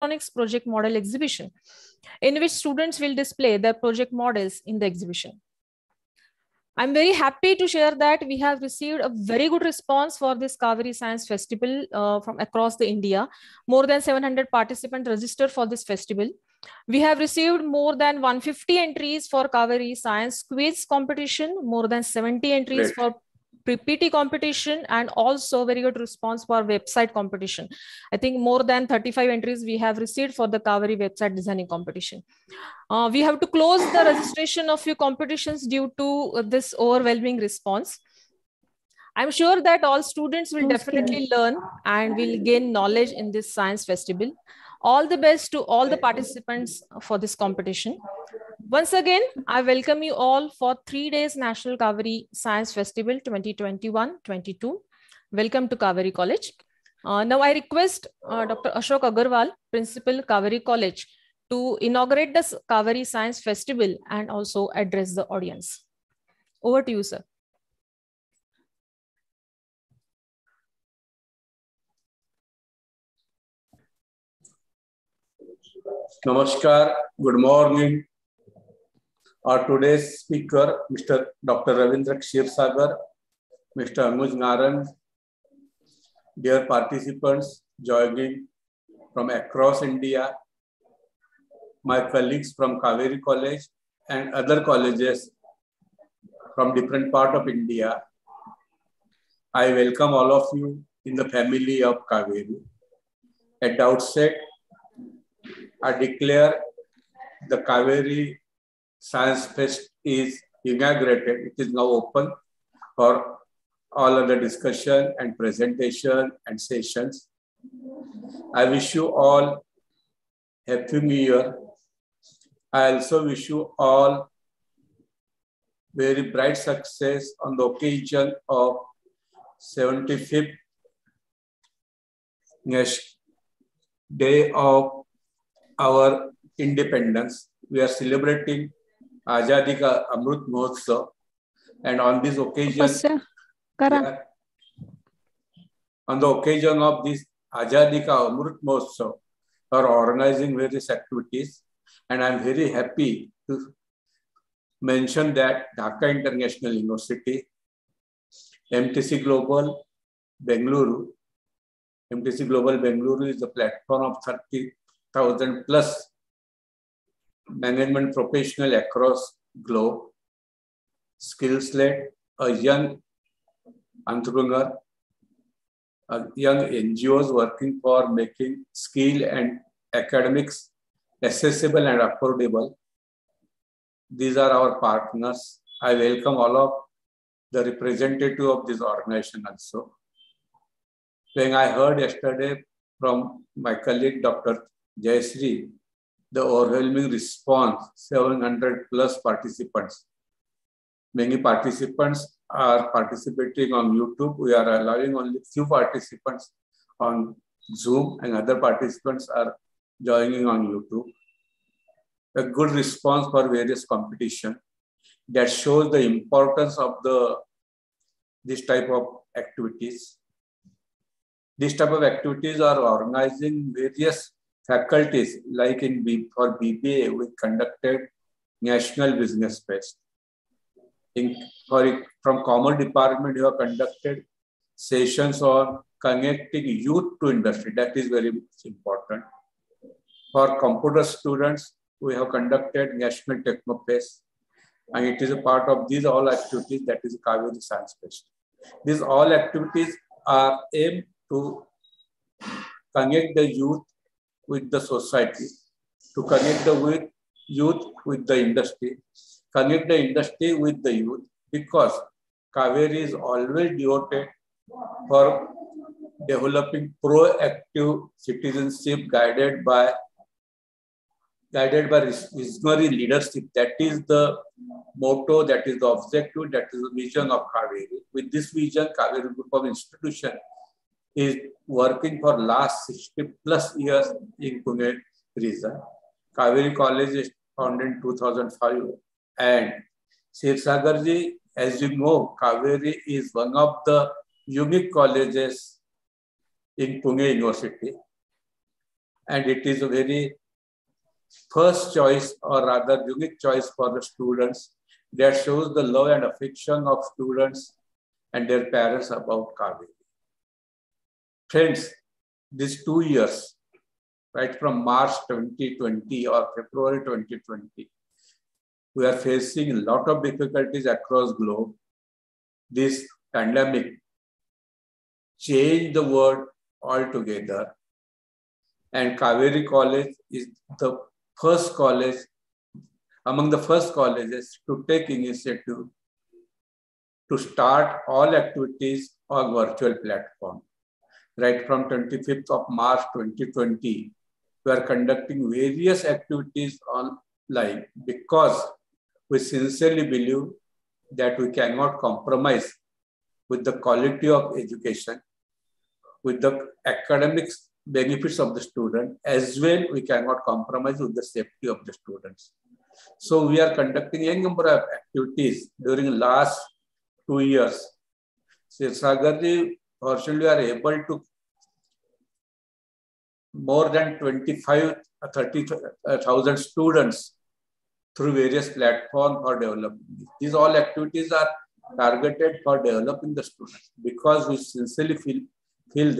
Electronics Project Model Exhibition, in which students will display their project models in the exhibition. I'm very happy to share that we have received a very good response for this Kaveri Science Festival from across the India. More than 700 participants registered for this festival. We have received more than 150 entries for Kaveri Science Quiz competition, more than 70 entries for PPT competition, and also very good response for website competition. I think more than 35 entries we have received for the Kaveri website designing competition. We have to close the registration of few competitions due to this overwhelming response. I'm sure that all students will definitely learn and will gain knowledge in this science festival. All the best to all the participants for this competition. Once again, I welcome you all for 3 days National Kaveri Science Festival 2021-22. Welcome to Kaveri College. Now I request Dr. Ashok Agarwal, Principal Kaveri College, to inaugurate the Kaveri Science Festival and also address the audience. Over to you, sir. Namaskar, good morning. Our today's speaker, Mr. Dr. Ravindra Kshirsagar, Mr. Anuj Naran, dear participants joining from across India, my colleagues from Kaveri College and other colleges from different parts of India, I welcome all of you in the family of Kaveri. At the outset, I declare the Kaveri Science Fest is inaugurated. It is now open for all other discussion and presentation and sessions. I wish you all Happy New Year. I also wish you all very bright success on the occasion of 75th day of our independence. We are celebrating Azadi Ka Amrit Mahotsav, and on this occasion, on the occasion of this Azadi Ka Amrit Mahotsav, we are organizing various activities, and I am very happy to mention that Dhaka International University, MTC Global Bengaluru. MTC Global Bengaluru is a platform of 30,000 plus management professionals across globe, skills-led, a young entrepreneur, a young NGOs working for making skill and academics accessible and affordable. These are our partners. I welcome all of the representative of this organization also. When I heard yesterday from my colleague, Dr. Jayashree, the overwhelming response, 700 plus participants. Many participants are participating on YouTube. We are allowing only few participants on Zoom, and other participants are joining on YouTube. A good response for various competition that shows the importance of this type of activities. This type of activities are organizing various faculties, like for BBA, we conducted National Business Fest. From Commerce Department, we have conducted sessions on connecting youth to industry. That is very important. For computer students, we have conducted National Techno Fest, and it is a part of these all activities that is Kaveri Science Fest. These all activities are aimed to connect the youth with the society, to connect the youth with the industry, connect the industry with the youth, because Kaveri is always devoted for developing proactive citizenship guided by visionary leadership. That is the motto, that is the objective, that is the vision of Kaveri. With this vision, Kaveri Group of Institutions is working for last 60 plus years in Pune region. Kaveri College is founded in 2005. And Kshirsagarji, as you know, Kaveri is one of the unique colleges in Pune University. and it is a very first choice, or rather unique choice for the students, that shows the love and affection of students and their parents about Kaveri. Friends, these 2 years, right from March 2020 or February 2020, we are facing a lot of difficulties across the globe. This pandemic changed the world altogether. And Kaveri College is the first college, among the first colleges to take initiative to start all activities on virtual platform. Right from 25th of March 2020, we are conducting various activities online because we sincerely believe that we cannot compromise with the quality of education, with the academic benefits of the student, as well we cannot compromise with the safety of the students. So we are conducting a number of activities during the last 2 years. Sagarji, fortunately, we are able to more than 30,000 students through various platforms for development. These all activities are targeted for developing the students, because we sincerely feel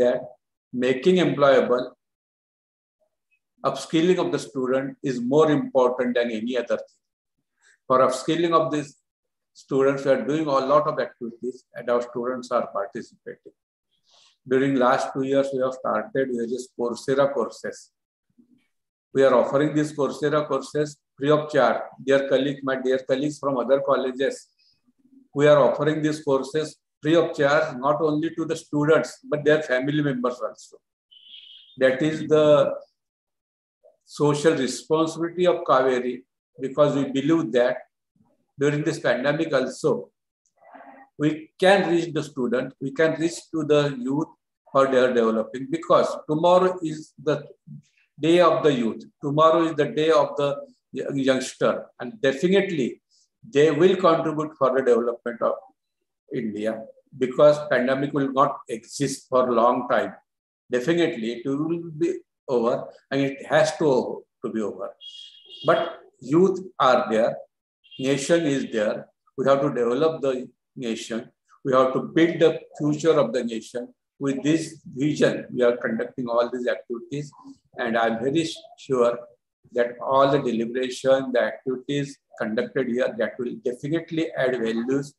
that making employable, upskilling of the student is more important than any other thing. For upskilling of these students, we are doing a lot of activities and our students are participating. During last 2 years, we have started various Coursera courses. We are offering these Coursera courses free of charge. My dear colleagues from other colleges, we are offering these courses free of charge, not only to the students, but their family members also. That is the social responsibility of Kaveri, because we believe that during this pandemic also, we can reach the student, we can reach to the youth for their developing, because tomorrow is the day of the youth. Tomorrow is the day of the youngster, and definitely they will contribute for the development of India, because pandemic will not exist for a long time. Definitely it will be over, and it has to be over. But youth are there, nation is there. We have to develop the nation. We have to build the future of the nation. With this vision, we are conducting all these activities, and I'm very sure that all the deliberation, the activities conducted here, that will definitely add values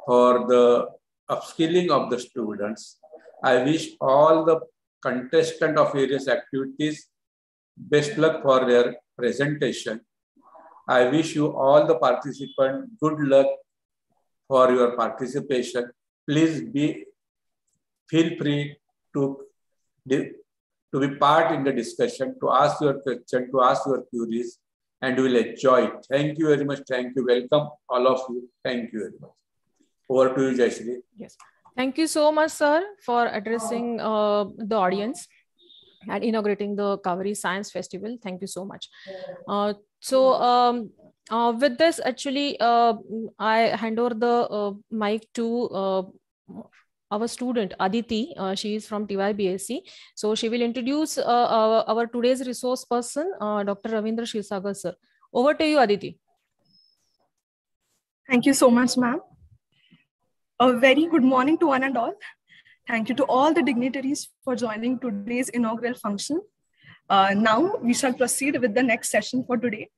for the upskilling of the students. I wish all the contestants of various activities best luck for their presentation. I wish you all the participants good luck for your participation. Please feel free to be part in the discussion, to ask your question, to ask your queries, and we will enjoy it. Thank you very much. Thank you. Welcome all of you. Thank you very much. Over to you, Jayashree. Yes. Thank you so much, sir, for addressing the audience and inaugurating the Kaveri Science Festival. Thank you so much. With this, actually, I hand over the mic to our student Aditi. She is from TYBSc. So she will introduce our today's resource person, Dr. Ravindra Shirsagar, sir. Over to you, Aditi. Thank you so much, ma'am. A very good morning to one and all. Thank you to all the dignitaries for joining today's inaugural function. Now we shall proceed with the next session for today.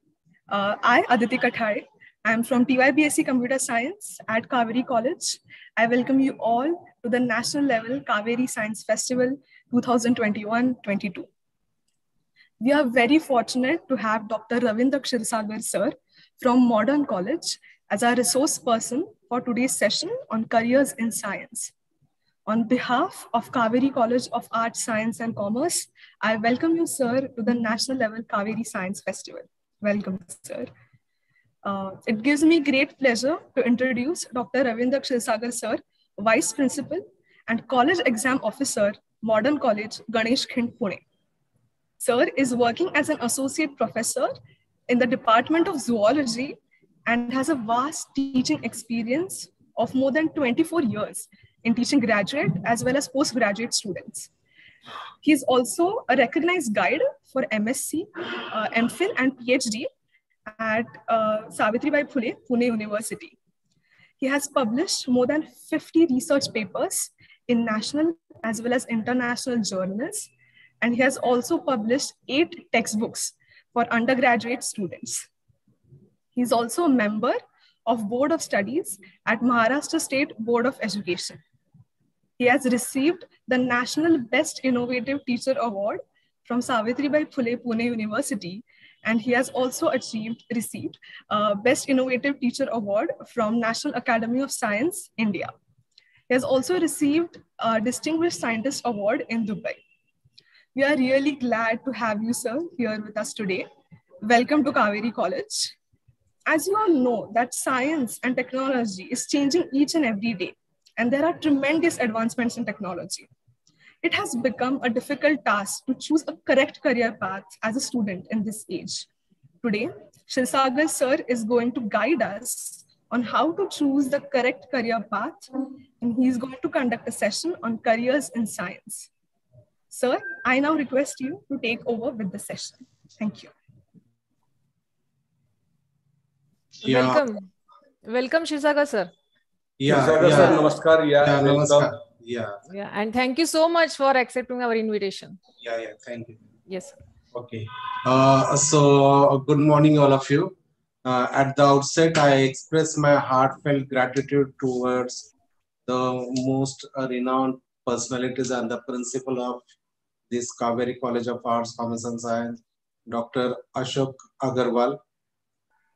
I, Aditi Kathare, I am from TYBSc Computer Science at Kaveri College. I welcome you all to the national level Kaveri Science Festival 2021-22. We are very fortunate to have Dr. Ravindra Shirsagar, sir, from Modern College as our resource person for today's session on careers in science. On behalf of Kaveri College of Arts, Science and Commerce, I welcome you, sir, to the national level Kaveri Science Festival. Welcome, sir. It gives me great pleasure to introduce Dr. Ravindra Shirsagar, sir, Vice Principal and College Exam Officer, Modern College, Ganesh Khind, Pune. Sir is working as an Associate Professor in the Department of Zoology and has a vast teaching experience of more than 24 years in teaching graduate as well as postgraduate students. He is also a recognized guide for MSc, MPhil, and PhD at Savitribai Phule, Pune University. He has published more than 50 research papers in national as well as international journals, and he has also published 8 textbooks for undergraduate students. He is also a member of Board of Studies at Maharashtra State Board of Education. He has received the National Best Innovative Teacher Award from Savitribai Phule Pune University, and he has also received Best Innovative Teacher Award from National Academy of Science, India. He has also received a Distinguished Scientist Award in Dubai. We are really glad to have you, sir, here with us today. Welcome to Kaveri College. As you all know, that science and technology is changing each and every day, and there are tremendous advancements in technology. It has become a difficult task to choose a correct career path as a student in this age. Today, Shilsagar sir is going to guide us on how to choose the correct career path, and he is going to conduct a session on careers in science. Sir, I now request you to take over with the session. Thank you. Yeah. Welcome, Shilsagar sir. Shilsagar sir, namaskar. Namaskar. Yeah, and thank you so much for accepting our invitation. Thank you. Yes, sir. Okay. So good morning, all of you. At the outset, I express my heartfelt gratitude towards the most renowned personalities and the principal of this Kaveri College of Arts, Commerce and Science, Dr. Ashok Agarwal,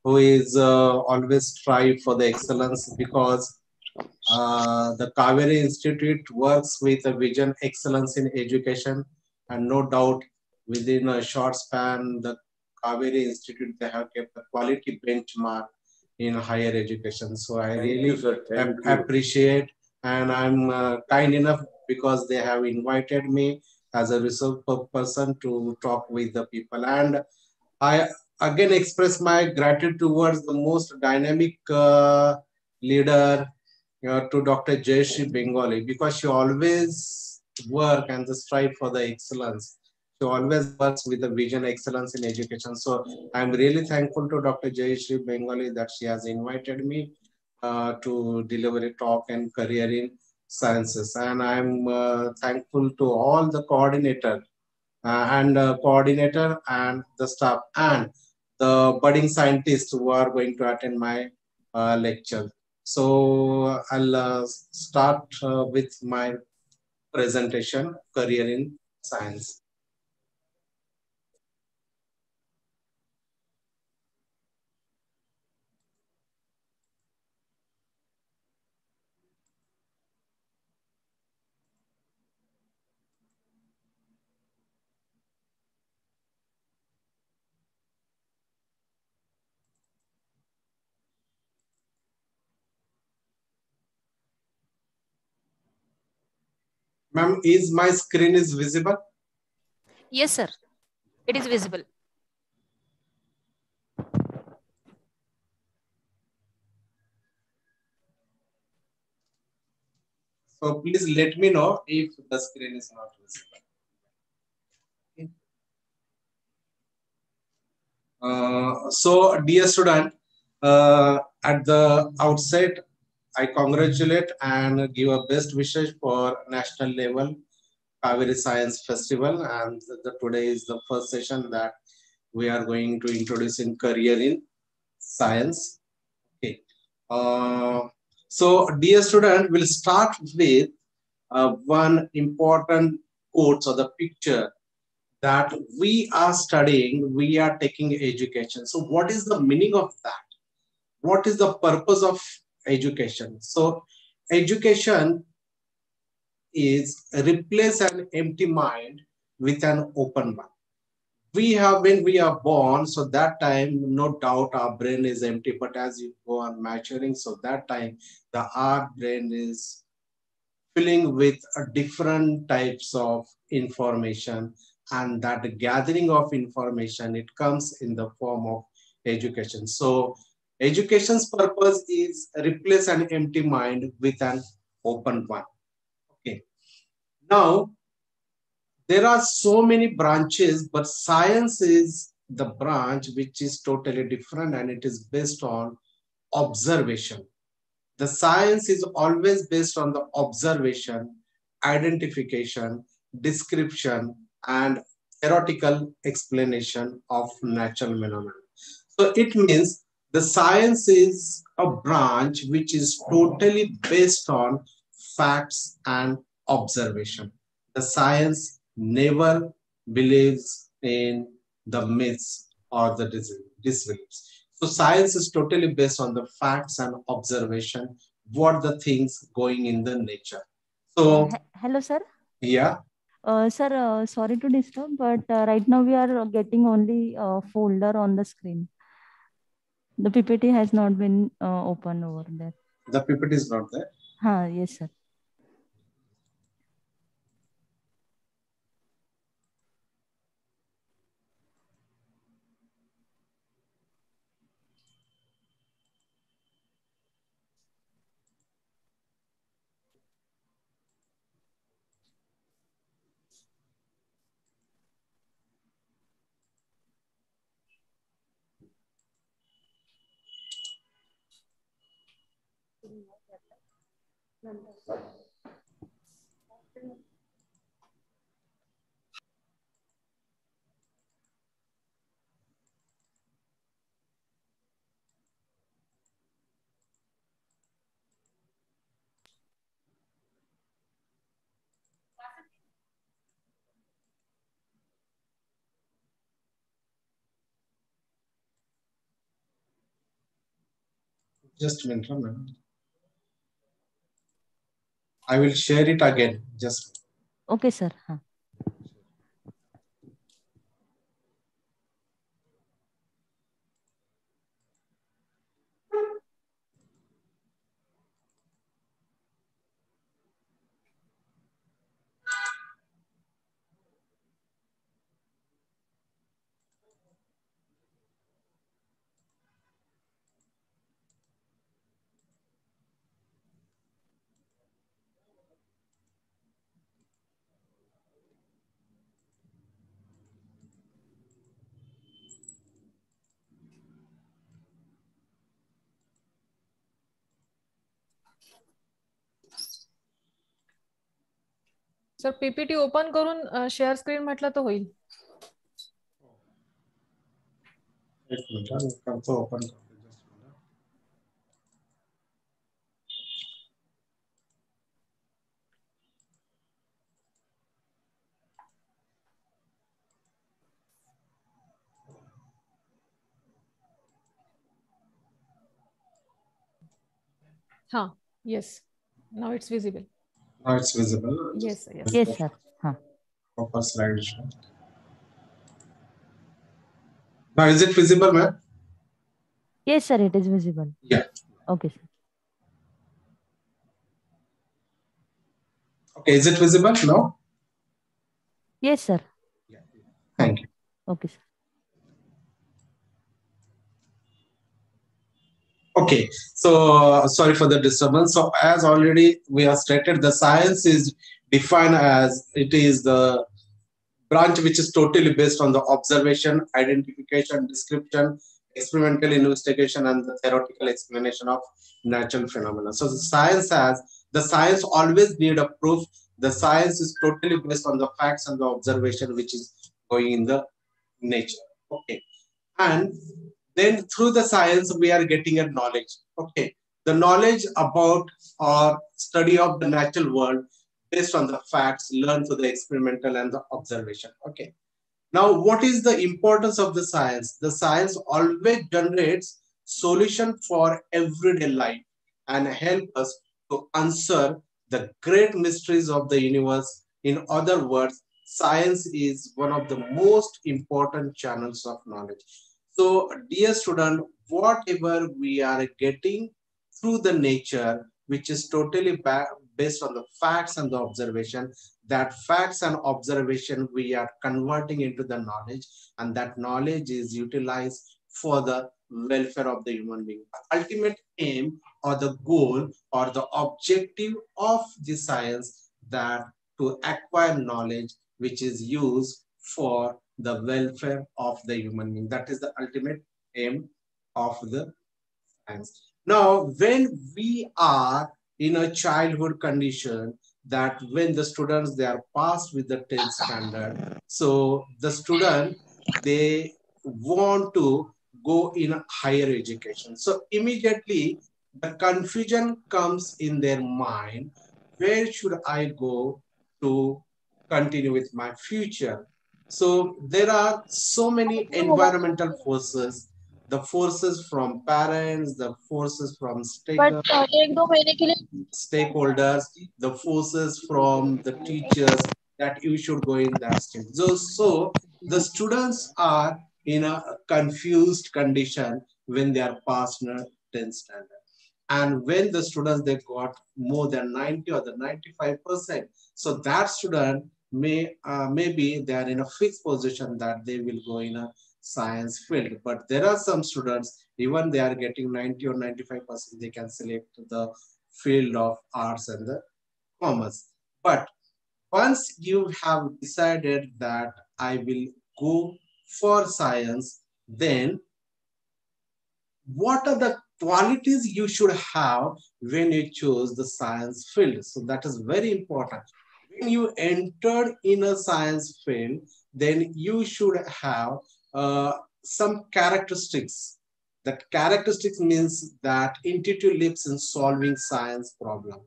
who is always strive for the excellence, because the Kaveri Institute works with a vision excellence in education, and no doubt within a short span, the Kaveri Institute, they have kept a quality benchmark in higher education. So I really appreciate, and I'm kind enough because they have invited me as a research person to talk with the people. And I again express my gratitude towards the most dynamic leader, to Dr. Jayashree Bengali, because she always work and strive for the excellence. She always works with the vision excellence in education. So I'm really thankful to Dr. Jayashree Bengali that she has invited me to deliver a talk and career in sciences. And I'm thankful to all the coordinator and the staff and the budding scientists who are going to attend my lecture. So I'll start with my presentation, Career in Science. Ma'am, is my screen is visible? Yes, sir. It is visible. So please let me know if the screen is not visible. Okay. So dear student, at the outset, I congratulate and give a best wishes for national level Kaveri Science Festival, and today is the first session that we are going to introduce in career in science. Okay. So dear student, we'll start with one important quote or the picture that we are studying, we are taking education. So what is the meaning of that? What is the purpose of education? So education is replace an empty mind with an open one. When we are born, so that time, no doubt our brain is empty, but as you go on maturing, so that time, our brain is filling with different types of information, and that gathering of information, it comes in the form of education. So education's purpose is replace an empty mind with an open one. Okay. Now, there are so many branches, but science is the branch which is totally different, and it is based on observation. The science is always based on the observation, identification, description, and theoretical explanation of natural phenomena. So it means the science is a branch which is totally based on facts and observation. The science never believes in the myths or the disbeliefs. So science is totally based on the facts and observation, what the things going in the nature. So Hello, sir. yeah. Sir, sorry to disturb, but right now we are getting only a folder on the screen. The PPT has not been opened over there. The PPT is not there? Yes, sir. Just a minute, ma'am. I will share it again. Just okay, sir. Sir PPT open करून share screen म्हटलं तर होईल. एक minute करतो open. Yes. Now it's visible. Now it's visible. Yes, yes. Yes, sir. Proper slide. Now is it visible, ma'am? Yes, sir. It is visible. Yeah. Okay, sir. Okay, is it visible now? Yes, sir. Yeah. Thank you. Okay, sir. Okay, so sorry for the disturbance. So as already we have stated, the science is defined as it is the branch which is totally based on the observation, identification, description, experimental investigation, and the theoretical explanation of natural phenomena. So the science always need a proof. The science is totally based on the facts and the observation which is going in the nature. Okay, and then through the science we are getting a knowledge. Okay, the knowledge about or study of the natural world based on the facts learned through the experimental and the observation. Okay, now what is the importance of the science? The science always generates solution for everyday life and help us to answer the great mysteries of the universe. In other words, science is one of the most important channels of knowledge. So, dear student, whatever we are getting through the nature, which is totally based on the facts and the observation, that facts and observation we are converting into the knowledge, and that knowledge is utilized for the welfare of the human being. The ultimate aim or the goal or the objective of the science that to acquire knowledge which is used for the welfare of the human being. That is the ultimate aim of the science. Now, when we are in a childhood condition, that when the students, they are passed with the 10th standard, so the student, they want to go in higher education. So immediately the confusion comes in their mind, where should I go to continue with my future? So there are so many environmental forces, the forces from parents, the forces from stakeholders, the forces from the teachers, that you should go in that stage. So the students are in a confused condition when they are past 10th standard. And when the students, they got more than 90 or the 95%, so that student maybe they are in a fixed position that they will go in a science field. But there are some students, even they are getting 90 or 95%, they can select the field of arts and the commerce. But once you have decided that I will go for science, then what are the qualities you should have when you choose the science field? So that is very important. When you enter in a science field, then you should have some characteristics. That characteristics means that intuitive lives in solving science problem,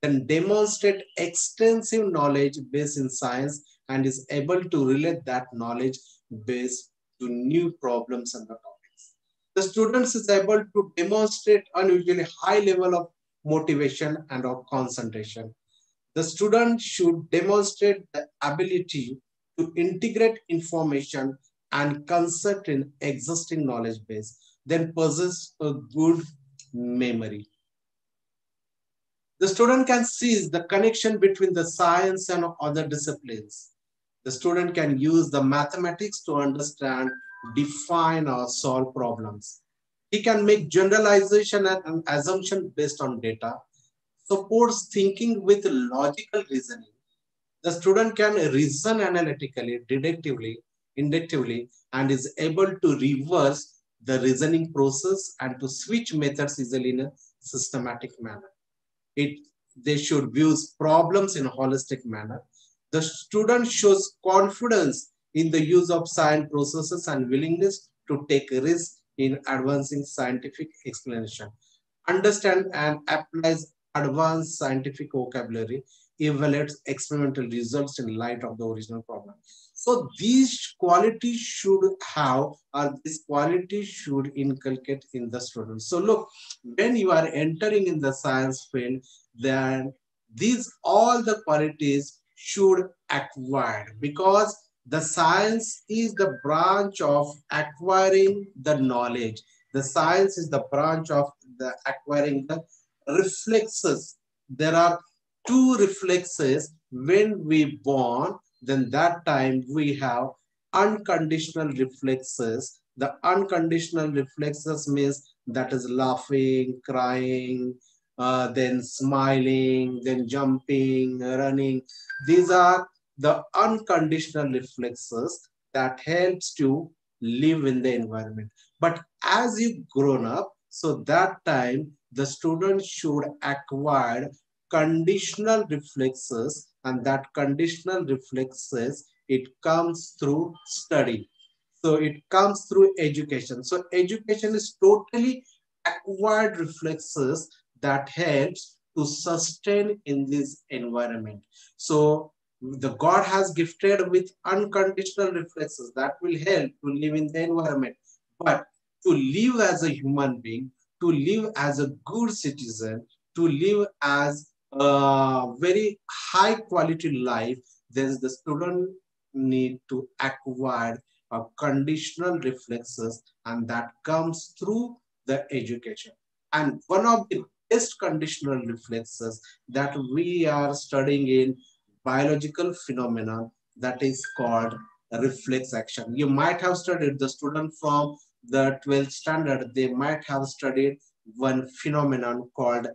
then demonstrate extensive knowledge base in science and is able to relate that knowledge base to new problems and the topics. The students is able to demonstrate unusually high level of motivation and of concentration. The student should demonstrate the ability to integrate information and concept in existing knowledge base, then possess a good memory. The student can seize the connection between the science and other disciplines. The student can use the mathematics to understand, define, or solve problems. He can make generalization and assumption based on data, supports thinking with logical reasoning. The student can reason analytically, deductively, inductively, and is able to reverse the reasoning process and to switch methods easily in a systematic manner. They should view problems in a holistic manner. The student shows confidence in the use of science processes and willingness to take risks in advancing scientific explanation. Understand and applies advanced scientific vocabulary, evaluates experimental results in light of the original problem. So these qualities should have, or this quality should inculcate in the student. So look, when you are entering in the science field, then these all the qualities should acquire, because the science is the branch of acquiring the knowledge. The science is the branch of the acquiring the reflexes. There are two reflexes when we born, then that time we have unconditional reflexes. The unconditional reflexes means that is laughing, crying, then smiling, then jumping, running. These are the unconditional reflexes that helps to live in the environment. But as you grown up, so that time the student should acquire conditional reflexes, and that conditional reflexes, it comes through study. So it comes through education. So education is totally acquired reflexes that helps to sustain in this environment. So the God has gifted with unconditional reflexes that will help to live in the environment. But to live as a human being, to live as a good citizen, to live as a very high quality life, then the student need to acquire a conditional reflexes, and that comes through the education. And one of the best conditional reflexes that we are studying in biological phenomenon, that is called reflex action. You might have studied, the student from the 12th standard, they might have studied one phenomenon called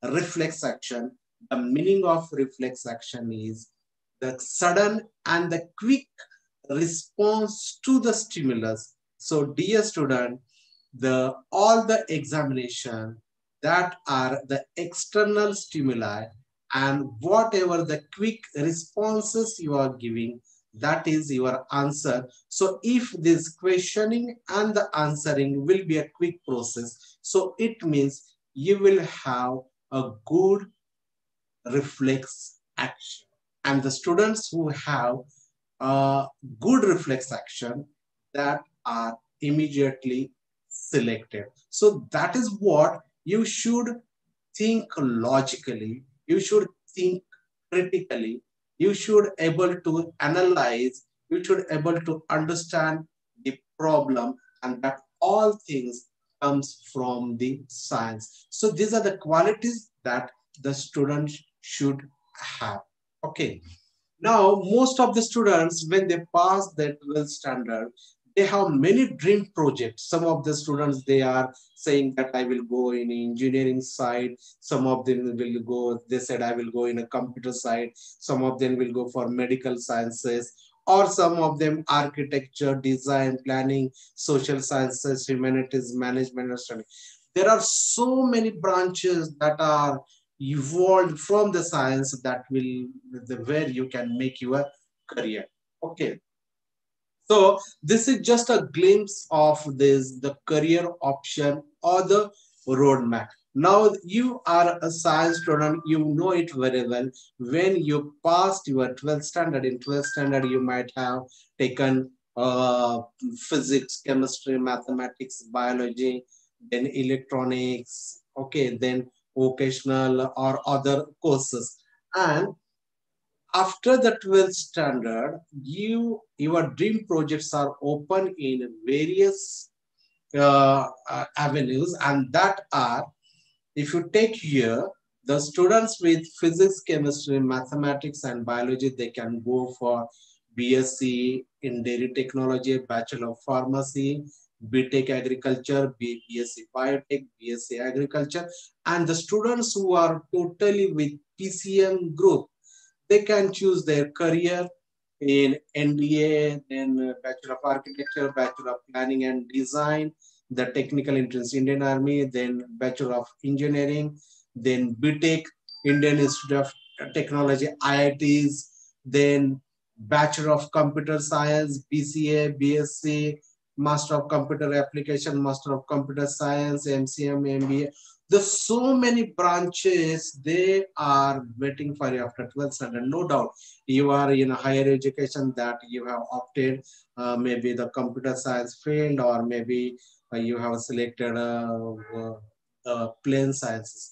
reflex action. The meaning of reflex action is the sudden and the quick response to the stimulus. So dear student, all the examination that are the external stimuli and whatever the quick responses you are giving, that is your answer. So if this questioning and the answering will be a quick process, so it means you will have a good reflex action. And the students who have good reflex action, that are immediately selected. So that is what you should think logically, you should think critically, you should able to analyze, you should able to understand the problem, and that all things comes from the science. So these are the qualities that the students should have. Okay. Now, most of the students, when they pass the 12th standard, they have many dream projects. Some of the students, they are saying that I will go in engineering side. Some of them will go, they said I will go in a computer side. Some of them will go for medical sciences, or some of them architecture, design, planning, social sciences, humanities, management, and study. There are so many branches that are evolved from the science that will, where you can make your career. Okay. So this is just a glimpse of this, the career option or the roadmap. Now you are a science student, you know it very well. When you passed your 12th standard, in 12th standard, you might have taken physics, chemistry, mathematics, biology, then electronics, okay, then vocational or other courses. And after the 12th standard, your dream projects are open in various avenues, and that are, if you take here, the students with physics, chemistry, mathematics, and biology, they can go for BSc in dairy technology, Bachelor of Pharmacy, BTech Agriculture, BSc Biotech, BSc Agriculture, and the students who are totally with PCM group, they can choose their career in NDA, then Bachelor of Architecture, Bachelor of Planning and Design, the Technical Entrance Indian Army, then Bachelor of Engineering, then BTech, Indian Institute of Technology, IITs, then Bachelor of Computer Science, BCA, BSc, Master of Computer Application, Master of Computer Science, MCM, MBA. There's so many branches, they are waiting for you after 12th standard. No doubt, you are in a higher education that you have opted maybe the computer science field, or maybe you have selected plain sciences.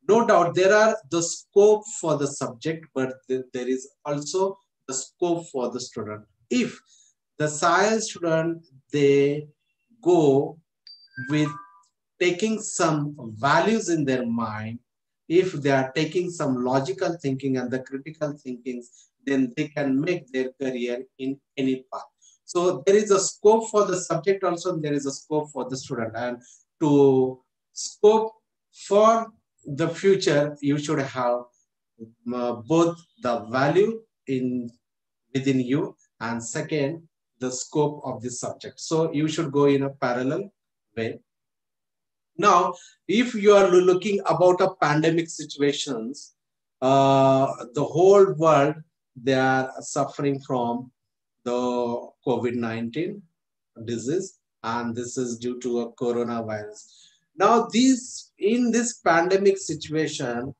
No doubt, there are the scope for the subject, but there is also the scope for the student. If the science student, they go with taking some values in their mind, if they are taking some logical thinking and the critical thinkings, then they can make their career in any path. So there is a scope for the subject also, there is a scope for the student. And to scope for the future, you should have both the value within you, and second, the scope of this subject. So you should go in a parallel way. Now, if you are looking about a pandemic situations, the whole world, they are suffering from the COVID-19 disease, and this is due to a coronavirus. Now, in this pandemic situation,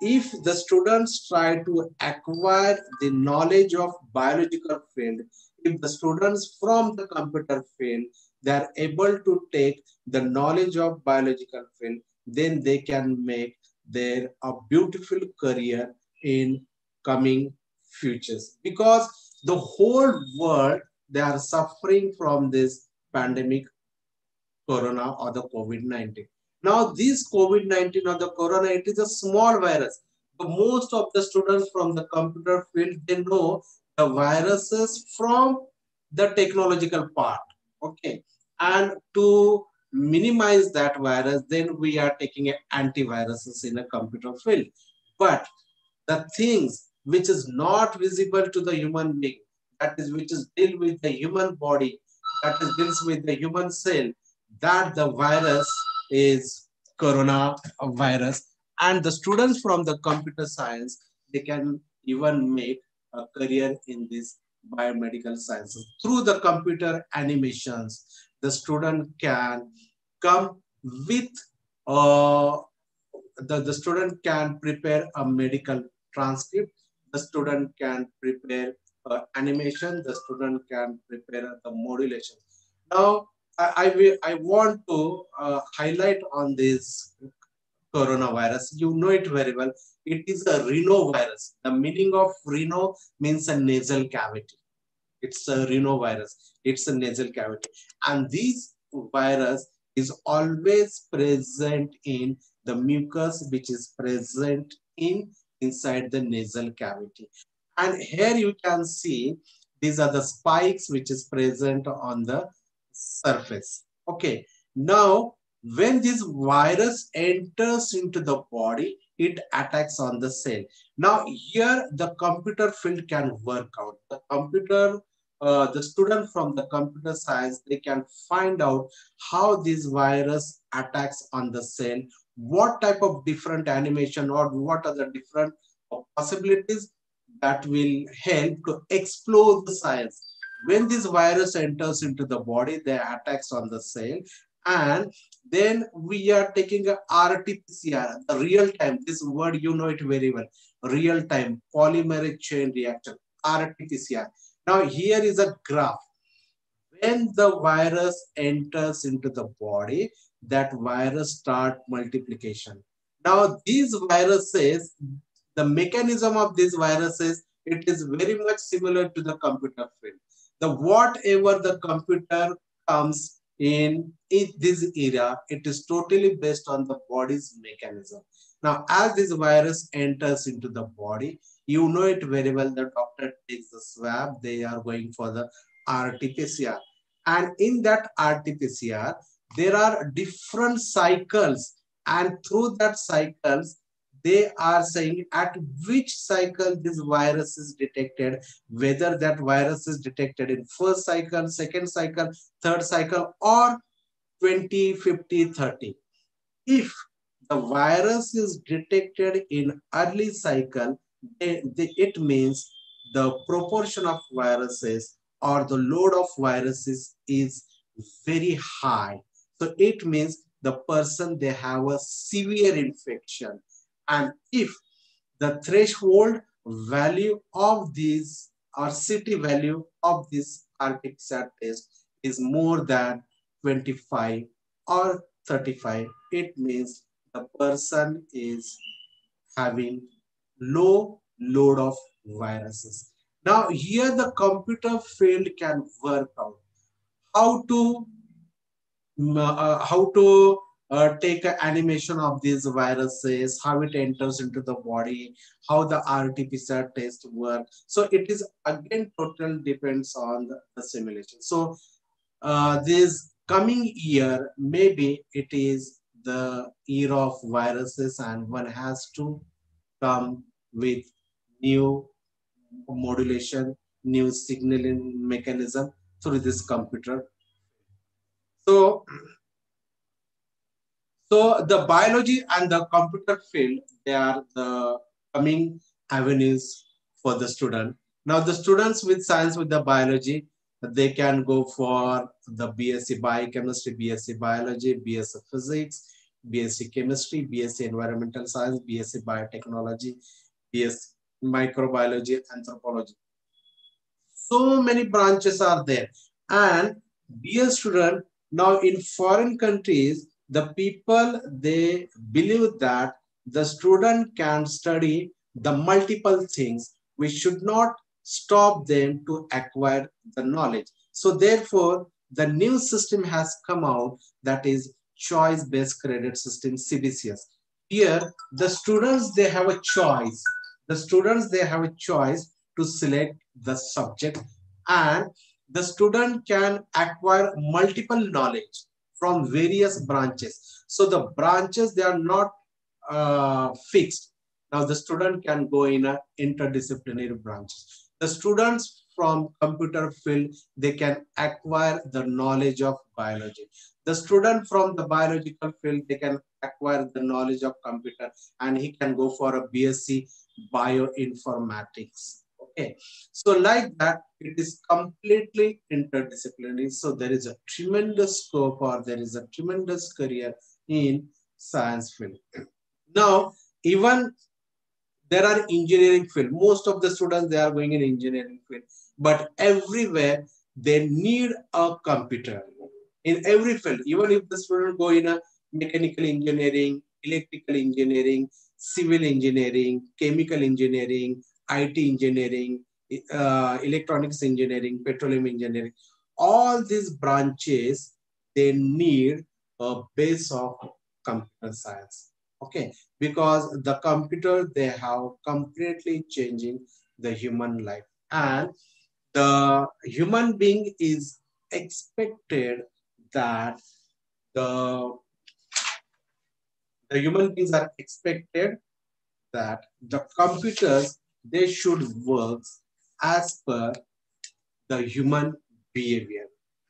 if the students try to acquire the knowledge of biological field, if the students from the computer field, they are able to take the knowledge of biological field, then they can make their a beautiful career in coming futures. Because the whole world, they are suffering from this pandemic, corona or the COVID-19. Now, this COVID-19 or the corona, it is a small virus. But most of the students from the computer field, they know the viruses from the technological part. Okay. And to minimize that virus, then we are taking antiviruses in a computer field. But the things which is not visible to the human being, that is, which is deal with the human body, that is, deals with the human cell, that the virus is coronavirus. And the students from the computer science, they can even make a career in this biomedical sciences. Through the computer animations, the student can come with the student can prepare a medical transcript, the student can prepare animation, the student can prepare the modulation. Now, I want to highlight on this coronavirus. You know it very well. It is a rhinovirus. The meaning of rhino means a nasal cavity. It's a rhinovirus. It's a nasal cavity. And this virus is always present in the mucus, which is present inside the nasal cavity. And here you can see these are the spikes which is present on the surface. Okay. Now, when this virus enters into the body, it attacks on the cell. Now, here the computer field can work out. The student from the computer science, they can find out how this virus attacks on the cell, what type of different animation or what are the different possibilities that will help to explore the science. When this virus enters into the body, they attacks on the cell, and then we are taking a RT-PCR, the real time. This word you know it very well. Real time polymeric chain reaction, RT-PCR. Now here is a graph. When the virus enters into the body, that virus start multiplication. Now these viruses, the mechanism of these viruses, it is very much similar to the computer field. The whatever the computer comes in this era, it is totally based on the body's mechanism. Now, as this virus enters into the body, you know it very well. The doctor takes the swab, they are going for the RT-PCR. And in that RT-PCR, there are different cycles. And through that cycles, they are saying at which cycle this virus is detected, whether that virus is detected in first cycle, second cycle, third cycle, or 20, 50, 30. If the virus is detected in early cycle, it means the proportion of viruses or the load of viruses is very high. So it means the person, they have a severe infection. And if the threshold value of these or city value of this RT-PCR test is more than 25 or 35, it means the person is having low load of viruses. Now here the computer field can work out how to take an animation of these viruses, how it enters into the body, how the RT-PCR test work. So it is again total depends on the simulation. So this coming year, maybe it is the year of viruses, and one has to come with new modulation, new signaling mechanism through this computer. So the biology and the computer field, they are the coming avenues for the student. Now the students with science with the biology, they can go for the BSc Biochemistry, BSc Biology, BSc Physics, BSc Chemistry, BSc Environmental Science, BSc Biotechnology, BSc Microbiology, Anthropology. So many branches are there. And dear student, now in foreign countries, the people, they believe that the student can study the multiple things. We should not stop them to acquire the knowledge. So therefore, the new system has come out, that is choice-based credit system, CBCS. Here, the students, they have a choice. The students, they have a choice to select the subject, and the student can acquire multiple knowledge from various branches. So the branches, they are not fixed. Now the student can go in a interdisciplinary branches. The students from computer field, they can acquire the knowledge of biology. The student from the biological field, they can acquire the knowledge of computer, and he can go for a BSc bioinformatics. Okay, so like that, it is completely interdisciplinary. So there is a tremendous scope, or there is a tremendous career in science field. Now, even there are engineering field. Most of the students, they are going in engineering field, but everywhere they need a computer. In every field, even if the student go in a mechanical engineering, electrical engineering, civil engineering, chemical engineering, IT engineering, electronics engineering, petroleum engineering, all these branches, they need a base of computer science. Okay, because the computer, they have completely changing the human life, and the human being is expected that the human beings are expected that the computers, they should work as per the human behavior.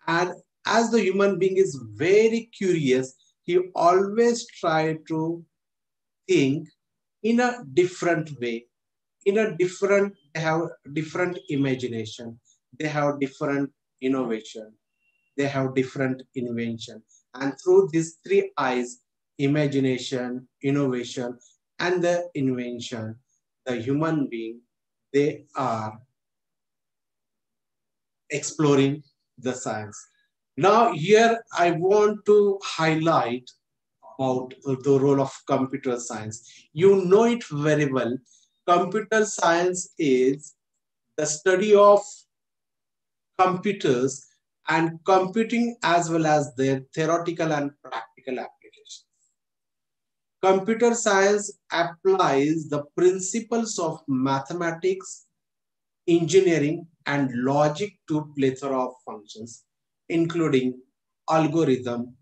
And as the human being is very curious, he always try to think in a different way, in a different, they have different imagination, they have different innovation, they have different invention. And through these three eyes, imagination, innovation, and the invention, the human being, they are exploring the science. Now here I want to highlight about the role of computer science. You know it very well. Computer science is the study of computers and computing, as well as their theoretical and practical applications. Computer science applies the principles of mathematics, engineering, and logic to plethora of functions, including algorithm,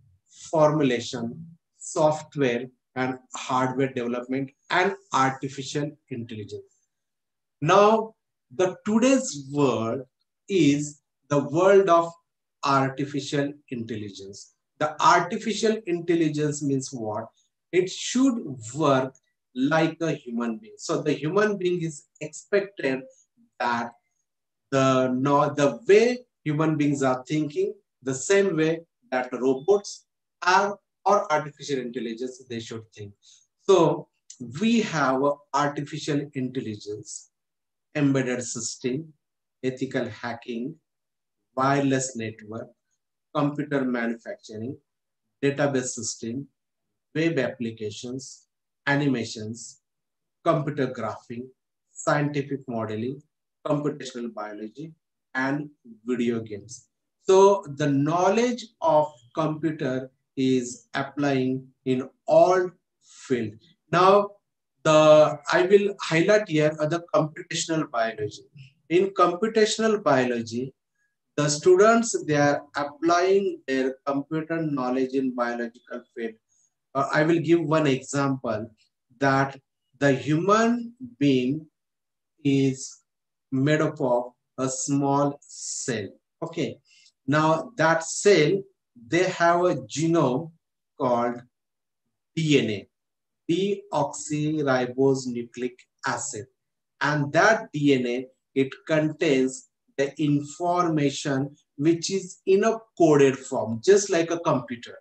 formulation, software and hardware development, and artificial intelligence. Now, the today's world is the world of artificial intelligence. The artificial intelligence means what? It should work like a human being. So the human being is expected that the way human beings are thinking, the same way that robots are, or artificial intelligence, they should think. So we have artificial intelligence, embedded system, ethical hacking, wireless network, computer manufacturing, database system, web applications, animations, computer graphing, scientific modeling, computational biology, and video games. So the knowledge of computer is applying in all fields. Now, I will highlight here the computational biology. In computational biology, the students, they are applying their computer knowledge in biological field. I will give one example that the human being is made up of a small cell. Okay. Now that cell, they have a genome called DNA, deoxyribose nucleic acid. And that DNA, it contains the information which is in a coded form, just like a computer.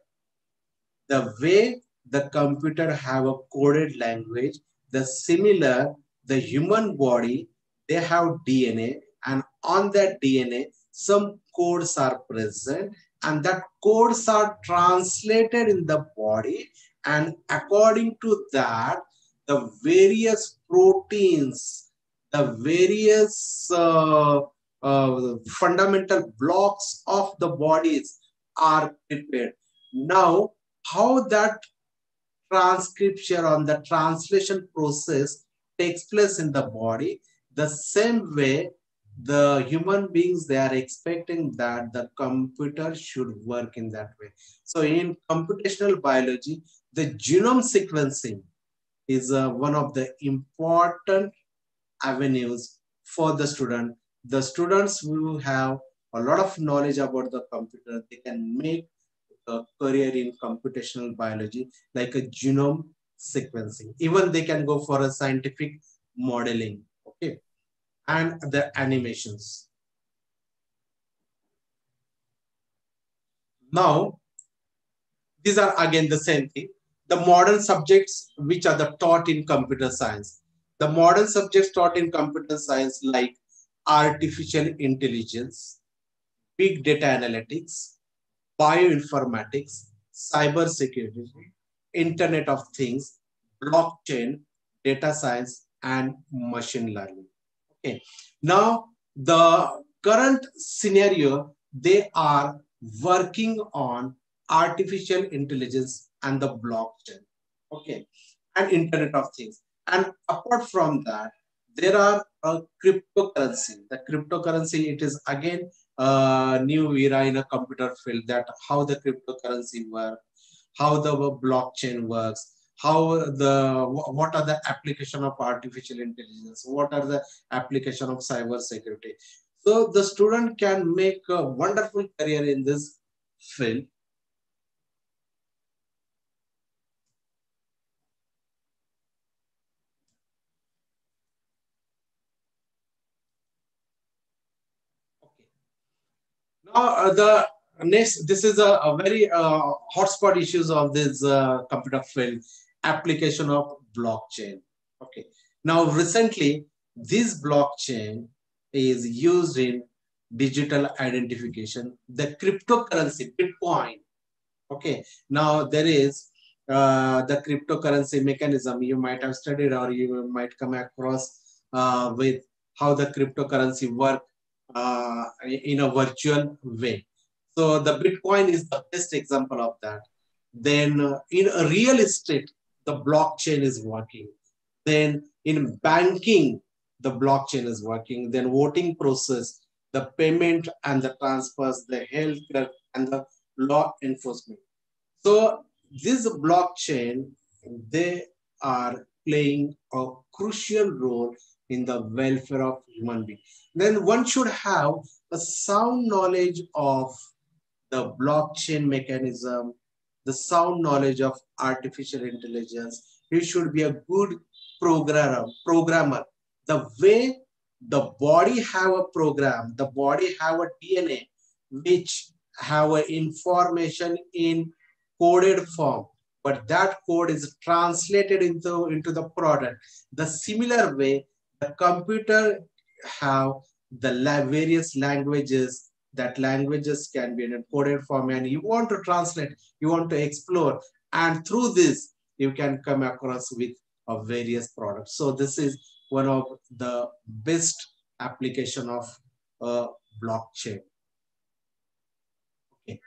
The way the computer have a coded language, the similar, the human body, they have DNA, and on that DNA, some codes are present, and that codes are translated in the body, and according to that, the various proteins, the various fundamental blocks of the bodies are prepared. Now, how that transcription on the translation process takes place in the body, the same way the human beings, they are expecting that the computer should work in that way. So in computational biology, the genome sequencing, is one of the important avenues for the student. The students who have a lot of knowledge about the computer, they can make a career in computational biology, like a genome sequencing. Even they can go for a scientific modeling, okay, and the animations. Now, these are again the same thing. The modern subjects which are the taught in computer science. The modern subjects taught in computer science like artificial intelligence, big data analytics, bioinformatics, cybersecurity, Internet of Things, blockchain, data science, and machine learning. Okay. Now, the current scenario, they are working on artificial intelligence and the blockchain. Okay. And Internet of Things. And apart from that, there are a cryptocurrency. The cryptocurrency, it is again a new era in a computer field, that how the cryptocurrency works, how the blockchain works, what are the application of artificial intelligence, what are the application of cyber security. So the student can make a wonderful career in this field. Now, the next, this is a very hotspot issues of this computer field, application of blockchain. Okay. Now, recently, this blockchain is used in digital identification, the cryptocurrency, Bitcoin. Okay. Now, there is the cryptocurrency mechanism. You might have studied, or you might come across with how the cryptocurrency work in a virtual way. So the Bitcoin is the best example of that. Then in a real estate, the blockchain is working. Then in banking, the blockchain is working. Then voting process, the payment and the transfers, the healthcare and the law enforcement. So this blockchain, they are playing a crucial role in the welfare of human beings. Then one should have a sound knowledge of the blockchain mechanism, the sound knowledge of artificial intelligence. You should be a good programmer. The way the body have a program, the body have a DNA, which have a information in coded form, but that code is translated into the product. The similar way, the computer have the various languages, that languages can be in a coded form, and you want to translate, you want to explore, and through this, you can come across with various products. So this is one of the best application of blockchain. Okay.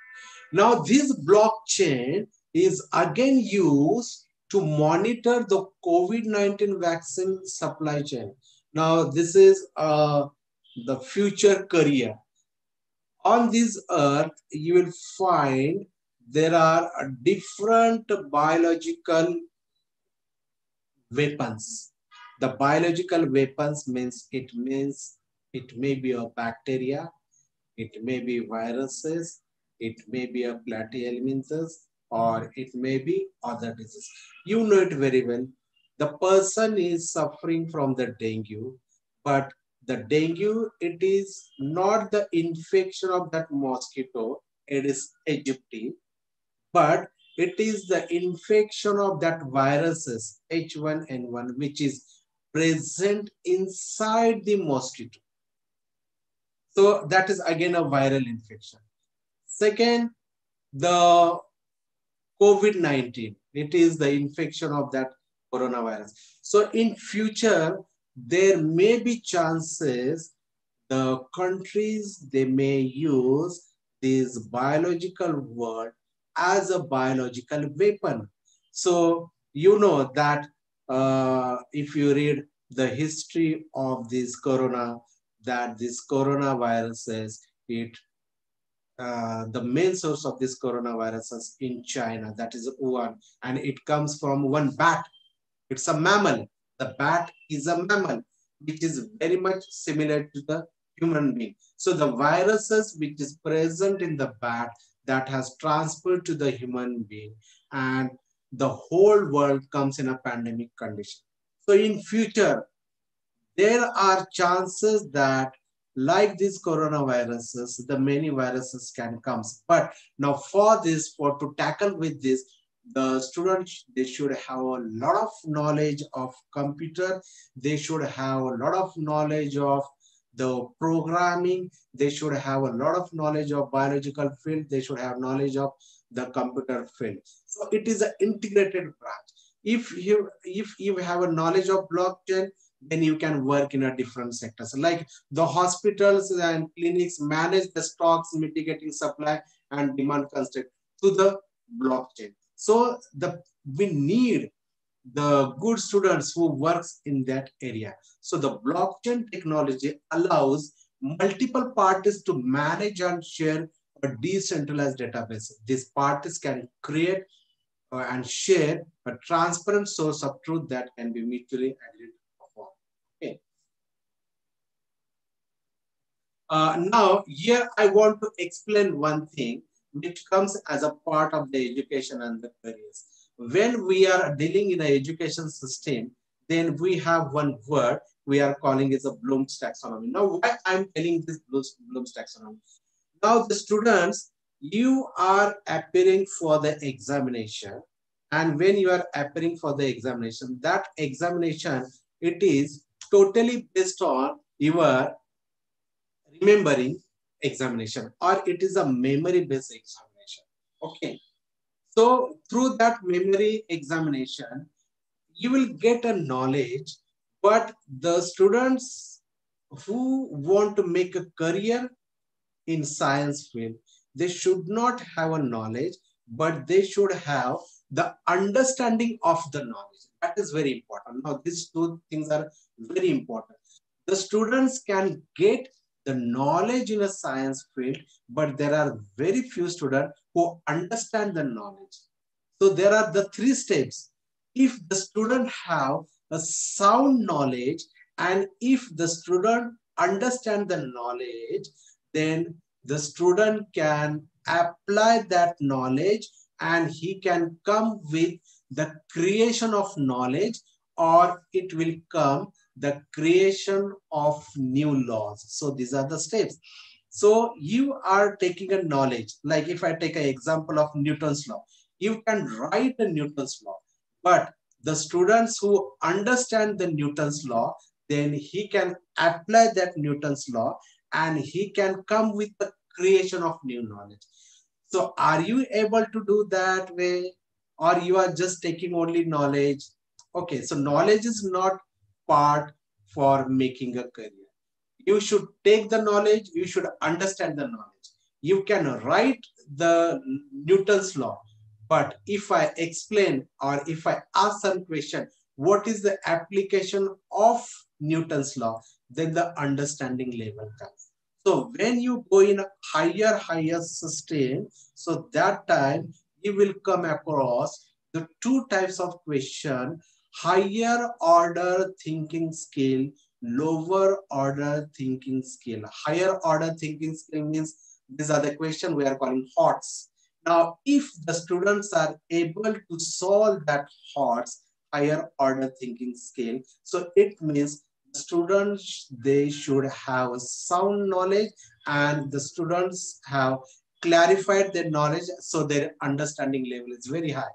Now this blockchain is again used to monitor the COVID-19 vaccine supply chain. Now this is the future career. On this earth, you will find there are different biological weapons. The biological weapons means it may be a bacteria, it may be viruses, it may be a platyhelminthes, or it may be other diseases. You know it very well. The person is suffering from the dengue, but the dengue, it is not the infection of that mosquito, it is aegypti, but it is the infection of that viruses H1N1, which is present inside the mosquito. So that is again a viral infection. Second, the COVID-19, it is the infection of that coronavirus. So in future, there may be chances the countries, they may use this biological word as a biological weapon. So you know that if you read the history of this corona, that this coronavirus is the main source of this coronavirus is in China, that is Wuhan, and it comes from one bat. It's a mammal. The bat is a mammal, which is very much similar to the human being. So the viruses which is present in the bat that has transferred to the human being, and the whole world comes in a pandemic condition. So in future, there are chances that like these coronaviruses, the many viruses can come. But now for this, to tackle with this, the students, they should have a lot of knowledge of computer. They should have a lot of knowledge of the programming. They should have a lot of knowledge of biological field. They should have knowledge of the computer field. So it is an integrated branch. If you have a knowledge of blockchain, then you can work in a different sectors. Like the hospitals and clinics manage the stocks, mitigating supply and demand constraint to the blockchain. So we need the good students who works in that area. So the blockchain technology allows multiple parties to manage and share a decentralized database. These parties can create and share a transparent source of truth that can be mutually agreed upon. Okay. Now, here I want to explain one thing which comes as a part of the education and the careers. When we are dealing in an education system, then we have one word we are calling is a Bloom's taxonomy. Now, why I'm telling this Bloom's taxonomy? Now, the students, you are appearing for the examination, and when you are appearing for the examination, that examination, it is totally based on your remembering examination, or it is a memory based examination. Okay, so through that memory examination you will get a knowledge, but the students who want to make a career in science field, they should not have a knowledge, but they should have the understanding of the knowledge. That is very important. Now these two things are very important. The students can get the knowledge in a science field, but there are very few students who understand the knowledge. So there are the three steps. If the student have a sound knowledge, and if the student understand the knowledge, then the student can apply that knowledge and he can come with the creation of knowledge, or it will come the creation of new laws. So these are the steps. So you are taking a knowledge, like if I take an example of Newton's law, you can write a Newton's law, but the students who understand the Newton's law, then he can apply that Newton's law and he can come with the creation of new knowledge. So are you able to do that way, or you are just taking only knowledge? Okay, so knowledge is not part for making a career. You should take the knowledge, you should understand the knowledge. You can write the Newton's law, but if I explain or if I ask some question, what is the application of Newton's law, then the understanding level comes. So when you go in a higher system, so that time you will come across the two types of question: higher order thinking skill, lower order thinking skill. Higher order thinking skill means these are the questions we are calling HOTS. Now, if the students are able to solve that HOTS, higher order thinking skill, so it means students, they should have a sound knowledge and the students have clarified their knowledge, so their understanding level is very high.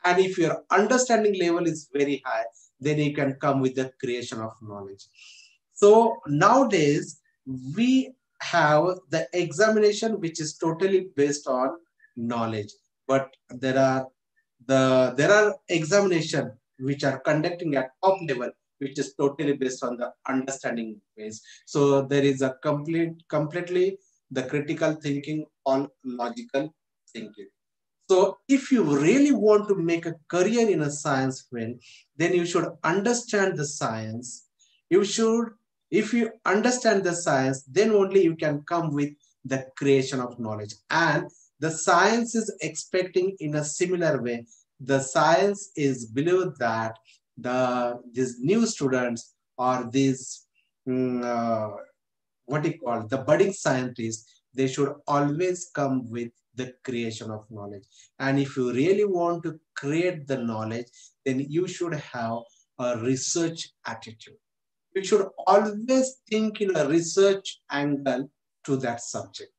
And if your understanding level is very high, then you can come with the creation of knowledge. So nowadays we have the examination which is totally based on knowledge, but there are examination which are conducting at top level, which is totally based on the understanding base. So there is a completely the critical thinking on logical thinking. So if you really want to make a career in a science field, then you should understand the science. If you understand the science, then only you can come with the creation of knowledge. And the science is expecting in a similar way. The science is believed that these new students or these what you call the budding scientists, they should always come with the creation of knowledge. And if you really want to create the knowledge, then you should have a research attitude. You should always think in a research angle to that subject.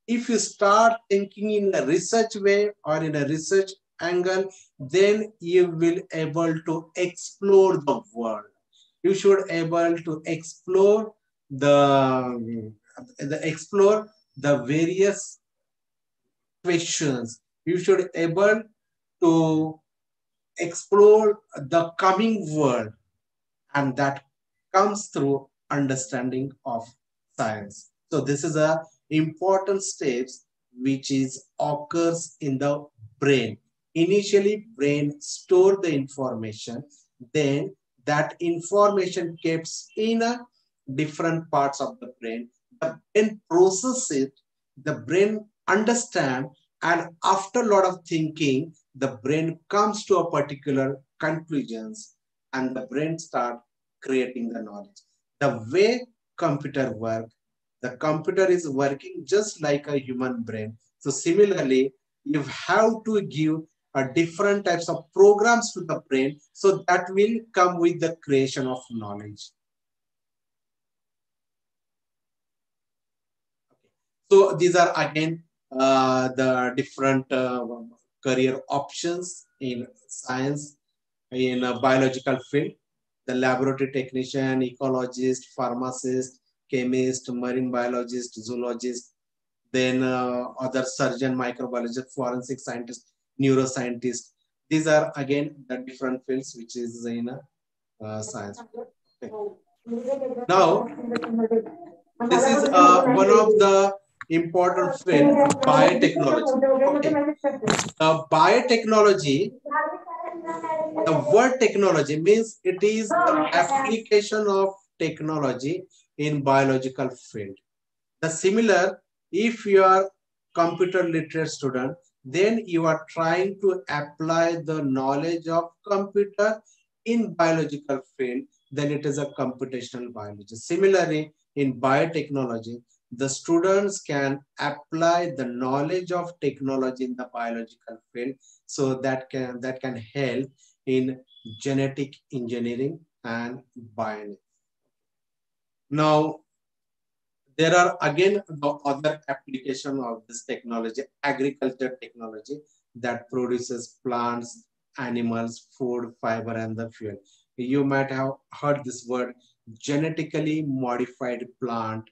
If you start thinking in a research way or in a research angle, then you will able to explore the world. You should able to explore explore the various questions. You should able to explore the coming world, and that comes through understanding of science. So this is a important steps which is occurs in the brain. Initially, brain store the information, then that information keeps in a different parts of the brain. The brain process it, the brain understand, and after a lot of thinking, the brain comes to a particular conclusions, and the brain start creating the knowledge. The way computer work, the computer is working just like a human brain. So similarly, you have to give a different types of programs to the brain, so that will come with the creation of knowledge. So these are again the different career options in science, in a biological field. The laboratory technician, ecologist, pharmacist, chemist, marine biologist, zoologist, then other surgeon, microbiologist, forensic scientist, neuroscientist. These are again the different fields which is in science. Okay. Now, this is one of the important field, biotechnology. Okay. Biotechnology, the word technology means it is the application of technology in biological field. The similar, if you are computer literate student, then you are trying to apply the knowledge of computer in biological field, then it is a computational biology. Similarly, in biotechnology, the students can apply the knowledge of technology in the biological field, so that can help in genetic engineering and bionics. Now, there are again the other application of this technology, agriculture technology that produces plants, animals, food, fiber, and the fuel. You might have heard this word, genetically modified plant,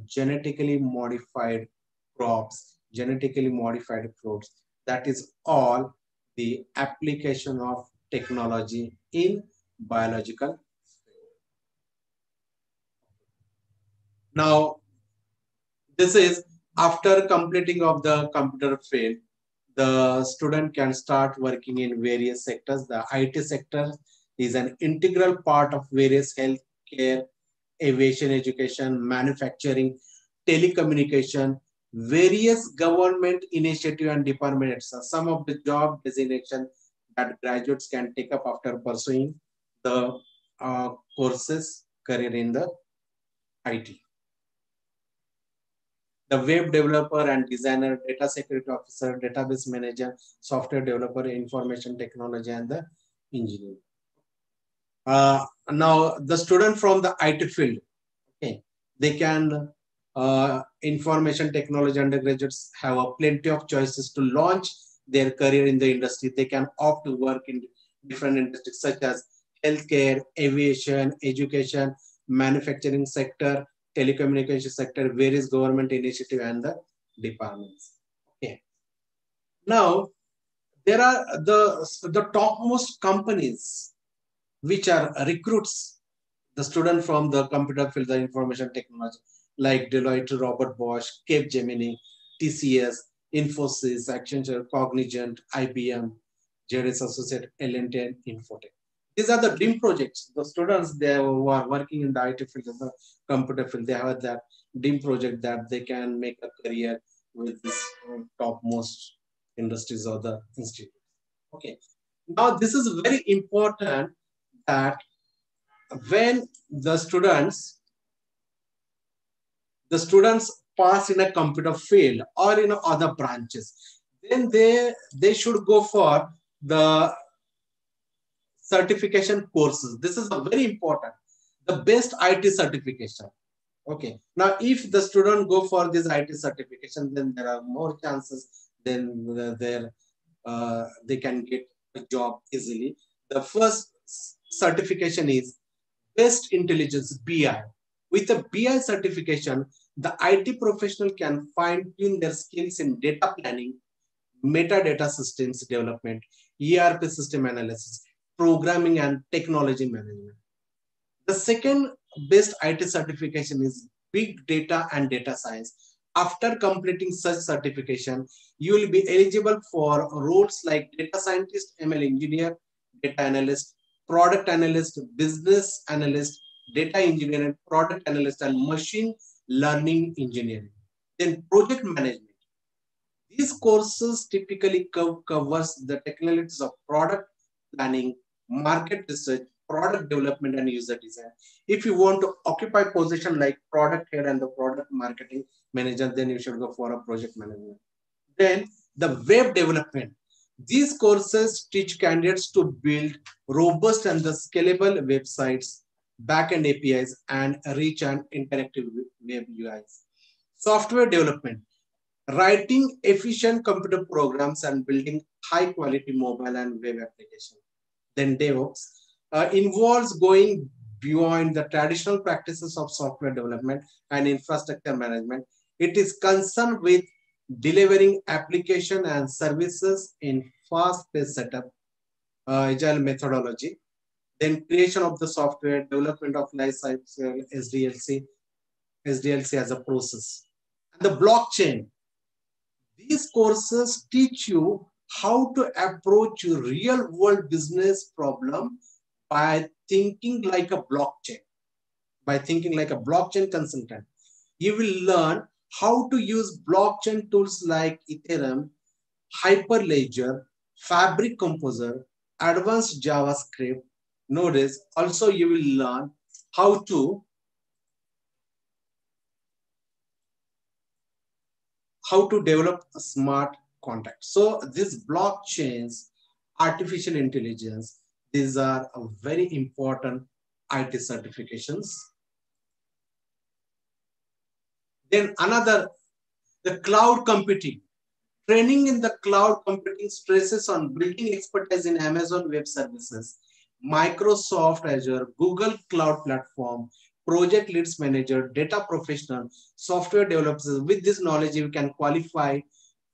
genetically modified crops, genetically modified fruits. That is all the application of technology in biological. Now, this is after completing of the computer field, the student can start working in various sectors. The IT sector is an integral part of various healthcare, aviation, education, manufacturing, telecommunication, various government initiative and departments. Some of the job designation that graduates can take up after pursuing the courses career in the IT. The web developer and designer, data security officer, database manager, software developer, information technology, and the engineer. Now, the student from the IT field, okay, they can, information technology undergraduates have plenty of choices to launch their career in the industry. They can opt to work in different industries such as healthcare, aviation, education, manufacturing sector, telecommunication sector, various government initiative and the departments. Okay. Now, there are the topmost companies which are recruits the student from the computer field, the information technology, like Deloitte, Robert Bosch, Capgemini, TCS, Infosys, Accenture, Cognizant, IBM, JDS Associate, L&T, and Infotech. These are the dream projects. The students they who are working in the IT field, the computer field, they have that dream project that they can make a career with this topmost industries or the institute. Okay. Now this is very important that when the students pass in a computer field or in other branches, then they should go for the certification courses. This is a very important, the best IT certification. Okay. Now, if the student go for this IT certification, then there are more chances then they can get a job easily. The first certification is Best Intelligence BI. With a BI certification, the IT professional can fine-tune their skills in data planning, metadata systems development, ERP system analysis, programming, and technology management. The second best IT certification is Big Data and Data Science. After completing such certification, you will be eligible for roles like data scientist, ML engineer, data analyst, product analyst, business analyst, data engineer, product analyst, and machine learning engineering. Then project management. These courses typically covers the technologies of product planning, market research, product development, and user design. If you want to occupy position like product head and the product marketing manager, then you should go for a project management. Then the web development. These courses teach candidates to build robust and the scalable websites, backend APIs, and rich and interactive web UIs. Software development. Writing efficient computer programs and building high quality mobile and web applications. Then DevOps involves going beyond the traditional practices of software development and infrastructure management. It is concerned with delivering application and services in fast-paced setup, agile methodology, then creation of the software, development of lifecycle, SDLC as a process. And the blockchain. These courses teach you how to approach your real world business problem by thinking like a blockchain. By thinking like a blockchain consultant, you will learn how to use blockchain tools like Ethereum, Hyperledger, Fabric Composer, advanced JavaScript, Node.js. Also, you will learn how to develop a smart contract. So these blockchains, artificial intelligence, these are very important IT certifications. Then another, the cloud computing. Training in the cloud computing stresses on building expertise in Amazon Web Services, Microsoft Azure, Google Cloud Platform, project leads manager, data professional, software developers. With this knowledge, you can qualify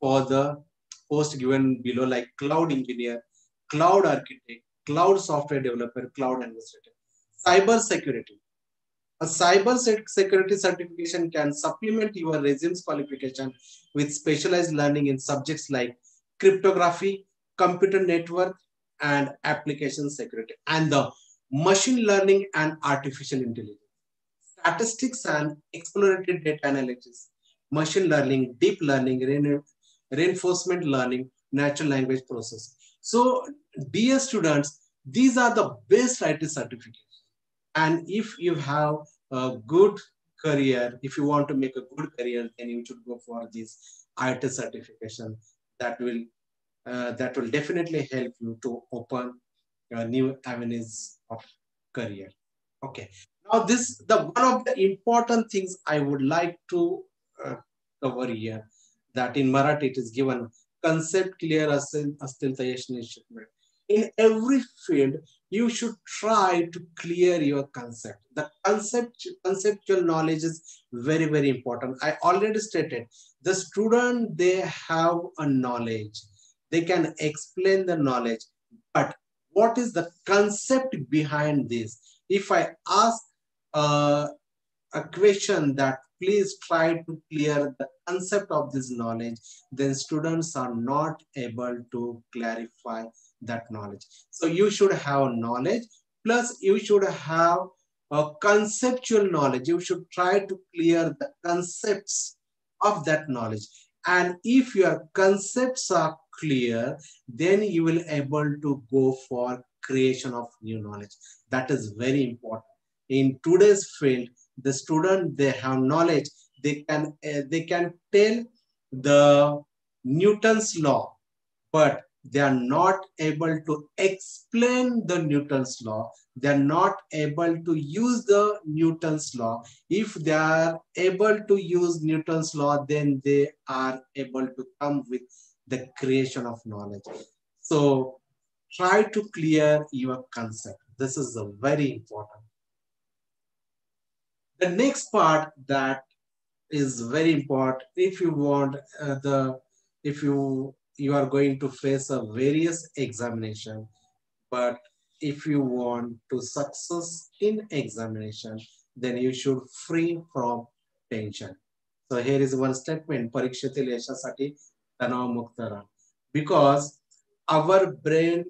for the post given below, like cloud engineer, cloud architect, cloud software developer, cloud administrator. Cyber security. A cyber security certification can supplement your resume's qualification with specialized learning in subjects like cryptography, computer network, and application security, and the machine learning and artificial intelligence. Statistics and exploratory data analysis, machine learning, deep learning, reinforcement learning, natural language process. So, dear students, these are the best IT certificates. And if you have a good career, if you want to make a good career, then you should go for this IT certification. That will definitely help you to open new avenues of career. Okay. Now, one of the important things I would like to cover here, that in Marathi it is given concept clear astil यश निश्चित मिळेल. In every field, you should try to clear your concept. The conceptual knowledge is very, very important. I already stated, the student, they have a knowledge. They can explain the knowledge, but what is the concept behind this? If I ask a question that please try to clear the concept of this knowledge, then students are not able to clarify that knowledge. So you should have knowledge, plus you should have a conceptual knowledge. You should try to clear the concepts of that knowledge. And if your concepts are clear, then you will able to go for creation of new knowledge. That is very important. In today's field, the student, they have knowledge, they can tell the Newton's law, but they are not able to explain the Newton's law. They are not able to use the Newton's law. If they are able to use Newton's law, then they are able to come with the creation of knowledge. So try to clear your concept. This is a very important. The next part that is very important, if you want if you are going to face a various examination, but if you want to success in examination, then you should free from tension. So here is one statement, परीक्षेतील यशासाठी तणावमुक्त राहा. Because our brain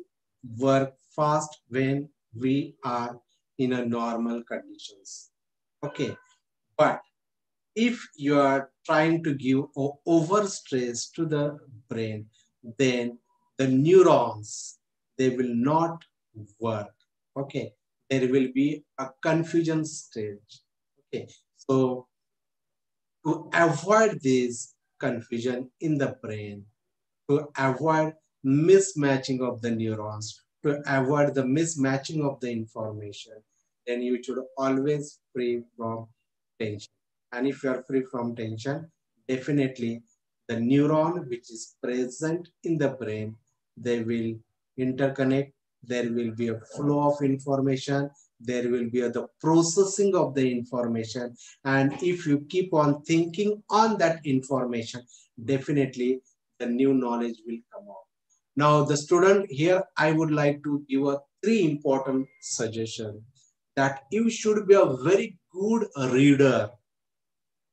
work fast when we are in a normal conditions. Okay, but if you are trying to give over stress to the brain, then the neurons, they will not work. Okay, there will be a confusion stage. Okay, so to avoid this confusion in the brain, to avoid mismatching of the neurons, to avoid the mismatching of the information, then you should always free from tension. And if you are free from tension, definitely the neuron which is present in the brain, they will interconnect. There will be a flow of information. There will be the processing of the information. And if you keep on thinking on that information, definitely the new knowledge will come out. Now, the student here, I would like to give a 3 important suggestions that you should be a very good reader.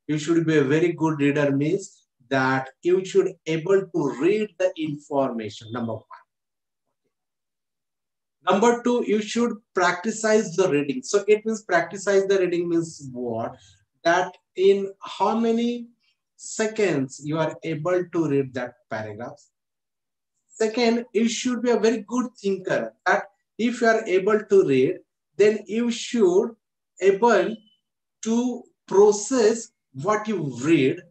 You should be a very good reader means that you should able to read the information, number 1. Number 2, you should practice the reading. So it means practice the reading means what? That in how many seconds you are able to read that paragraph. Second, you should be a very good thinker. That if you are able to read, then you should able to process what you read,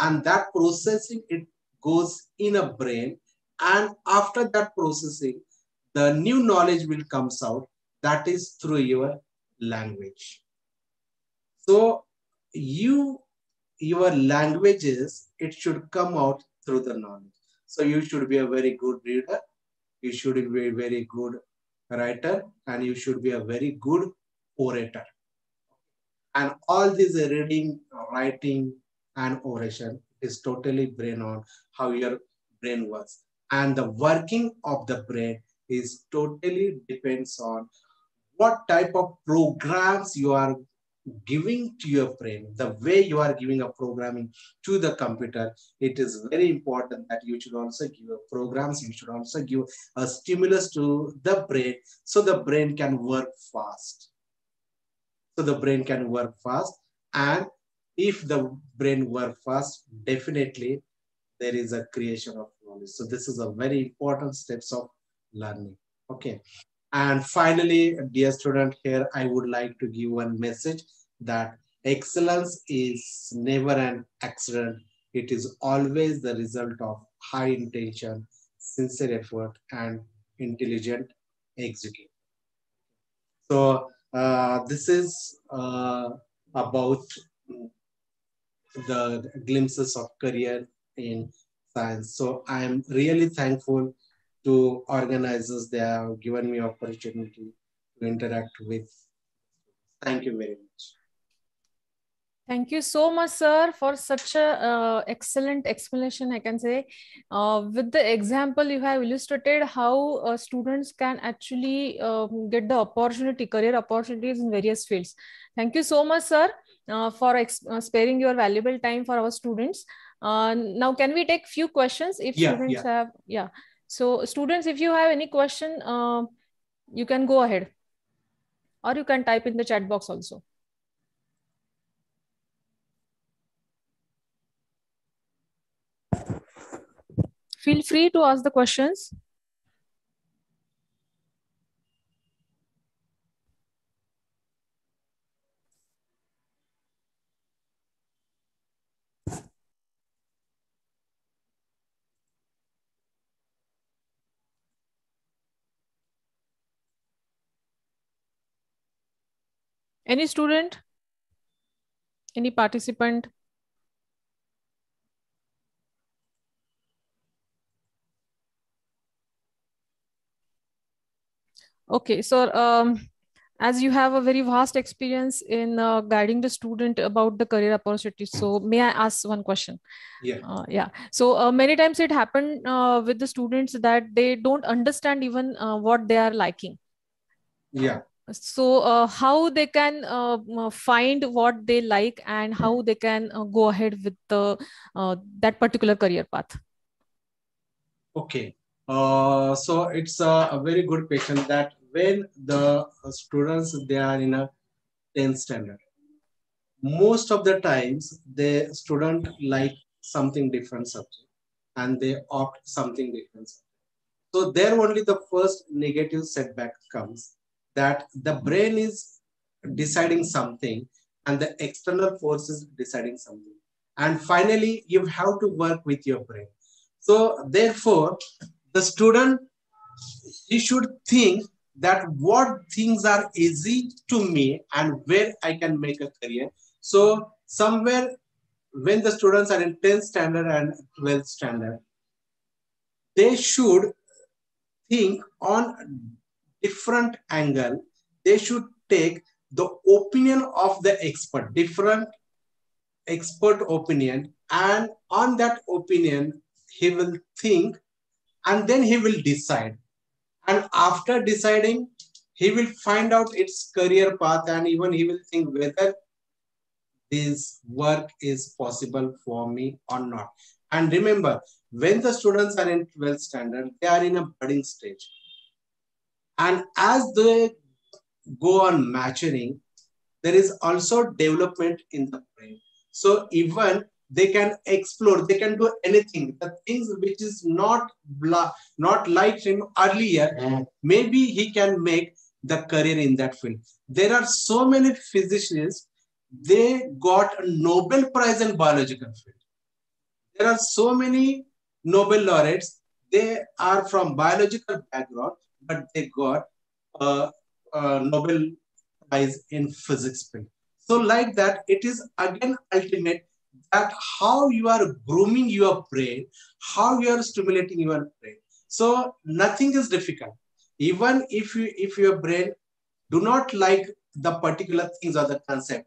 and that processing, it goes in a brain, and after that processing, the new knowledge will comes out, that is through your language. So your languages, it should come out through the knowledge. So you should be a very good reader, you should be a very good writer, and you should be a very good orator. And all this reading, writing, and oration is totally brain on how your brain works. And the working of the brain is totally depends on what type of programs you are giving to your brain, the way you are giving a programming to the computer. It is very important that you should also give programs, you should also give a stimulus to the brain so the brain can work fast. So the brain can work fast, and if the brain work fast, definitely there is a creation of knowledge. So this is a very important steps of learning. Okay. And finally, dear student, here I would like to give one message that excellence is never an accident. It is always the result of high intention, sincere effort, and intelligent execution. So this is about the glimpses of career in science. So I'm really thankful to organizers. They have given me opportunity to interact with. Thank you very much. Thank you so much, sir, for such a excellent explanation, I can say. With the example, you have illustrated how students can actually get the opportunity, career opportunities in various fields. Thank you so much, sir, for sparing your valuable time for our students. Now, can we take few questions if students have? Yeah. So students, if you have any question, you can go ahead, or you can type in the chat box also. Feel free to ask the questions. Any student? Any participant? Okay, so as you have a very vast experience in guiding the student about the career opportunities, so may I ask one question? Yeah. So many times it happened with the students that they don't understand even what they are liking. Yeah. So how they can find what they like and how they can go ahead with the that particular career path? Okay. So it's a very good question that when the students, they are in a 10th standard, most of the times the student like something different subject and they opt something different subject. So there only the first negative setback comes, that the brain is deciding something and the external force is deciding something. And finally, you have to work with your brain. So therefore, the student, he should think that what things are easy to me and where I can make a career. So somewhere when the students are in 10th standard and 12th standard, they should think on different angle. They should take the opinion of the expert, different expert opinion, and on that opinion he will think and then he will decide. And after deciding, he will find out its career path and even he will think whether this work is possible for me or not. And remember, when the students are in 12th standard, they are in a budding stage. And as they go on maturing, there is also development in the brain. So even they can explore, they can do anything. The things which is not like him earlier, maybe he can make the career in that field. There are so many physicians, they got a Nobel Prize in biological field. There are so many Nobel laureates, they are from biological background, but they got a Nobel Prize in physics field. So like that, it is again ultimate that how you are grooming your brain, how you are stimulating your brain. So nothing is difficult. Even if your brain do not like the particular things or the concept,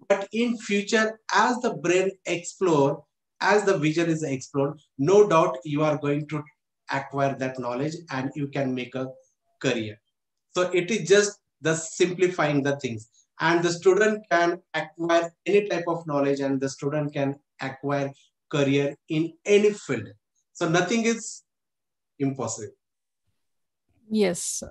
but in future, as the brain explore, as the vision is explored, no doubt you are going to acquire that knowledge and you can make a career. So it is just the simplifying the things, and the student can acquire any type of knowledge and the student can acquire career in any field. So nothing is impossible. Yes,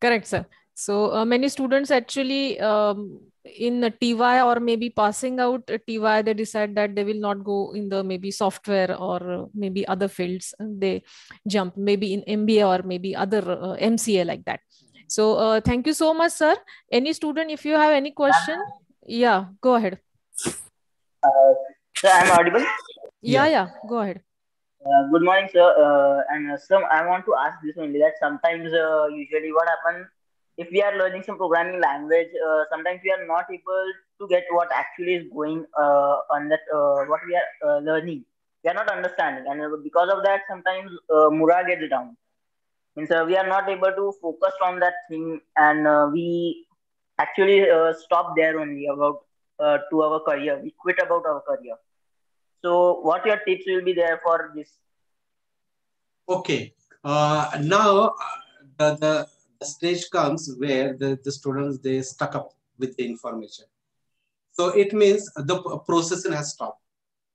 correct, sir. So many students actually in a TY or maybe passing out a TY, they decide that they will not go in the maybe software or maybe other fields. And they jump maybe in MBA or maybe other MCA like that. So thank you so much, sir. Any student, if you have any question, yeah, go ahead. Sir, I'm audible? Yeah, go ahead. Good morning, sir. Sir, I want to ask this only that sometimes, usually, what happens if we are learning some programming language, sometimes we are not able to get what actually is going on that what we are learning. We are not understanding, and because of that, sometimes morale gets down. Means we are not able to focus on that thing, and we actually stop there only about to our career. We quit about our career. So, what your tips will be there for this? Okay. Now the stage comes where the students, they stuck up with the information. So it means the processing has stopped.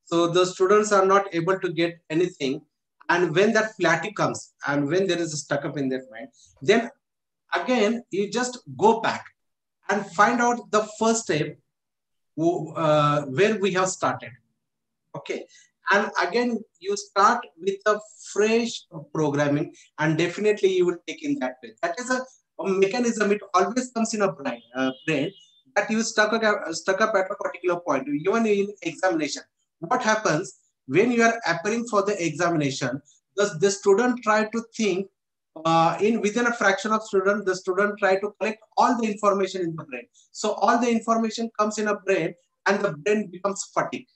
So the students are not able to get anything. And when that fatigue comes and when there is a stuck up in their mind, then again, you just go back and find out the first step where we have started. Okay. And again, you start with a fresh programming, and definitely you will take in that way. That is a mechanism. It always comes in a brain that you stuck up at a particular point. Even in examination, what happens when you are appearing for the examination? Does the student try to think in within a fraction of student, the student try to collect all the information in the brain. So all the information comes in a brain, and the brain becomes fatigue.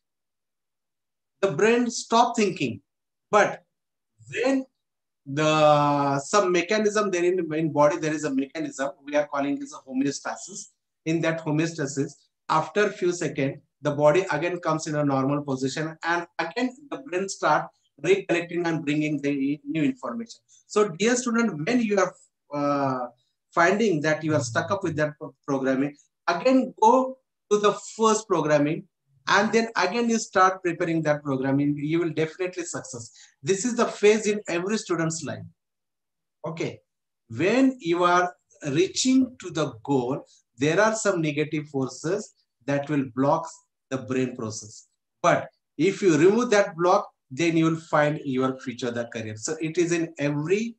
The brain stop thinking. But when some mechanism there in body, there is a mechanism we are calling as a homeostasis. In that homeostasis, after few seconds, the body again comes in a normal position, and again the brain start recollecting and bringing the new information. So dear student, when you are finding that you are stuck up with that programming, again go to the first programming, and then again you start preparing that programming. You will definitely success. This is the phase in every student's life. Okay, when you are reaching to the goal, there are some negative forces that will block the brain process. But if you remove that block, then you will find your future, the career. So it is in every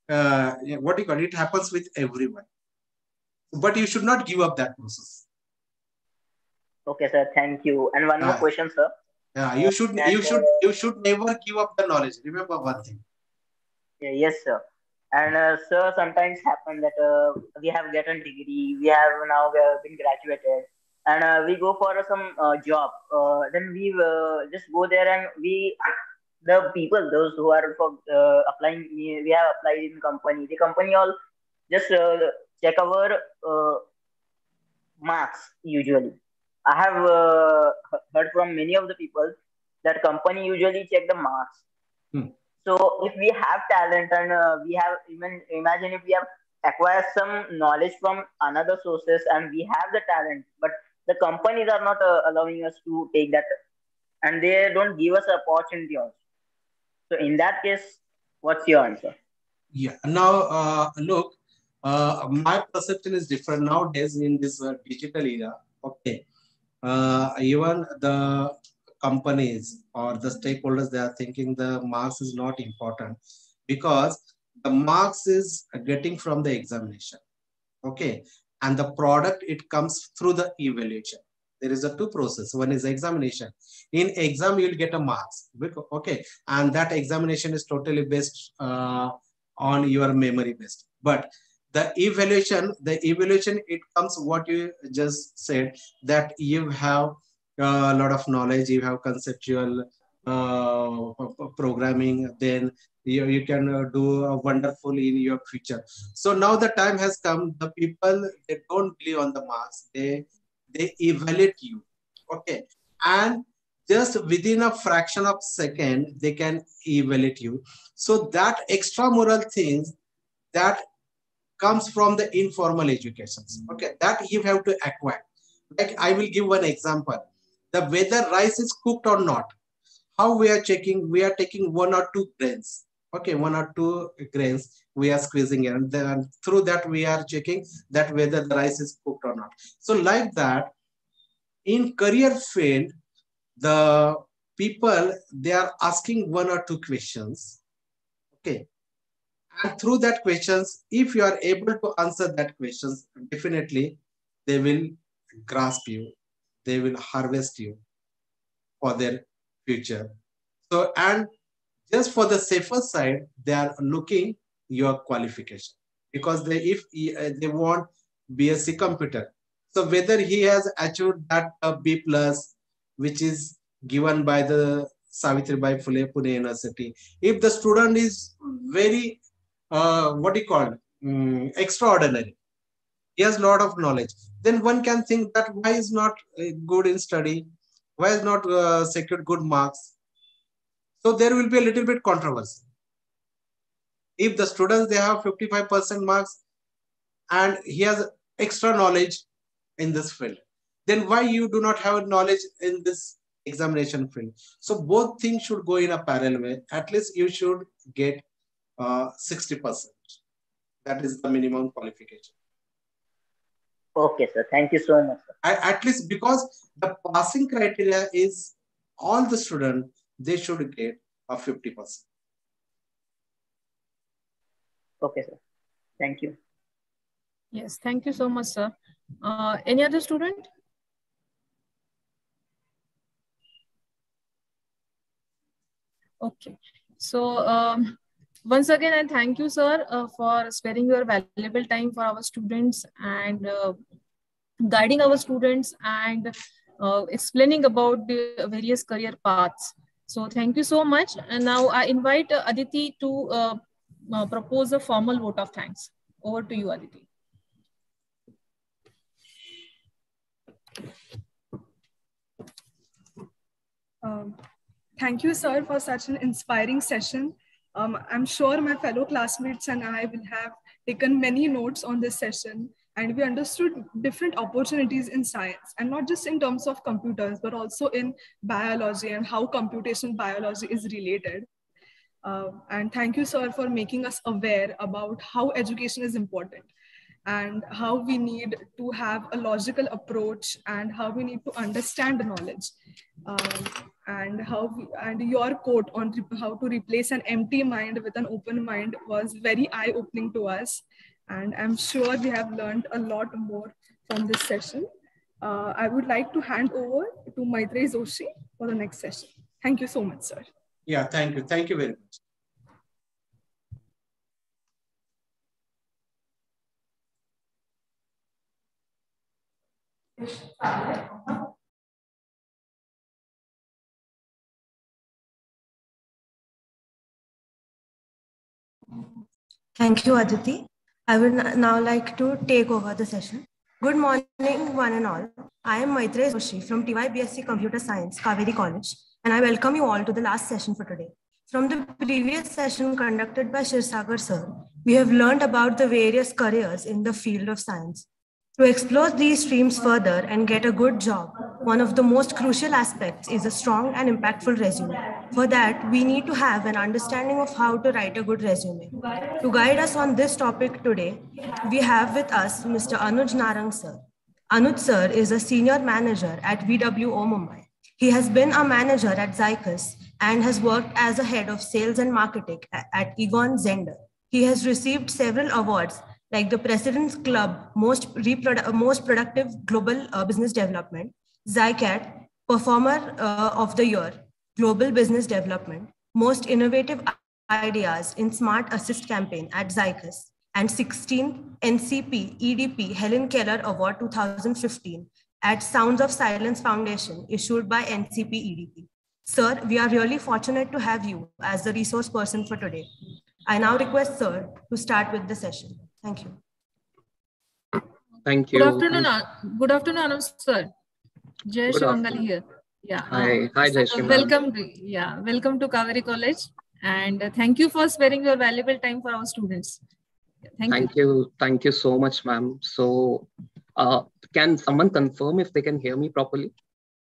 what do you call it? It happens with everyone. But you should not give up that process. Okay, sir. Thank you. And one more question, sir. Yeah, you should never give up the knowledge. Remember one thing. Yes, sir. And sir, sometimes happen that we have gotten degree, we have now been graduated, and we go for some job. Then we just go there, and the people, those who are for applying, we have applied in company. The company all just check our marks usually. I have heard from many of the people that company usually check the marks. So if we have talent, and we have, even imagine if we have acquired some knowledge from another sources, and we have the talent, but the companies are not allowing us to take that, and they don't give us opportunity also. So in that case, what's your answer? Yeah. Now, look, my perception is different nowadays in this digital era. Okay. Even the companies or the stakeholders, they are thinking the marks is not important, because the marks is getting from the examination. Okay. And the product, it comes through the evaluation. There is a two process. One is examination. In exam, you'll get a marks. Okay. And that examination is totally based on your memory based. But the evaluation, it comes what you just said, that you have a lot of knowledge, you have conceptual programming, then you can do wonderful in your future. So now the time has come, the people, they don't believe on the marks, they evaluate you. Okay. And just within a fraction of second, they can evaluate you. So that extramural things that comes from the informal educations. Okay, that you have to acquire. Like I will give one example. The whether rice is cooked or not, how we are checking, we are taking 1 or 2 grains. Okay, 1 or 2 grains we are squeezing in, and then through that we are checking that whether the rice is cooked or not. So like that, in career field, the people, they are asking 1 or 2 questions. Okay. And through that questions, if you are able to answer that questions, definitely they will grasp you. They will harvest you for their future. So, and just for the safer side, they are looking your qualification, because if they want BSc computer. So whether he has achieved that B plus, which is given by the Savitribai Phule Pune University. If the student is very what do you call extraordinary, he has a lot of knowledge, then one can think that why is not good in study, why is not secured good marks. So there will be a little bit controversy. If the students, they have 55% marks and he has extra knowledge in this field, then why you do not have knowledge in this examination field? So both things should go in a parallel way. At least you should get 60%. That is the minimum qualification. Okay, sir. Thank you so much, sir. At least, because the passing criteria is all the students, they should get a 50%. Okay, sir. Thank you. Yes, thank you so much, sir. Any other student? Okay. So once again, I thank you, sir, for sparing your valuable time for our students and guiding our students and explaining about the various career paths. So thank you so much. And now I invite Aditi to propose a formal vote of thanks. Over to you, Aditi. Thank you, sir, for such an inspiring session. I'm sure my fellow classmates and I will have taken many notes on this session, and we understood different opportunities in science, and not just in terms of computers, but also in biology and how computational biology is related. And thank you, sir, for making us aware about how education is important and how we need to have a logical approach and how we need to understand knowledge. And your quote on how to replace an empty mind with an open mind was very eye-opening to us. And I'm sure we have learned a lot more from this session. I would like to hand over to Maitrey Joshi for the next session. Thank you so much, sir. Yeah, thank you. Thank you very much. Thank you, Aditi. I would now like to take over the session. Good morning, one and all. I am Maitrey Joshi from TYBSc Computer Science, Kaveri College, and I welcome you all to the last session for today. From the previous session conducted by Shirsagar sir, we have learned about the various careers in the field of science. To explore these streams further and get a good job, one of the most crucial aspects is a strong and impactful resume. For that, we need to have an understanding of how to write a good resume. To guide us on this topic today, we have with us Mr. Anuj Narang sir. Anuj sir is a senior manager at VWO Mumbai. He has been a manager at Zycus and has worked as a head of sales and marketing at Egon Zehnder. He has received several awards like the President's Club Most Productive Global Business Development, Zycat Performer of the Year, Global Business Development, Most Innovative Ideas in Smart Assist Campaign at Zycus, and 16th NCP EDP Helen Keller Award 2015 at Sounds of Silence Foundation issued by NCP EDP. Sir, we are really fortunate to have you as the resource person for today. I now request Sir to start with the session. Thank you. Thank you. Good afternoon, Anuj sir. Jay Shivangali here. Yeah. Hi, Jay Shivangali. Welcome to Kaveri College, and thank you for sparing your valuable time for our students. Thank you so much, ma'am. So, can someone confirm if they can hear me properly?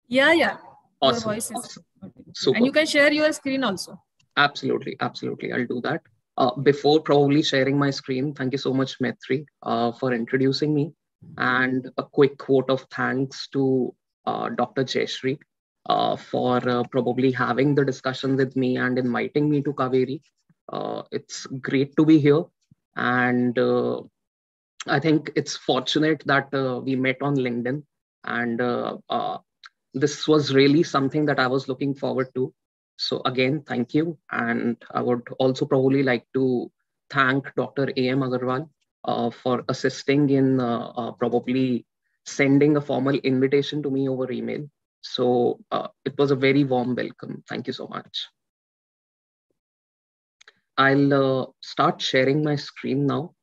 Yeah. Awesome. Your voice is super. And you can share your screen also. Absolutely. I'll do that. Before probably sharing my screen, thank you so much, Maitri, for introducing me, and a quick vote of thanks to Dr. Jayashree for probably having the discussion with me and inviting me to Kaveri. It's great to be here, and I think it's fortunate that we met on LinkedIn, and this was really something that I was looking forward to. So again, thank you. And I would also probably like to thank Dr. A.M. Agarwal for assisting in probably sending a formal invitation to me over email. So it was a very warm welcome. Thank you so much. I'll start sharing my screen now.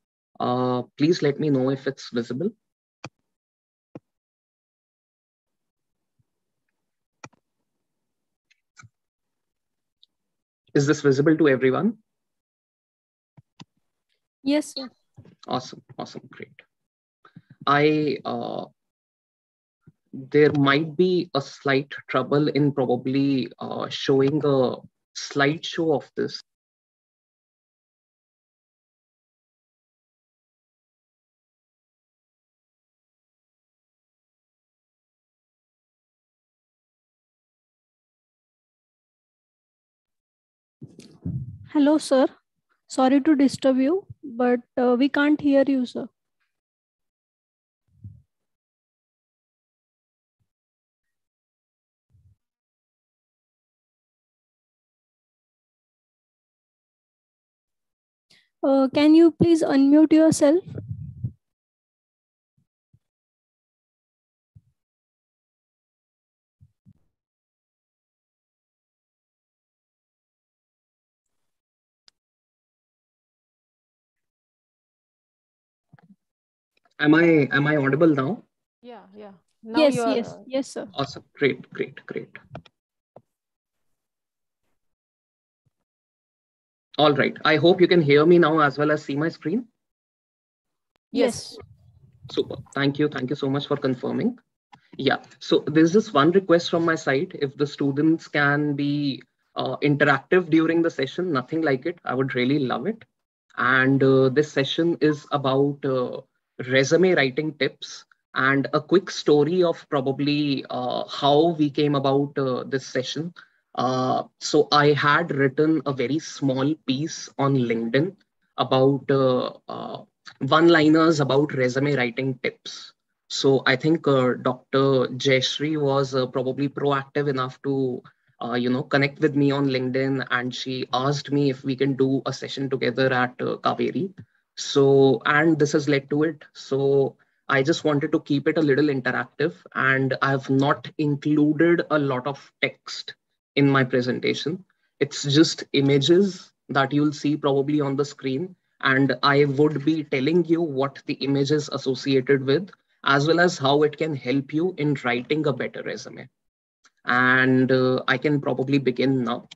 Please let me know if it's visible. Is this visible to everyone? Yes. Awesome, great. There might be a slight trouble in probably showing a slideshow of this. Hello, sir. Sorry to disturb you, but we can't hear you, sir. Can you please unmute yourself? Am I audible now? Yeah. Now Yes, you are. yes, sir. Awesome. Great. All right. I hope you can hear me now as well as see my screen. Yes. Super. Thank you. Thank you so much for confirming. Yeah. So there's just one request from my side. If the students can be interactive during the session, nothing like it, I would really love it. And this session is about resume writing tips and a quick story of probably how we came about this session. So I had written a very small piece on LinkedIn about one-liners about resume writing tips. So I think Dr. Jayashree was probably proactive enough to connect with me on LinkedIn, and she asked me if we can do a session together at Kaveri. So, and this has led to it. So I just wanted to keep it a little interactive, and I've not included a lot of text in my presentation. It's just images that you'll see probably on the screen, and I would be telling you what the image is associated with, as well as how it can help you in writing a better resume. And I can probably begin now.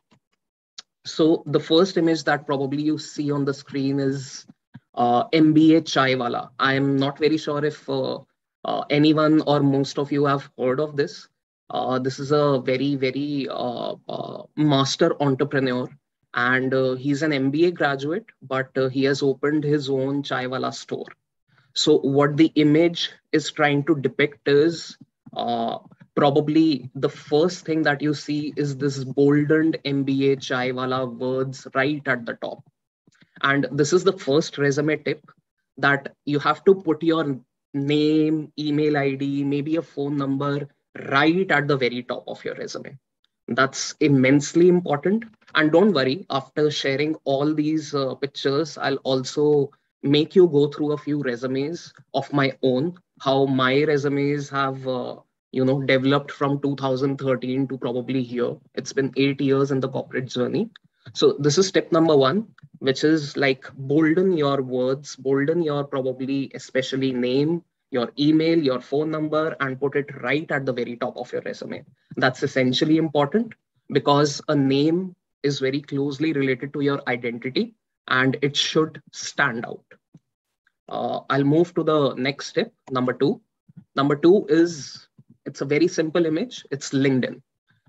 So the first image that probably you see on the screen is MBA Chai Wala. I am not very sure if anyone or most of you have heard of this. This is a very master entrepreneur, and he's an MBA graduate, but he has opened his own Chai Wala store. So what the image is trying to depict is uh, probably the first thing that you see is this boldened MBA chai wala words right at the top. And this is the first resume tip, that you have to put your name, email ID, maybe a phone number right at the very top of your resume. That's immensely important. And don't worry, after sharing all these pictures, I'll also make you go through a few resumes of my own, how my resumes have developed from 2013 to probably here. It's been 8 years in the corporate journey. So this is step number one, which is like bolden your words, bolden your probably especially name, your email, your phone number, and put it right at the very top of your resume. That's essentially important because a name is very closely related to your identity and it should stand out. I'll move to the next step, number two. Number two is, it's a very simple image. It's LinkedIn.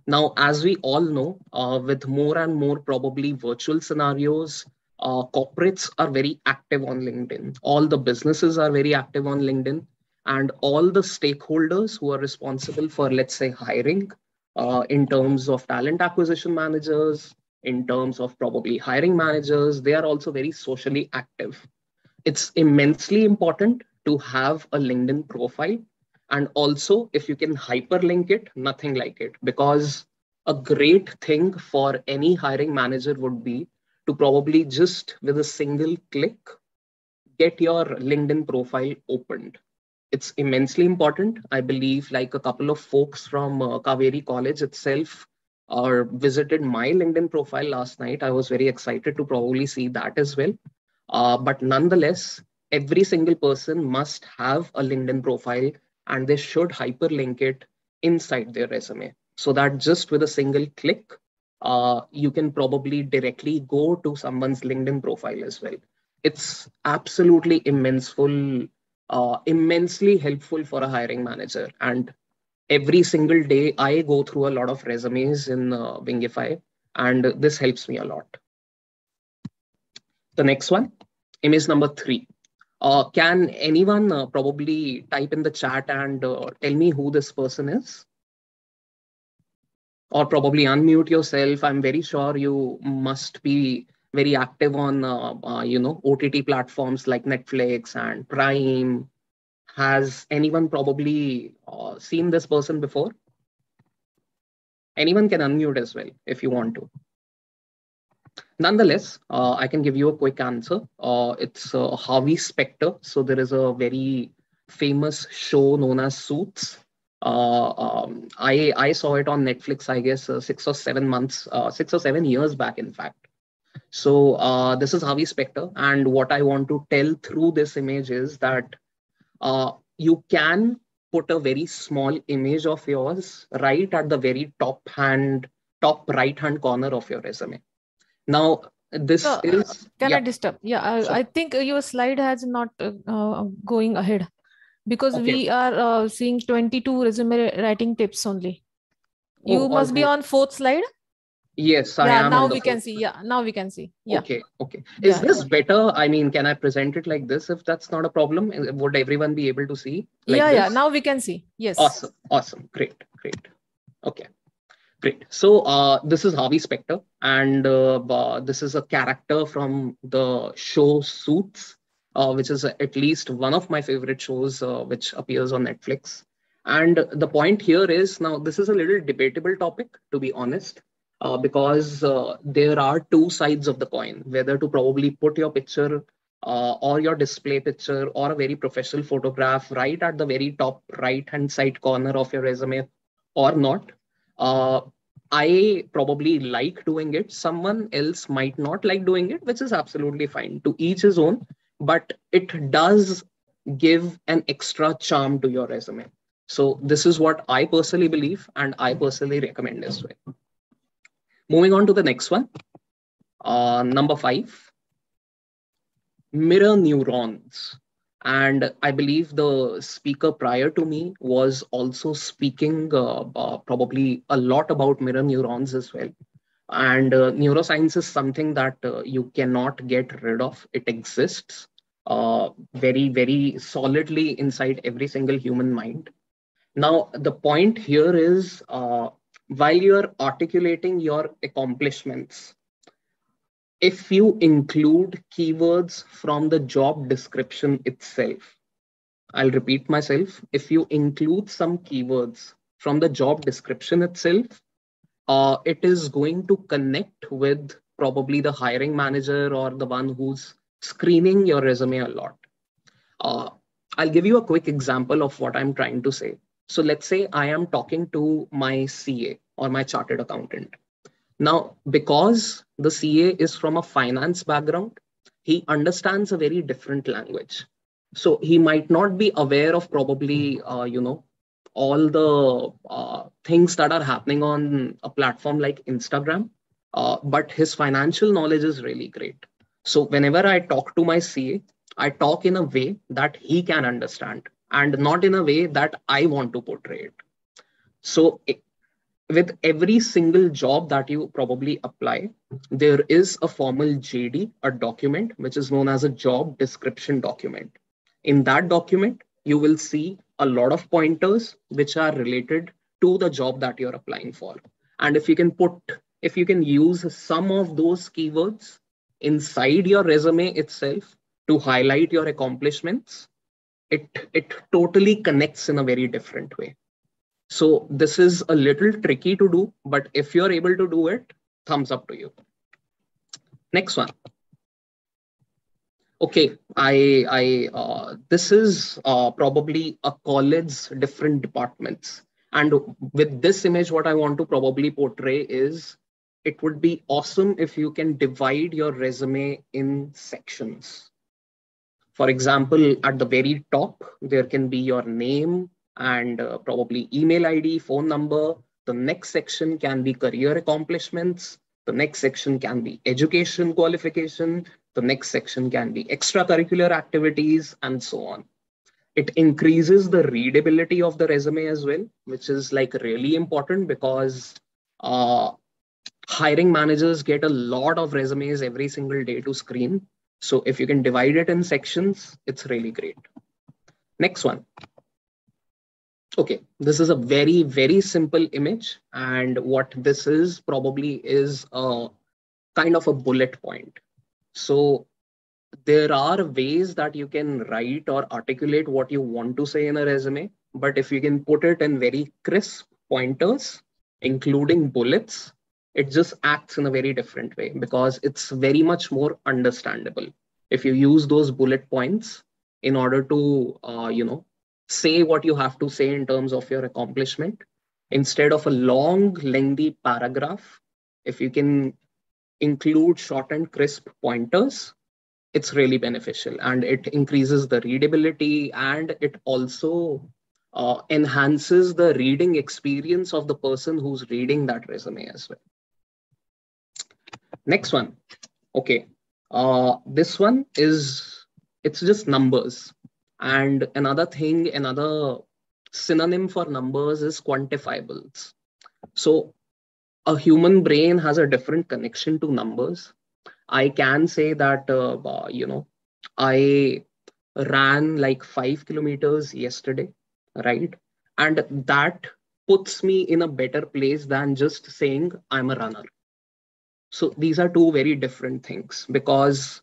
Now, as we all know, with more and more probably virtual scenarios, corporates are very active on LinkedIn. All the businesses are very active on LinkedIn. And all the stakeholders who are responsible for, let's say, hiring in terms of talent acquisition managers, in terms of probably hiring managers, they are also very socially active. It's immensely important to have a LinkedIn profile. And also, if you can hyperlink it, nothing like it. Because a great thing for any hiring manager would be to probably just with a single click, get your LinkedIn profile opened. It's immensely important. I believe like a couple of folks from Kaveri College itself visited my LinkedIn profile last night. I was very excited to probably see that as well. But nonetheless, every single person must have a LinkedIn profile and they should hyperlink it inside their resume so that just with a single click, you can probably directly go to someone's LinkedIn profile as well. It's absolutely immensely helpful for a hiring manager. And every single day, I go through a lot of resumes in Wingify, and this helps me a lot. The next one, image number 3. Can anyone probably type in the chat and tell me who this person is? or probably unmute yourself. I'm very sure you must be very active on, OTT platforms like Netflix and Prime. Has anyone probably seen this person before? Anyone can unmute as well if you want to. Nonetheless, I can give you a quick answer. It's Harvey Specter. So there is a very famous show known as Suits. I saw it on Netflix, I guess, 6 or 7 years back, in fact. So this is Harvey Specter. And what I want to tell through this image is that you can put a very small image of yours right at the very top right hand corner of your resume. Now, this is... Can I disturb? Yeah, I think your slide has not going ahead, because we are seeing 22 resume writing tips only. You must be on 4th slide. Yes, I am. Now we can see. Yeah, now we can see. Yeah. Okay. Is this better? I mean, can I present it like this if that's not a problem? Would everyone be able to see? Like this? Yeah. Now we can see. Yes. Awesome. Great. Okay. Great. So this is Harvey Specter, and this is a character from the show Suits, which is at least one of my favorite shows, which appears on Netflix. And the point here is, now this is a little debatable topic, to be honest, because there are two sides of the coin, whether to probably put your picture or your display picture or a very professional photograph right at the very top right-hand side corner of your resume or not. I probably like doing it. Someone else might not like doing it, which is absolutely fine. To each his own, but it does give an extra charm to your resume. So this is what I personally believe, and I personally recommend as well. Moving on to the next one. Number 5, mirror neurons. And I believe the speaker prior to me was also speaking probably a lot about mirror neurons as well. And neuroscience is something that you cannot get rid of. It exists very, very solidly inside every single human mind. Now, the point here is while you're articulating your accomplishments, if you include keywords from the job description itself, I'll repeat myself, if you include some keywords from the job description itself, it is going to connect with probably the hiring manager or the one who's screening your resume a lot. I'll give you a quick example of what I'm trying to say. So let's say I am talking to my CA or my chartered accountant. Now, because the CA is from a finance background, he understands a very different language. So he might not be aware of probably, all the things that are happening on a platform like Instagram, but his financial knowledge is really great. So whenever I talk to my CA, I talk in a way that he can understand and not in a way that I want to portray it. So with every single job that you probably apply, there is a formal JD, a document, which is known as a job description document. In that document, you will see a lot of pointers which are related to the job that you're applying for. And if you can use some of those keywords inside your resume itself to highlight your accomplishments, it totally connects in a very different way. So this is a little tricky to do, but if you're able to do it, thumbs up to you. Next one. Okay, this is probably a college, different departments. And with this image, what I want to probably portray is, it would be awesome if you can divide your resume in sections. For example, at the very top, there can be your name and probably email ID, phone number. The next section can be career accomplishments. The next section can be education qualification. The next section can be extracurricular activities and so on. It increases the readability of the resume as well, which is like really important because hiring managers get a lot of resumes every single day to screen. So if you can divide it in sections, it's really great. Next one. Okay, this is a very, very simple image. And what this is probably is a kind of a bullet point. So there are ways that you can write or articulate what you want to say in a resume. But if you can put it in very crisp pointers, including bullets, it just acts in a very different way because it's very much more understandable. If you use those bullet points in order to, say what you have to say in terms of your accomplishment, instead of a long, lengthy paragraph, if you can include short and crisp pointers, it's really beneficial and it increases the readability and it also enhances the reading experience of the person who's reading that resume as well. Next one. Okay. This one is, it's just numbers. And another synonym for numbers is quantifiables. So a human brain has a different connection to numbers. I can say that, I ran like 5 kilometers yesterday, right? And that puts me in a better place than just saying I'm a runner. So these are two very different things because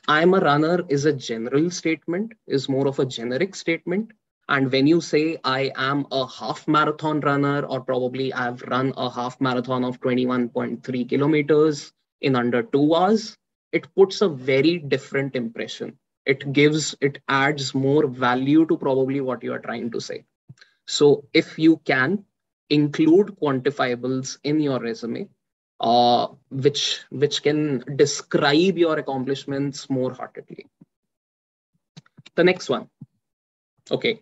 I'm a runner is a general statement, is more of a generic statement. And when you say I am a half marathon runner, or probably I've run a half marathon of 21.3 kilometers in under 2 hours, it puts a very different impression. It adds more value to probably what you are trying to say. So if you can include quantifiables in your resume, which can describe your accomplishments more heartedly. The next one, okay,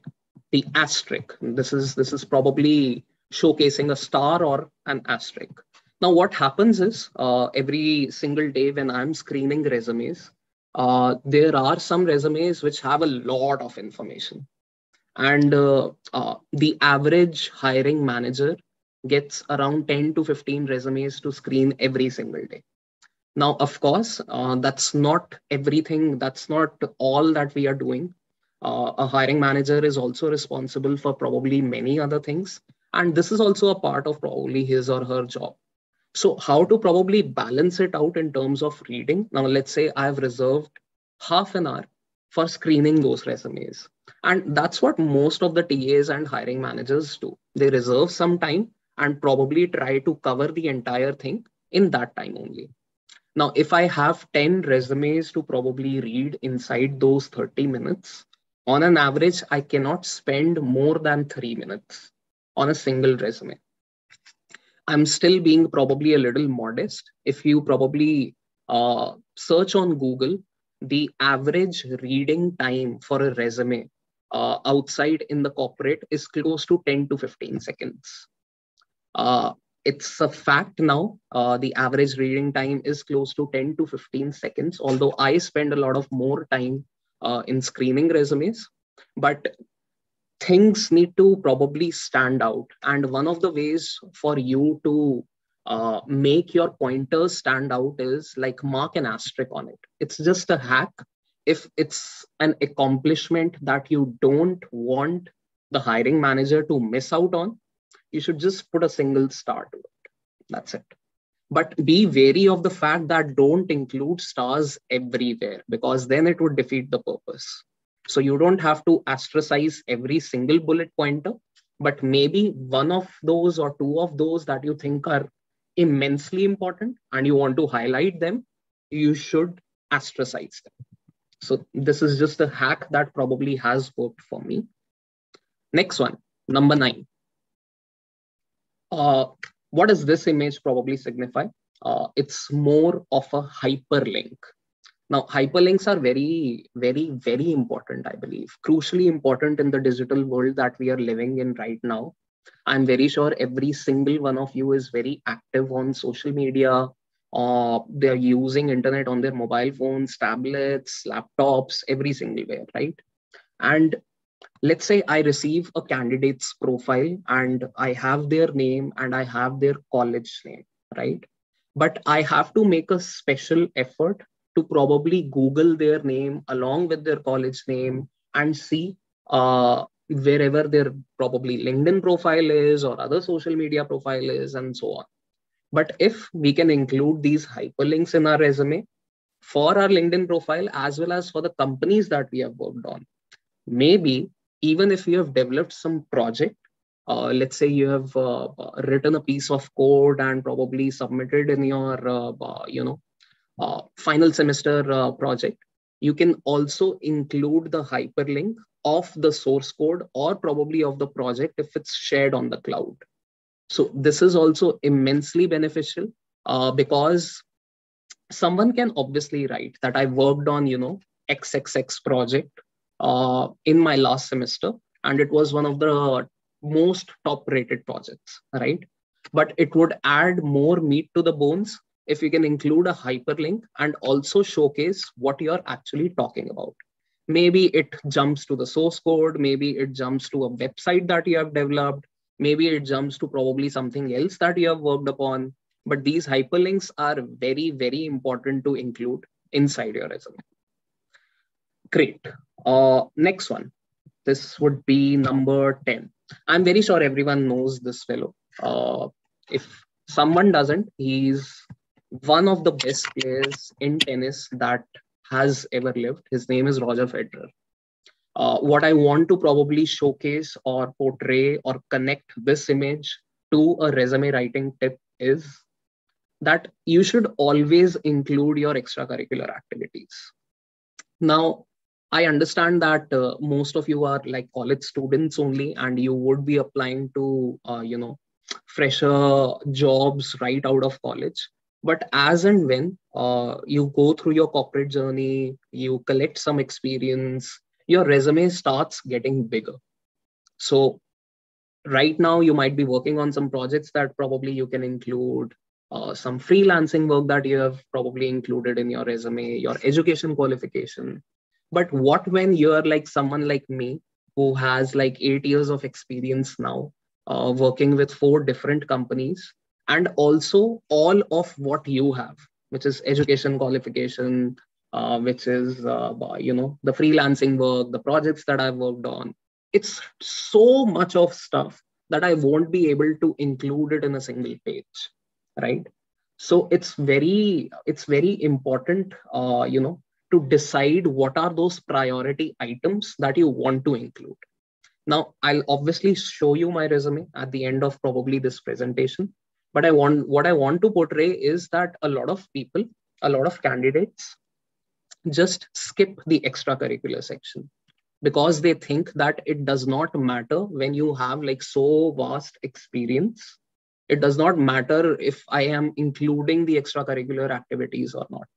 the asterisk. This is probably showcasing a star or an asterisk. Now, what happens is every single day when I'm screening resumes, there are some resumes which have a lot of information. And the average hiring manager gets around 10 to 15 resumes to screen every single day. Now, of course, that's not everything. That's not all that we are doing. A hiring manager is also responsible for probably many other things. And this is also a part of probably his or her job. So how to probably balance it out in terms of reading? Now, let's say I've reserved half an hour for screening those resumes. And that's what most of the TAs and hiring managers do. They reserve some time and probably try to cover the entire thing in that time only. Now, if I have 10 resumes to probably read inside those 30 minutes, on an average, I cannot spend more than 3 minutes on a single resume. I'm still being probably a little modest. If you probably search on Google, the average reading time for a resume outside in the corporate is close to 10 to 15 seconds. It's a fact now. The average reading time is close to 10 to 15 seconds, although I spend a lot of more time in screening resumes. But things need to probably stand out. And one of the ways for you to make your pointers stand out is like mark an asterisk on it. It's just a hack. If it's an accomplishment that you don't want the hiring manager to miss out on, you should just put a single star to it. That's it. But be wary of the fact that don't include stars everywhere, because then it would defeat the purpose. So you don't have to astericize every single bullet pointer, but maybe one of those or two of those that you think are immensely important and you want to highlight them, you should astericize them. So this is just a hack that probably has worked for me. Next one, number 9. What does this image probably signify? It's more of a hyperlink. Now, hyperlinks are very, very, very important, I believe, crucially important in the digital world that we are living in right now. I'm very sure every single one of you is very active on social media. They're using internet on their mobile phones, tablets, laptops, every single way, right? And let's say I receive a candidate's profile and I have their name and I have their college name, right? But I have to make a special effort to probably Google their name along with their college name and see wherever their probably LinkedIn profile is or other social media profile is, and so on. But if we can include these hyperlinks in our resume for our LinkedIn profile as well as for the companies that we have worked on, maybe even if you have developed some project, let's say you have written a piece of code and probably submitted in your final semester project, you can also include the hyperlink of the source code or probably of the project if it's shared on the cloud. So this is also immensely beneficial because someone can obviously write that I worked on, XXX project in my last semester, and it was one of the most top rated projects, right? But it would add more meat to the bones if you can include a hyperlink and also showcase what you're actually talking about. Maybe it jumps to the source code, maybe it jumps to a website that you have developed, maybe it jumps to probably something else that you have worked upon. But these hyperlinks are very, very important to include inside your resume. Great. Next one. This would be number 10. I'm very sure everyone knows this fellow. If someone doesn't, he's one of the best players in tennis that has ever lived. His name is Roger Federer. What I want to probably showcase or portray or connect this image to a resume writing tip is that you should always include your extracurricular activities. Now, I understand that most of you are like college students only, and you would be applying to, fresher jobs right out of college. But as and when you go through your corporate journey, you collect some experience, your resume starts getting bigger. So right now you might be working on some projects that probably you can include, some freelancing work that you have probably included in your resume, your education qualification. But what when you're like someone like me who has like 8 years of experience now, working with 4 different companies, and also all of what you have, which is education qualification, which is the freelancing work, the projects that I've worked on. It's so much of stuff that I won't be able to include it in a single page, right? So it's very important, to decide what are those priority items that you want to include. Now, I'll obviously show you my resume at the end of probably this presentation, but what I want to portray is that a lot of people, a lot of candidates just skip the extracurricular section because they think that it does not matter when you have like so vast experience. It does not matter if I am including the extracurricular activities or not.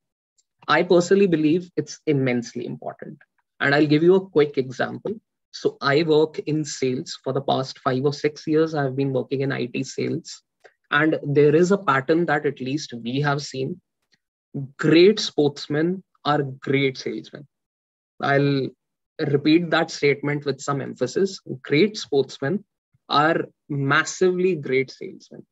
I personally believe it's immensely important. And I'll give you a quick example. So I work in sales for the past 5 or 6 years. I've been working in IT sales. And there is a pattern that at least we have seen. Great sportsmen are great salesmen. I'll repeat that statement with some emphasis. Great sportsmen are massively great salesmen.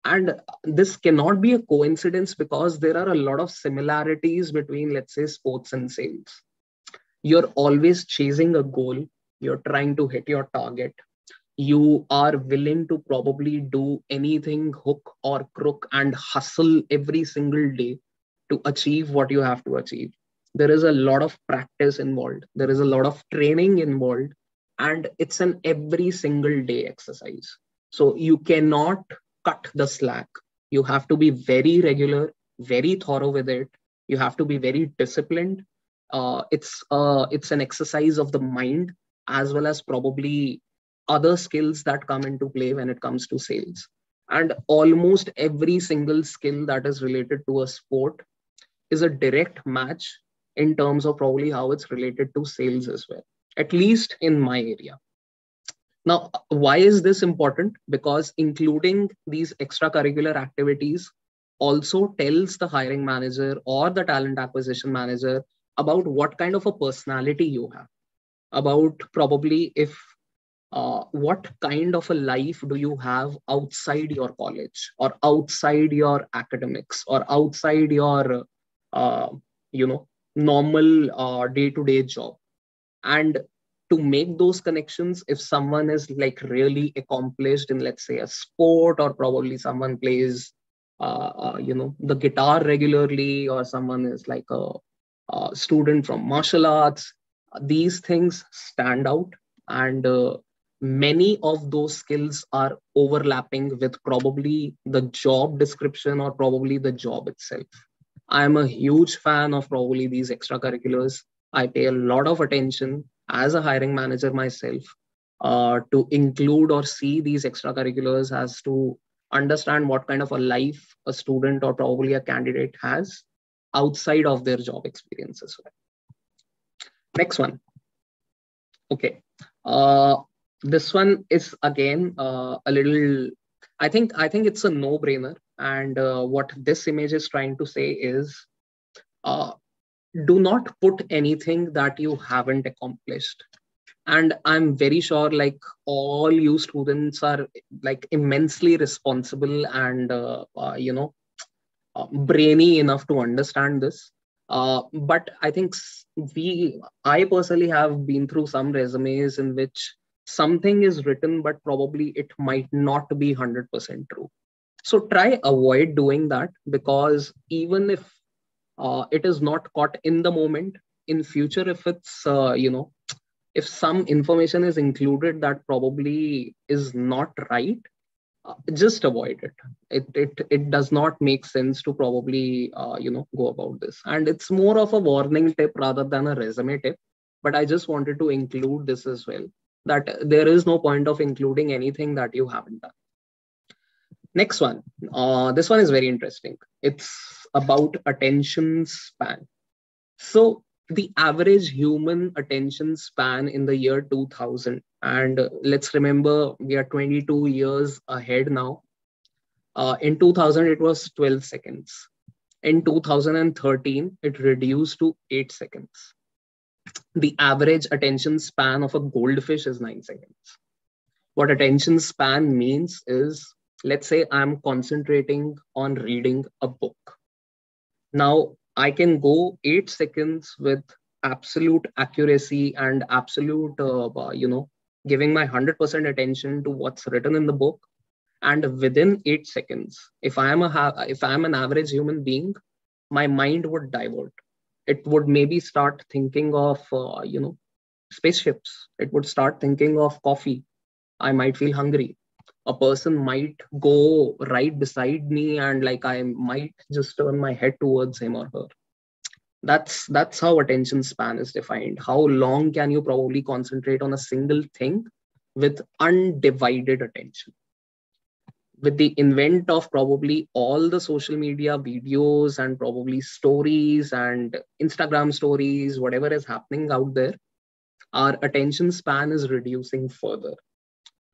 And this cannot be a coincidence because there are a lot of similarities between, let's say, sports and sales. You're always chasing a goal. You're trying to hit your target. You are willing to probably do anything hook or crook and hustle every single day to achieve what you have to achieve. There is a lot of practice involved. There is a lot of training involved, and it's an every single day exercise. So you cannot cut the slack. You have to be very regular, very thorough with it. You have to be very disciplined. It's an exercise of the mind as well as probably other skills that come into play when it comes to sales. And almost every single skill that is related to a sport is a direct match in terms of probably how it's related to sales as well, at least in my area. Now, why is this important? Because including these extracurricular activities also tells the hiring manager or the talent acquisition manager about what kind of a personality you have, about probably if what kind of a life do you have outside your college or outside your academics or outside your, normal day-to-day job. And to make those connections, if someone is like really accomplished in, let's say, a sport, or probably someone plays the guitar regularly, or someone is like a student from martial arts, these things stand out. And many of those skills are overlapping with probably the job description or probably the job itself. I'm a huge fan of probably these extracurriculars. I pay a lot of attention as a hiring manager myself to include or see these extracurriculars as to understand what kind of a life a student or probably a candidate has outside of their job experience as well. Next one. Okay. This one is again a little, I think it's a no-brainer. And what this image is trying to say is, do not put anything that you haven't accomplished. And I'm very sure like all you students are like immensely responsible and, brainy enough to understand this. But I think I personally have been through some resumes in which something is written, but probably it might not be 100% true. So try avoid doing that, because even if it is not caught in the moment, in future, if it's, if some information is included that probably is not right, just avoid it. It does not make sense to probably, go about this. And it's more of a warning tip rather than a resume tip. But I just wanted to include this as well, that there is no point of including anything that you haven't done. Next one. This one is very interesting. It's about attention span. So the average human attention span in the year 2000, and let's remember we are 22 years ahead now. In 2000, it was 12 seconds. In 2013, it reduced to 8 seconds. The average attention span of a goldfish is 9 seconds. What attention span means is, let's say I'm concentrating on reading a book. Now, I can go 8 seconds with absolute accuracy and absolute, giving my 100% attention to what's written in the book. And within 8 seconds, if I'm an average human being, my mind would divert. It would maybe start thinking of, spaceships. It would start thinking of coffee. I might feel hungry. A person might go right beside me and like I might just turn my head towards him or her. That's how attention span is defined. How long can you probably concentrate on a single thing with undivided attention? With the invent of probably all the social media videos and probably stories and Instagram stories, whatever is happening out there, our attention span is reducing further.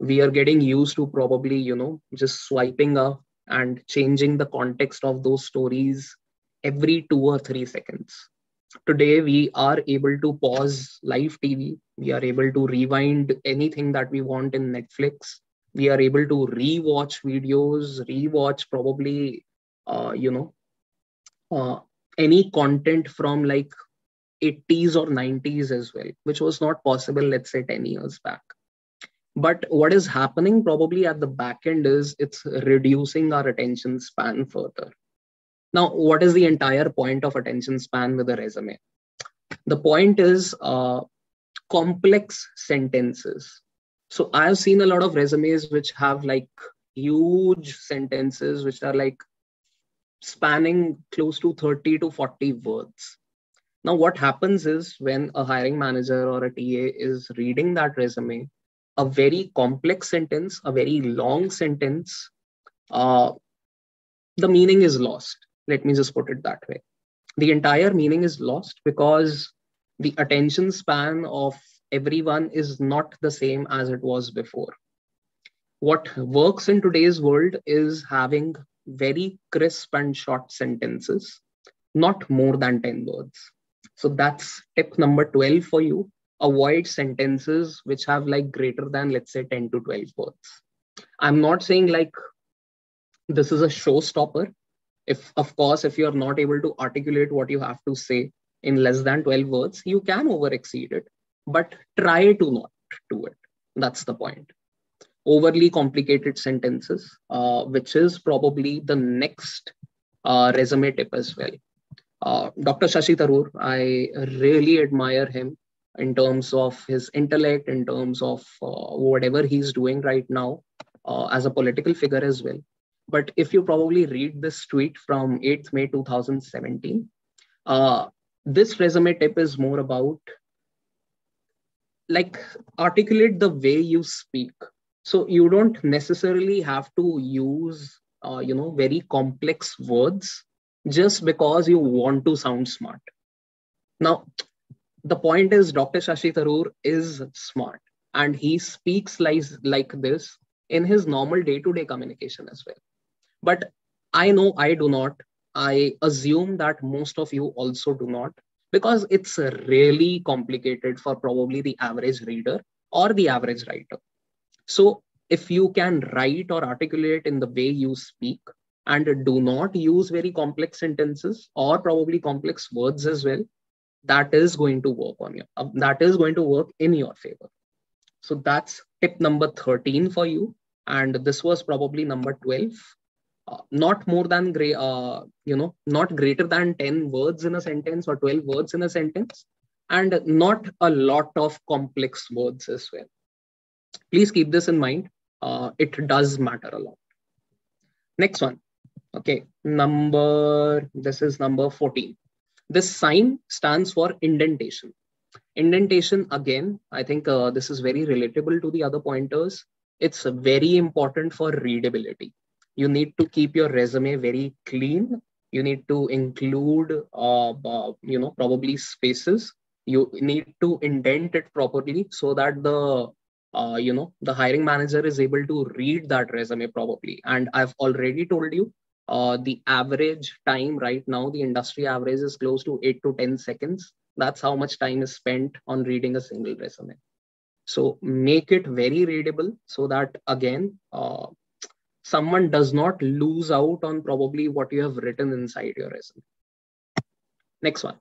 We are getting used to probably, just swiping up and changing the context of those stories every 2 or 3 seconds. Today, we are able to pause live TV. We are able to rewind anything that we want in Netflix. We are able to rewatch videos, rewatch probably, any content from like 80s or 90s as well, which was not possible, let's say 10 years back. But what is happening probably at the back end is it's reducing our attention span further. Now, what is the entire point of attention span with a resume? The point is complex sentences. So I've seen a lot of resumes which have like huge sentences, which are like spanning close to 30 to 40 words. Now, what happens is when a hiring manager or a TA is reading that resume, a very complex sentence, a very long sentence, the meaning is lost. Let me just put it that way. The entire meaning is lost because the attention span of everyone is not the same as it was before. What works in today's world is having very crisp and short sentences, not more than 10 words. So that's tip number 12 for you. Avoid sentences which have like greater than, let's say, 10 to 12 words. I'm not saying like this is a showstopper. Of course, if you're not able to articulate what you have to say in less than 12 words, you can over exceed it. but try to not do it. That's the point. Overly complicated sentences, which is probably the next resume tip as well. Dr. Shashi Tharoor, I really admire him in terms of his intellect, in terms of whatever he's doing right now as a political figure as well. But if you probably read this tweet from 8th May 2017, this resume tip is more about like articulate the way you speak. So you don't necessarily have to use, very complex words just because you want to sound smart. Now, the point is Dr. Shashi Tharoor is smart and he speaks like this in his normal day-to-day communication as well. But I know I do not. I assume that most of you also do not, because it's really complicated for probably the average reader or the average writer. So if you can write or articulate in the way you speak and do not use very complex sentences or probably complex words as well, that is going to work on you. That is going to work in your favor. So that's tip number 13 for you. And this was probably number 12. Not more than, not greater than 10 words in a sentence or 12 words in a sentence, and not a lot of complex words as well. Please keep this in mind. It does matter a lot. Next one. Okay, this is number 14. This sign stands for indentation. Indentation, again, I think this is very relatable to the other pointers. It's very important for readability. You need to keep your resume very clean. You need to include, probably spaces. You need to indent it properly so that the hiring manager is able to read that resume probably. And I've already told you, the average time right now, the industry average is close to 8 to 10 seconds. That's how much time is spent on reading a single resume. So make it very readable so that, again, someone does not lose out on probably what you have written inside your resume. Next one.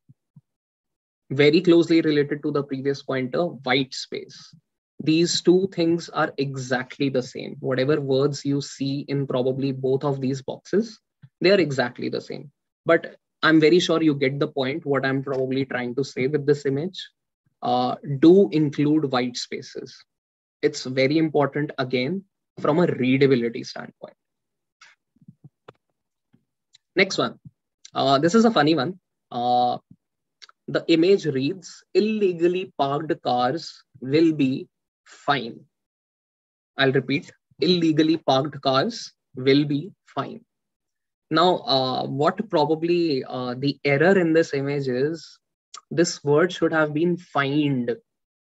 Very closely related to the previous pointer, white space. These two things are exactly the same. Whatever words you see in probably both of these boxes, they are exactly the same. But I'm very sure you get the point, what I'm probably trying to say with this image. Do include white spaces. It's very important, again, from a readability standpoint. Next one. This is a funny one. The image reads, illegally parked cars will be fine. I'll repeat, illegally parked cars will be fine. Now, what probably the error in this image is, this word should have been fined,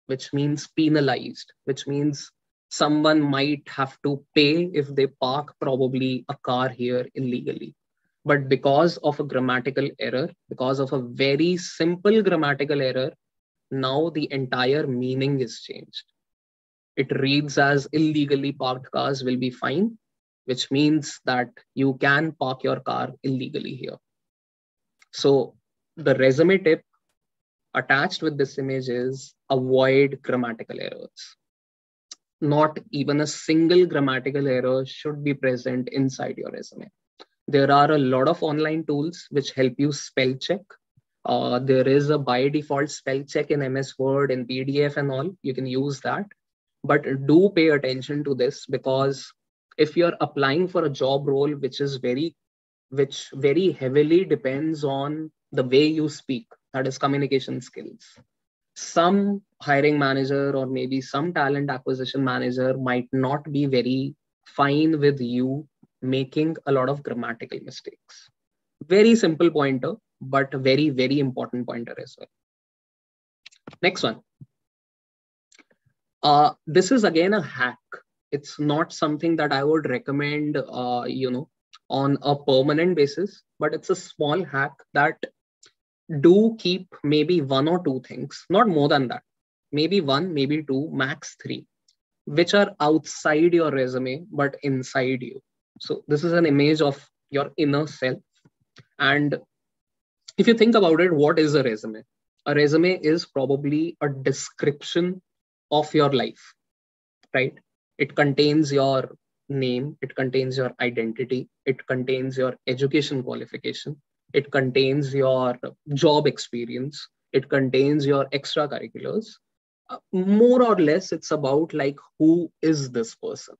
which means penalized, which means someone might have to pay if they park probably a car here illegally. But because of a grammatical error, because of a very simple grammatical error, now the entire meaning is changed. It reads as illegally parked cars will be fine, which means that you can park your car illegally here. So the resume tip attached with this image is avoid grammatical errors. Not even a single grammatical error should be present inside your resume. There are a lot of online tools which help you spell check. There is a by default spell check in MS Word and PDF and all. You can use that. But do pay attention to this, because if you're applying for a job role which very heavily depends on the way you speak, that is communication skills, some hiring manager or maybe some talent acquisition manager might not be very fine with you making a lot of grammatical mistakes. Very simple pointer, but very, very important pointer as well. Next one. This is again a hack. It's not something that I would recommend, on a permanent basis, but it's a small hack that do keep maybe one or two things, not more than that. Maybe one, maybe two, max three, which are outside your resume, but inside you. So this is an image of your inner self. And if you think about it, what is a resume? A resume is probably a description of your life, right? It contains your name, it contains your identity, it contains your education qualification, it contains your job experience, it contains your extracurriculars. More or less, it's about like, who is this person?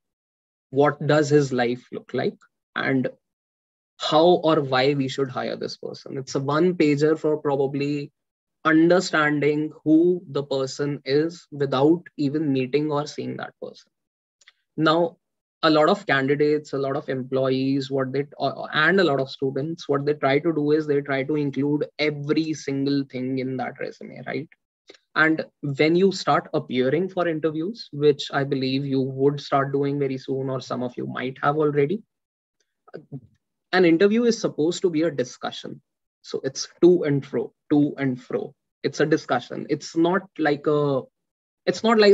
What does his life look like? And how or why we should hire this person. It's a one pager for probably understanding who the person is without even meeting or seeing that person. Now, a lot of candidates, a lot of employees, and a lot of students, what they try to do is they try to include every single thing in that resume, right? And when you start appearing for interviews, which I believe you would start doing very soon, or some of you might have already, an interview is supposed to be a discussion. So it's to and fro, to and fro. It's a discussion. It's not like a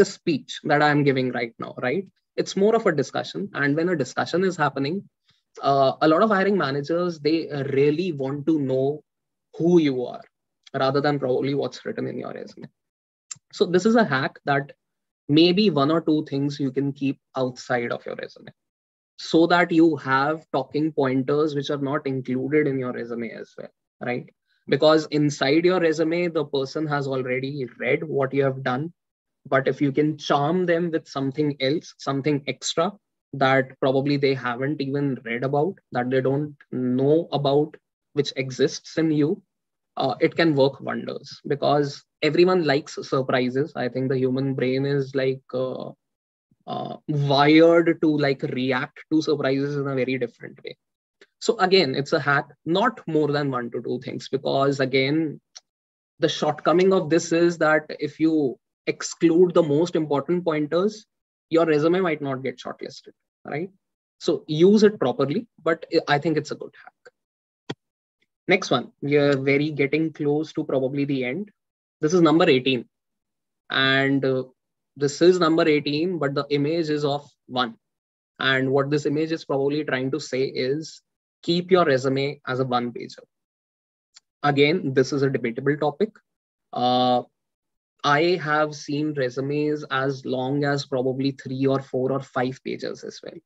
speech that I'm giving right now, right? It's more of a discussion. And when a discussion is happening, a lot of hiring managers, they really want to know who you are rather than probably what's written in your resume. So this is a hack that maybe one or two things you can keep outside of your resume, so that you have talking pointers which are not included in your resume as well, right? Because inside your resume, the person has already read what you have done. But if you can charm them with something else, something extra that probably they haven't even read about, that they don't know about, which exists in you, it can work wonders, because everyone likes surprises. I think the human brain is like wired to like react to surprises in a very different way. So again, it's a hack, not more than 1 to 2 things, because again, the shortcoming of this is that if you exclude the most important pointers, your resume might not get shortlisted, right? So use it properly, but I think it's a good hack. Next one, we are very getting close to probably the end. This is number 18. And this is number 18, but the image is of 1. And what this image is probably trying to say is, keep your resume as a 1-pager. Again, this is a debatable topic. I have seen resumes as long as probably 3 or 4 or 5 pages as well.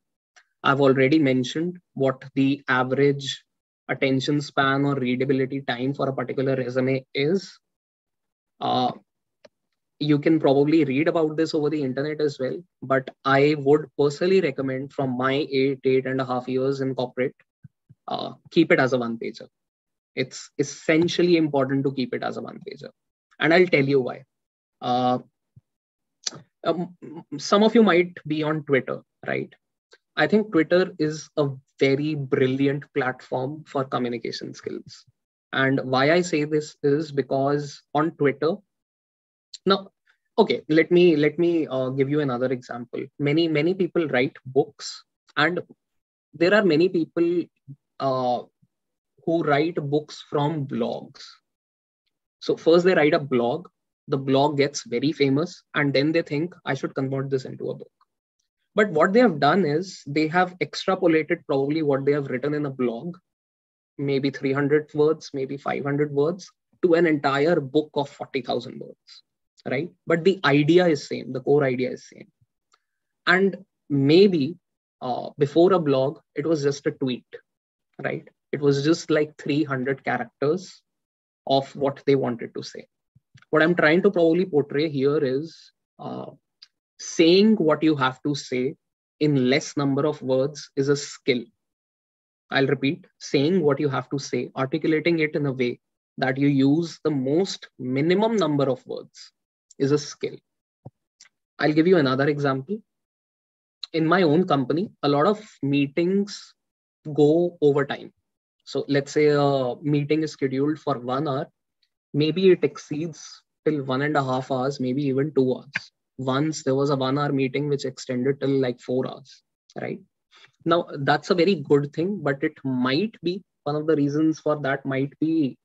I've already mentioned what the average attention span or readability time for a particular resume is. You can probably read about this over the internet as well, but I would personally recommend, from my 8.5 years in corporate, keep it as a 1-pager. It's essentially important to keep it as a 1-pager. And I'll tell you why. Some of you might be on Twitter, right? I think Twitter is a very brilliant platform for communication skills. And why I say this is because on Twitter, now, okay, let me give you another example. Many people write books, and there are many people who write books from blogs. So first they write a blog, the blog gets very famous, and then they think, I should convert this into a book. But what they have done is they have extrapolated probably what they have written in a blog, maybe 300 words, maybe 500 words, to an entire book of 40,000 words, right? But the idea is same, the core idea is same. And maybe before a blog, it was just a tweet, right? It was just like 300 characters of what they wanted to say. What I'm trying to probably portray here is saying what you have to say in less number of words is a skill. I'll repeat, saying what you have to say, articulating it in a way that you use the most minimum number of words is a skill. I'll give you another example. In my own company, a lot of meetings go over time. So let's say a meeting is scheduled for 1 hour. Maybe it exceeds till 1.5 hours, maybe even 2 hours. Once there was a 1 hour meeting which extended till like 4 hours, right? Now, that's a very good thing, but it might be, one of the reasons for that might be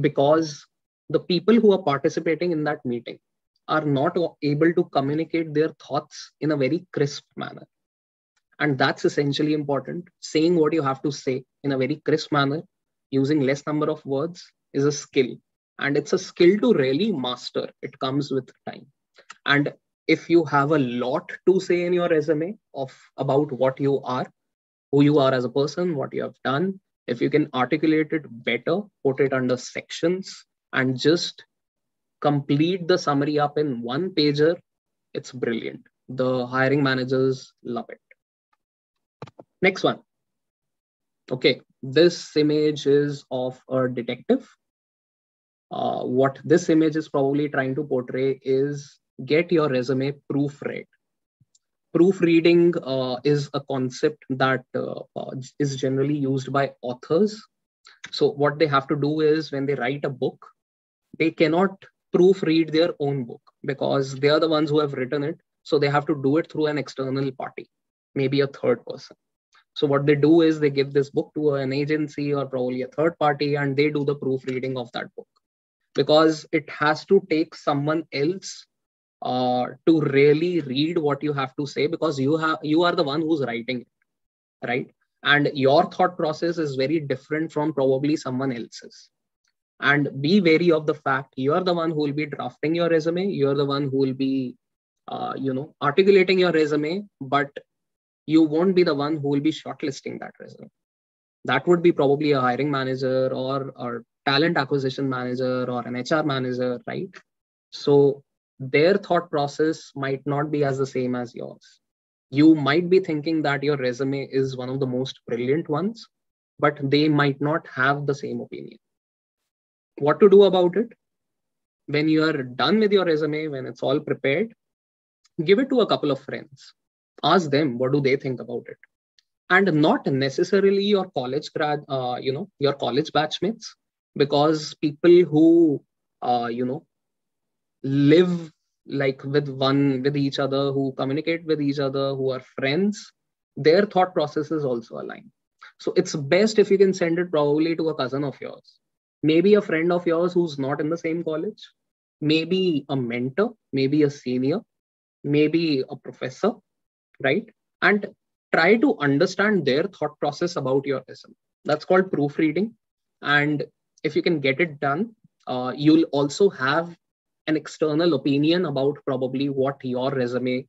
because the people who are participating in that meeting are not able to communicate their thoughts in a very crisp manner. And that's essentially important. Saying what you have to say in a very crisp manner, using less number of words, is a skill. And it's a skill to really master. It comes with time. And if you have a lot to say in your resume about what you are, who you are as a person, what you have done, if you can articulate it better, put it under sections, and just complete the summary up in one pager, it's brilliant. The hiring managers love it. Next one. Okay, this image is of a detective. What this image is probably trying to portray is get your resume proofread. Proofreading is a concept that is generally used by authors. So what they have to do is when they write a book, they cannot proofread their own book because they are the ones who have written it. So they have to do it through an external party, maybe a third person. So what they do is they give this book to an agency or probably a third party, and they do the proofreading of that book, because it has to take someone else to really read what you have to say, because you are the one who's writing it, right? And your thought process is very different from probably someone else's. And be wary of the fact you are the one who will be drafting your resume, you are the one who will be articulating your resume, but you won't be the one who will be shortlisting that resume. That would be probably a hiring manager or a talent acquisition manager or an HR manager, right? So their thought process might not be as the same as yours. You might be thinking that your resume is one of the most brilliant ones, but they might not have the same opinion. What to do about it? When you are done with your resume, when it's all prepared, give it to a couple of friends. Ask them, what do they think about it? And not necessarily your college your college batchmates, because people who live like with each other, who communicate with each other, who are friends, their thought processes also align. So it's best if you can send it probably to a cousin of yours, maybe a friend of yours who's not in the same college, maybe a mentor, maybe a senior, maybe a professor, right? And try to understand their thought process about your resume. That's called proofreading. And if you can get it done, you'll also have an external opinion about probably what your resume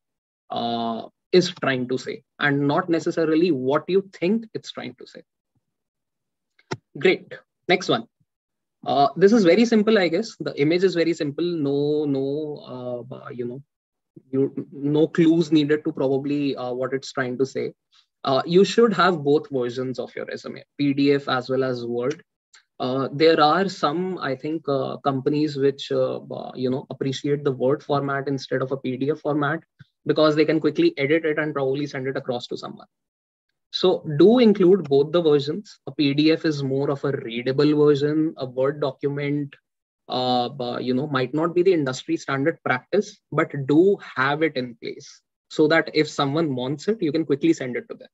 is trying to say, and not necessarily what you think it's trying to say. Great. Next one. This is very simple, I guess. The image is very simple. No clues needed to probably what it's trying to say. You should have both versions of your resume, PDF as well as Word. There are some, I think, companies which appreciate the Word format instead of a PDF format, because they can quickly edit it and probably send it across to someone. So do include both the versions. A PDF is more of a readable version. A Word document might not be the industry standard practice, but do have it in place so that if someone wants it, you can quickly send it to them.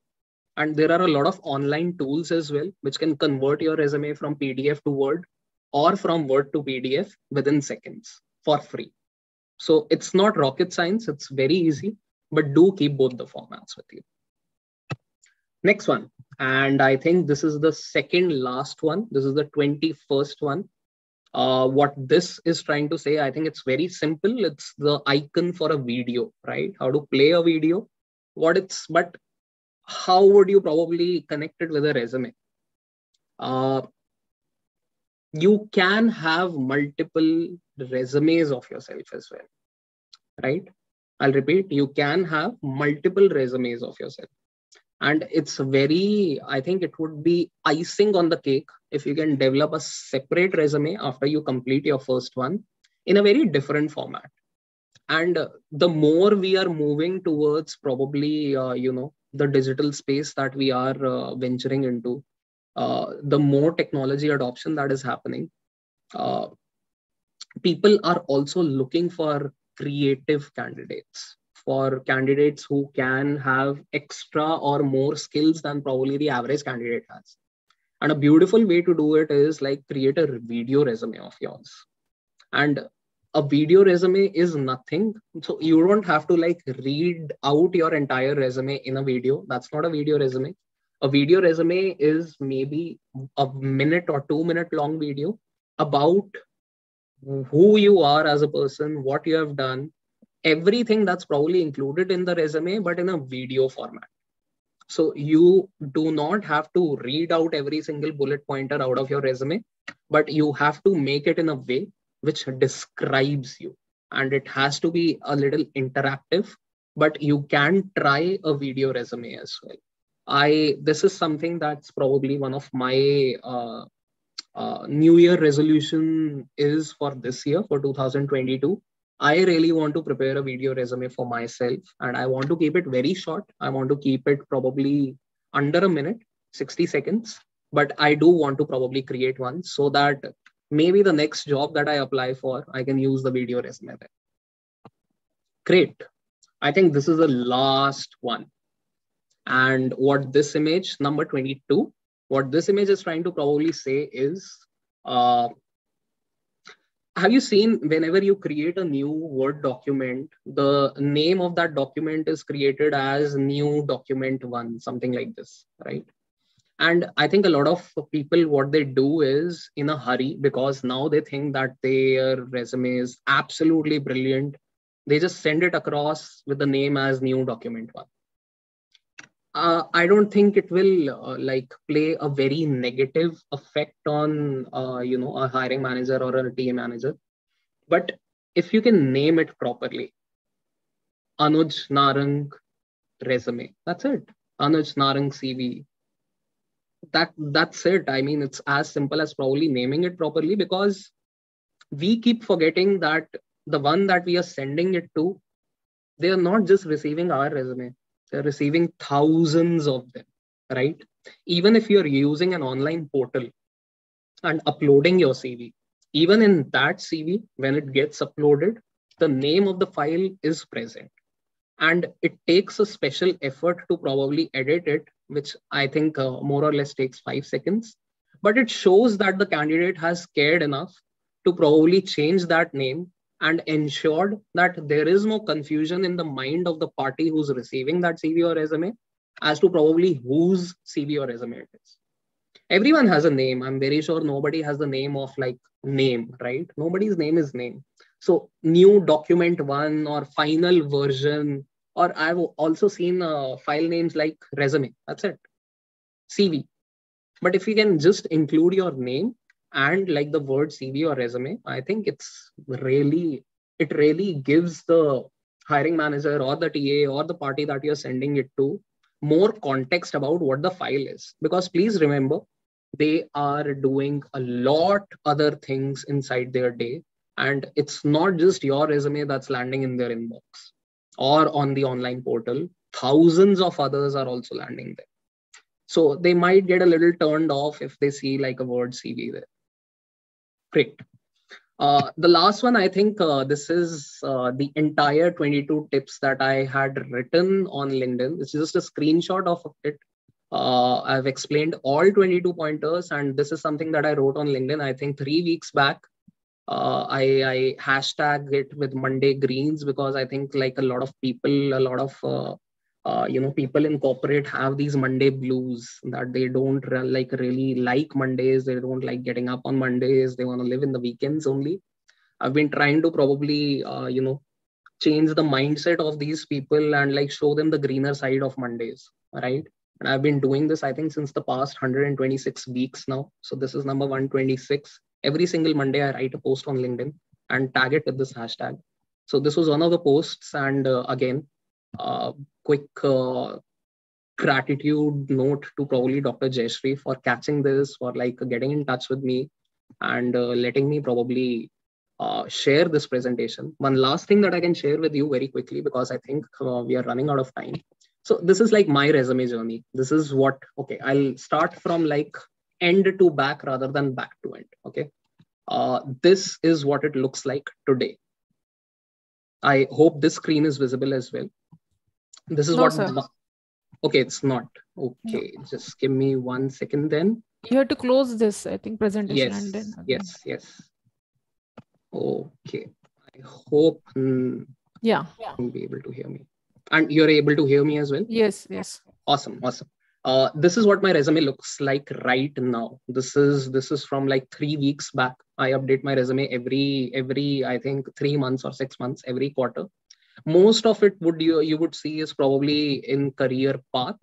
And there are a lot of online tools as well, which can convert your resume from PDF to Word or from Word to PDF within seconds for free. So it's not rocket science, it's very easy, but do keep both the formats with you. Next one. And I think this is the second last one. This is the 21st one. What this is trying to say, I think it's very simple. It's the icon for a video, right? How to play a video. But how would you probably connect it with a resume? You can have multiple resumes of yourself as well, right? I'll repeat, you can have multiple resumes of yourself. And it's I think it would be icing on the cake if you can develop a separate resume after you complete your first one in a very different format. And the more we are moving towards probably, the digital space that we are venturing into, the more technology adoption that is happening, people are also looking for creative candidates, for candidates who can have extra or more skills than probably the average candidate has. And a beautiful way to do it is like create a video resume of yours. And a video resume is nothing. So you don't have to like read out your entire resume in a video. That's not a video resume. A video resume is maybe a minute or 2 minute long video about who you are as a person, what you have done, everything that's probably included in the resume, but in a video format. So you do not have to read out every single bullet pointer out of your resume, but you have to make it in a way which describes you. And it has to be a little interactive, but you can try a video resume as well. This is something that's probably one of my New Year resolution is for this year, for 2022. I really want to prepare a video resume for myself, and I want to keep it very short. I want to keep it probably under a minute, 60 seconds. But I do want to probably create one so that maybe the next job that I apply for, I can use the video resume there. Great. I think this is the last one. And what this image, number 22, what this image is trying to probably say is, have you seen whenever you create a new Word document, the name of that document is created as new document 1, something like this, right? And I think a lot of people, what they do is in a hurry, because now they think that their resume is absolutely brilliant. They just send it across with the name as new document 1. I don't think it will play a very negative effect on a hiring manager or a TA manager. But if you can name it properly, Anuj Narang resume, that's it. Anuj Narang CV. That's it. I mean, it's as simple as probably naming it properly, because we keep forgetting that the one that we are sending it to, they are not just receiving our resume. They're receiving thousands of them, right? Even if you're using an online portal and uploading your CV, even in that CV, when it gets uploaded, the name of the file is present. And it takes a special effort to probably edit it, which I think more or less takes 5 seconds. But it shows that the candidate has cared enough to probably change that name and ensured that there is no confusion in the mind of the party who's receiving that CV or resume as to probably whose CV or resume it is. Everyone has a name. I'm very sure nobody has the name of name, right? Nobody's name is name. So new document 1 or final version, or I've also seen file names like resume. That's it. CV. But if you can just include your name and the word CV or resume, I think it really gives the hiring manager or the TA or the party that you're sending it to more context about what the file is. Because please remember, they are doing a lot other things inside their day. And it's not just your resume that's landing in their inbox or on the online portal. Thousands of others are also landing there. So they might get a little turned off if they see a word CV there. Great. The last one, I think this is the entire 22 tips that I had written on LinkedIn. It's just a screenshot of it. I've explained all 22 pointers, and this is something that I wrote on LinkedIn, I think 3 weeks back. I hashtag it with Monday Greens, because I think a lot of people, people in corporate have these Monday blues, that they don't really like Mondays. They don't like getting up on Mondays. They want to live in the weekends only. I've been trying to probably, change the mindset of these people and show them the greener side of Mondays, right? And I've been doing this, I think, since the past 126 weeks now. So this is number 126. Every single Monday, I write a post on LinkedIn and tag it with this hashtag. So this was one of the posts. And again, quick gratitude note to probably Dr. Jayashree for catching this, for getting in touch with me and letting me probably share this presentation. One last thing that I can share with you very quickly, because I think we are running out of time. So this is my resume journey. This is what, okay, I'll start from end to back rather than back to end. Okay. This is what it looks like today. I hope this screen is visible as well. This is what. Okay, it's not. Okay, no. Just give me 1 second then. You have to close this, I think, presentation. Yes, and then yes. Okay, I hope you'll be able to hear me. And you're able to hear me as well? Yes. Awesome. This is what my resume looks like right now. This is from like 3 weeks back. I update my resume every I think 3 months or 6 months, every quarter. Most of it you would see is probably in career path,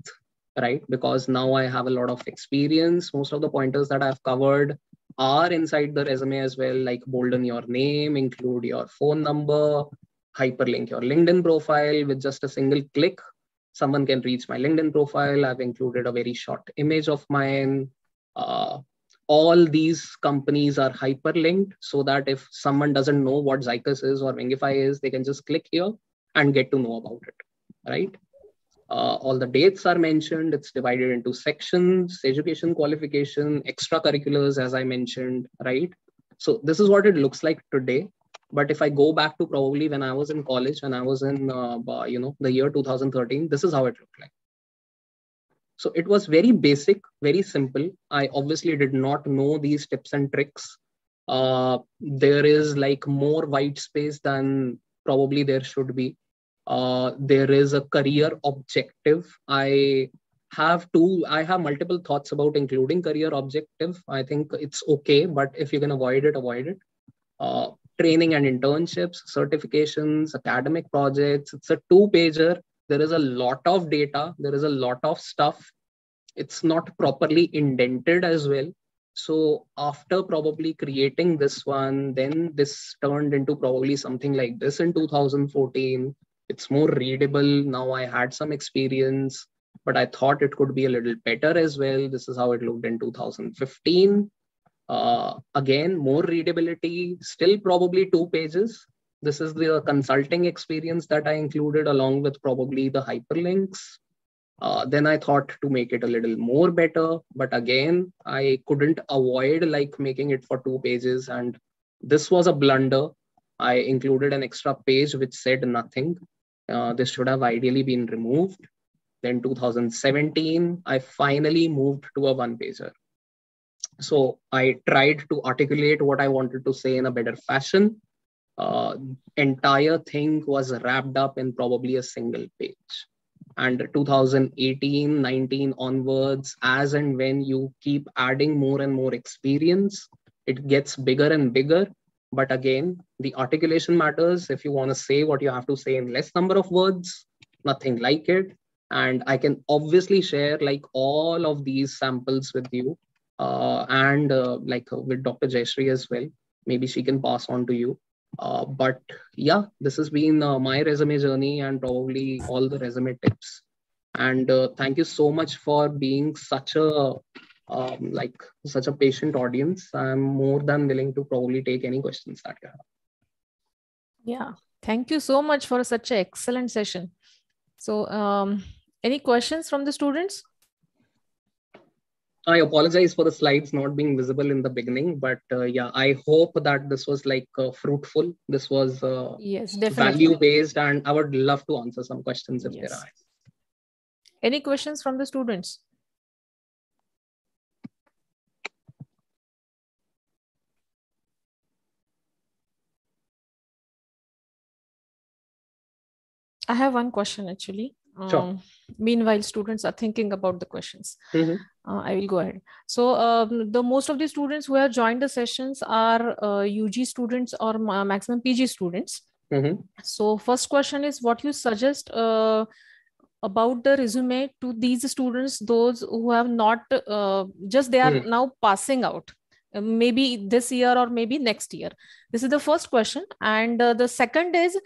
right? Because now I have a lot of experience. Most of the pointers that I've covered are inside the resume as well, like bolden your name, include your phone number, hyperlink your LinkedIn profile with just a single click. Someone can reach my LinkedIn profile. I've included a very short image of mine. All these companies are hyperlinked so that if someone doesn't know what Zycus is or Wingify is, they can just click here and get to know about it, right? All the dates are mentioned. It's divided into sections, education qualification, extracurriculars, as I mentioned, right? So this is what it looks like today. But if I go back to probably when I was in college, when I was in, the year 2013, this is how it looked like. So it was very basic, very simple. I obviously did not know these tips and tricks. There is like more white space than probably there should be. There is a career objective. I have multiple thoughts about including career objective. I think it's okay, but if you can avoid it, avoid it. Training and internships, certifications, academic projects. It's a 2-pager. There is a lot of data. There is a lot of stuff. It's not properly indented as well. So after probably creating this one, then this turned into probably something like this in 2014. It's more readable. Now I had some experience, but I thought it could be a little better as well. This is how it looked in 2015. Again, more readability, still probably 2 pages. This is the consulting experience that I included along with probably the hyperlinks. Then I thought to make it a little more better, but again, I couldn't avoid like making it for 2 pages. And this was a blunder. I included an extra page which said nothing. This should have ideally been removed. Then 2017, I finally moved to a 1-pager. So I tried to articulate what I wanted to say in a better fashion. Entire thing was wrapped up in probably a single page. And 2018, 19 onwards, as and when you keep adding more and more experience, it gets bigger and bigger. But again, the articulation matters. If you want to say what you have to say in less number of words, nothing like it. And I can obviously share like all of these samples with you. And with Dr. Jayashree as well. Maybe she can pass on to you. But yeah, this has been my resume journey and probably all the resume tips. And thank you so much for being such a patient audience. I'm more than willing to probably take any questions that you have. Yeah, thank you so much for such an excellent session. So any questions from the students? I apologize for the slides not being visible in the beginning, but yeah, I hope that this was like fruitful. This was yes, definitely value-based, and I would love to answer some questions if there are. Any questions from the students? I have one question actually. Sure. Meanwhile, students are thinking about the questions. I will go ahead. So the most of the students who have joined the sessions are UG students or maximum PG students. So first question is what you suggest about the resume to these students, those who have not just they are now passing out. Maybe this year or maybe next year. This is the first question. And the second is,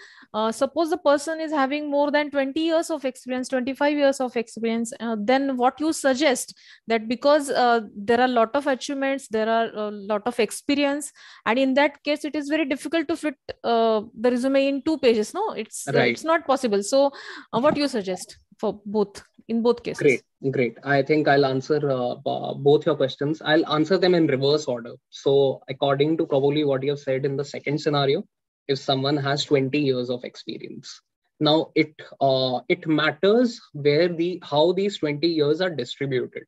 suppose the person is having more than 20 years of experience, 25 years of experience, then what you suggest that because there are a lot of achievements, there are a lot of experience, and in that case, it is very difficult to fit the resume in 2 pages. No, it's not possible. So what you suggest for both, in both cases? Great. I think I'll answer both your questions. I'll answer them in reverse order. So according to probably what you have said in the second scenario, if someone has 20 years of experience, now it matters how these 20 years are distributed.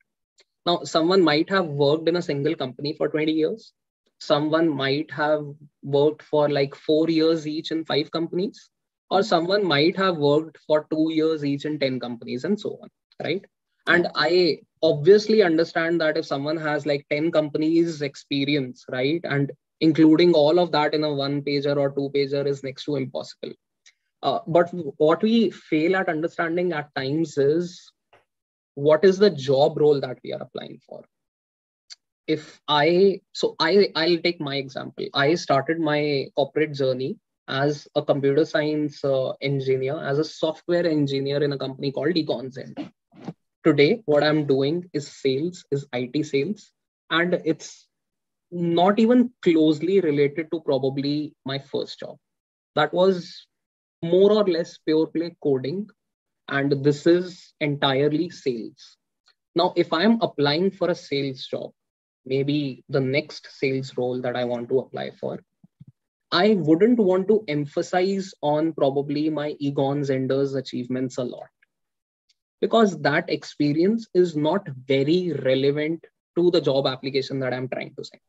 Now, someone might have worked in a single company for 20 years. Someone might have worked for like 4 years each in 5 companies, or someone might have worked for 2 years each in 10 companies and so on, right? And I obviously understand that if someone has like 10 companies experience, right, and including all of that in a 1-pager or 2-pager is next to impossible. But what we fail at understanding at times is what is the job role that we are applying for. I'll take my example. I started my corporate journey as a computer science engineer, as a software engineer in a company called Acknowledgement. Today, what I'm doing is sales, is IT sales, and it's not even closely related to probably my first job. That was more or less pure play coding, and this is entirely sales. Now, if I'm applying for a sales job, maybe the next sales role that I want to apply for, I wouldn't want to emphasize on probably my Egon's Ender's achievements a lot, because that experience is not very relevant to the job application that I'm trying to send.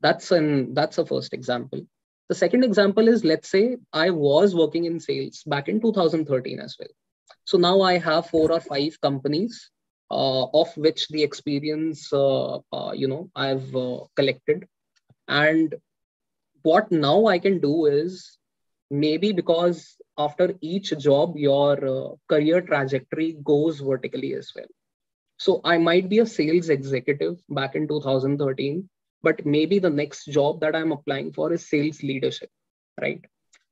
That's a first example. The second example is, let's say I was working in sales back in 2013 as well. So now I have 4 or 5 companies, of which the experience, I've collected. And what now I can do is, maybe because after each job, your career trajectory goes vertically as well. So I might be a sales executive back in 2013, but maybe the next job that I'm applying for is sales leadership, right?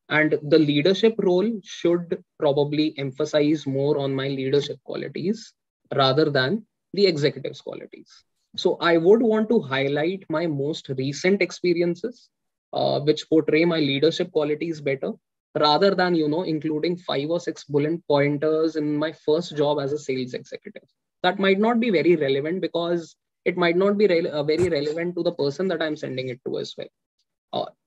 And the leadership role should probably emphasize more on my leadership qualities rather than the executive's qualities. So I would want to highlight my most recent experiences, which portray my leadership qualities better, rather than, including 5 or 6 bullet pointers in my first job as a sales executive. That might not be very relevant, because it might not be very relevant to the person that I'm sending it to as well.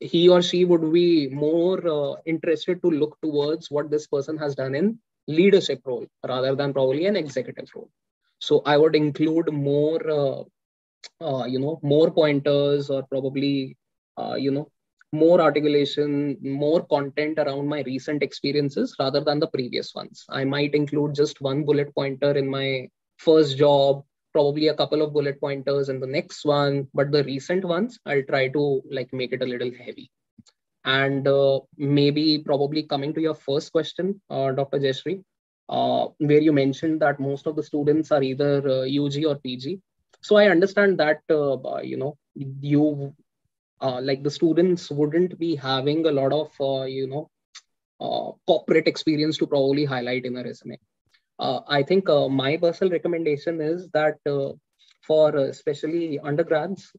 He or she would be more interested to look towards what this person has done in leadership role rather than probably an executive role. So I would include more, more pointers, or probably, more articulation, more content around my recent experiences rather than the previous ones. I might include just 1 bullet pointer in my first job, probably a couple of bullet pointers in the next one, but the recent ones, I'll try to like make it a little heavy. And maybe probably coming to your first question, Dr. Jayashree, where you mentioned that most of the students are either UG or PG. So I understand that, you like the students wouldn't be having a lot of, corporate experience to probably highlight in a resume. I think my personal recommendation is that for especially undergrads,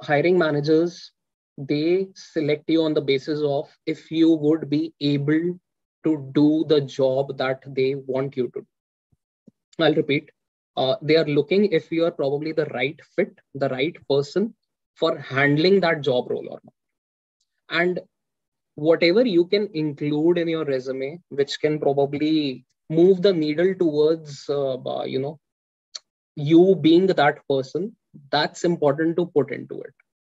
hiring managers, they select you on the basis of if you would be able to do the job that they want you to do. I'll repeat. They are looking if you are probably the right fit, the right person for handling that job role or not. And whatever you can include in your resume, which can probably move the needle towards, you being that person, that's important to put into it.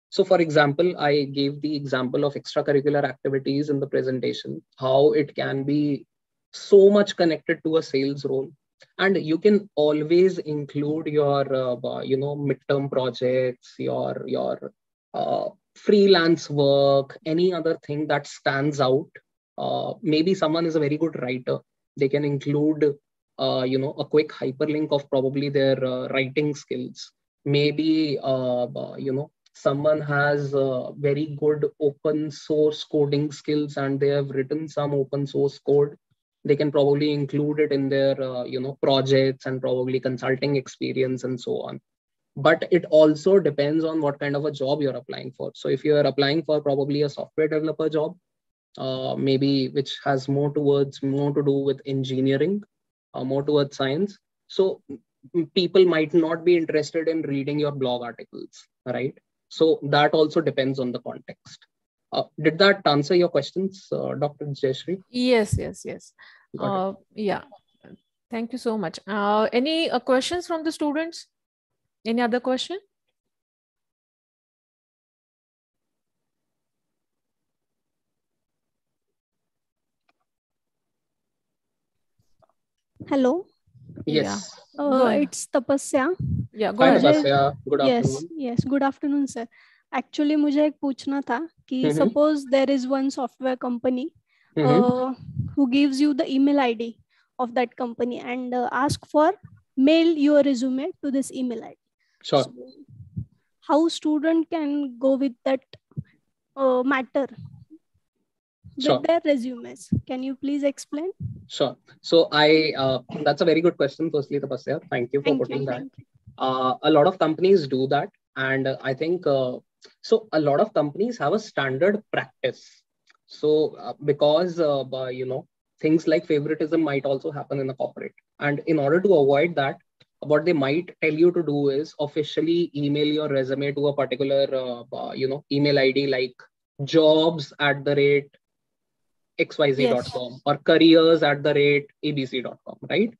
So for example, I gave the example of extracurricular activities in the presentation, how it can be so much connected to a sales role. And you can always include your, midterm projects, your freelance work, any other thing that stands out. Maybe someone is a very good writer. They can include, a quick hyperlink of probably their writing skills. Maybe, someone has very good open source coding skills and they have written some open source code. They can probably include it in their, projects and probably consulting experience and so on. But it also depends on what kind of a job you're applying for. So if you're applying for probably a software developer job, maybe which has more to do with engineering, more towards science. So people might not be interested in reading your blog articles, right? So that also depends on the context. Did that answer your questions, Dr. Jayashree? Yes. Yeah. Thank you so much. Any questions from the students? Any other question? Hello. Yes. Go ahead. It's Tapasya. Yeah, go Hi, ahead. Tapasya. Good Yes, afternoon. yes. Good afternoon, sir. Actually, मुझे एक पूछना था कि suppose there is one software company who gives you the email ID of that company and ask for mail your resume to this email ID. Sure. So, how student can go with that matter Sure. with their resumes? Can you please explain? Sure. So that's a very good question. Firstly, Tapasya, thank you for putting that. A lot of companies do that, and I think so. A lot of companies have a standard practice. So because things like favoritism might also happen in the corporate, and in order to avoid that, what they might tell you to do is officially email your resume to a particular email ID like jobs@xyz.com or careers@abc.com, right?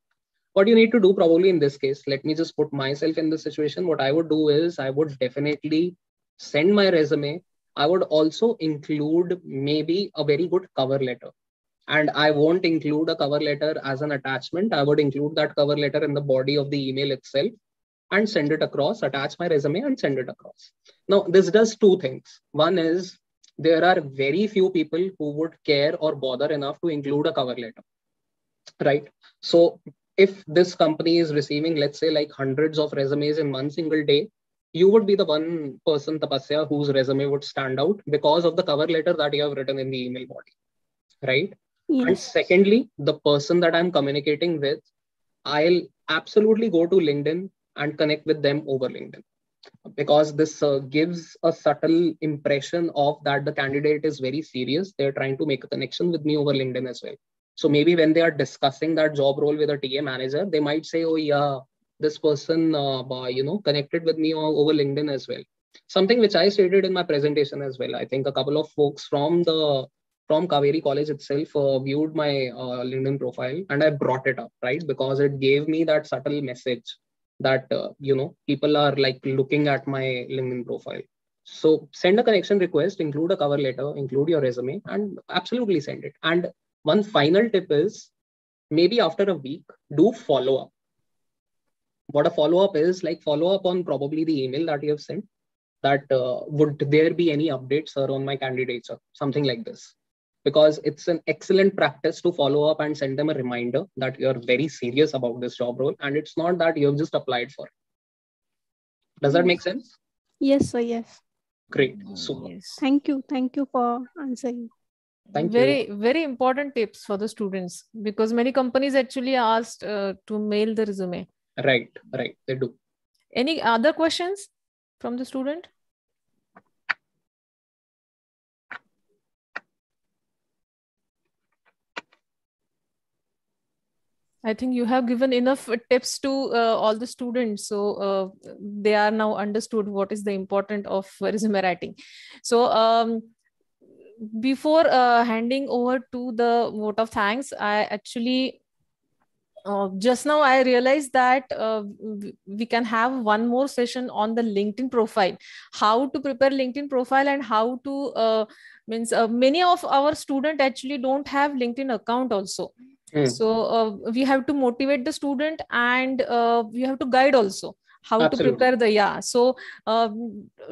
What you need to do probably in this case, let me just put myself in this situation. What I would do is I would definitely send my resume. I would also include maybe a very good cover letter. And I won't include a cover letter as an attachment. I would include that cover letter in the body of the email itself and send it across, attach my resume and send it across. Now, this does two things. One is there are very few people who would care or bother enough to include a cover letter, right? So if this company is receiving, let's say, like hundreds of resumes in one single day, you would be the one person, Tapasya, whose resume would stand out because of the cover letter that you have written in the email body, right? Yes. And secondly, the person that I'm communicating with, I'll absolutely go to LinkedIn and connect with them over LinkedIn, because this gives a subtle impression of that the candidate is very serious. They're trying to make a connection with me over LinkedIn as well. So maybe when they are discussing that job role with a TA manager, they might say, oh yeah, this person connected with me over LinkedIn as well. Something which I stated in my presentation as well. I think a couple of folks from Kaveri College itself viewed my LinkedIn profile, and I brought it up, right? Because it gave me that subtle message that people are like looking at my LinkedIn profile. So send a connection request, include a cover letter, include your resume, and absolutely send it. And one final tip is maybe after a week, do follow up. What a follow up is, like follow up on probably the email that you have sent, that would there be any updates, sir, on my candidature, something like this. Because it's an excellent practice to follow up and send them a reminder that you're very serious about this job role and it's not that you've just applied for it. Does that make sense? Yes, sir. Yes. Great. Super. Yes. Thank you. Thank you for answering. Thank you. Very important tips for the students, because many companies actually asked to mail the resume. Right. They do. Any other questions from the student? I think you have given enough tips to all the students. So they are now understood what is the importance of resume writing. So before handing over to the vote of thanks, I actually just now I realized that we can have one more session on the LinkedIn profile, how to prepare LinkedIn profile and how to many of our students actually don't have LinkedIn account also. So we have to motivate the student and we have to guide also how Absolutely. to prepare the So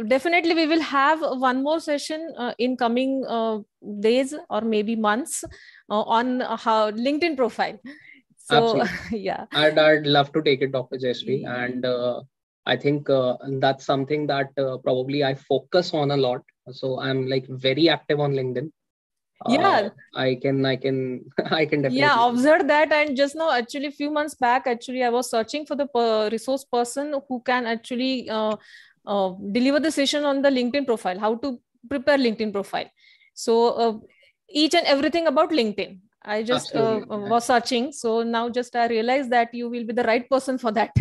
definitely we will have one more session in coming days or maybe months on how LinkedIn profile. So yeah, I'd love to take it, Dr. Jayashree, and I think that's something that probably I focus on a lot. So I'm like very active on LinkedIn. I can definitely. Yeah, observe that. And just now, actually, a few months back, actually, I was searching for the resource person who can actually deliver the session on the LinkedIn profile, how to prepare LinkedIn profile. So each and everything about LinkedIn. I just was searching. So now just I realized that you will be the right person for that.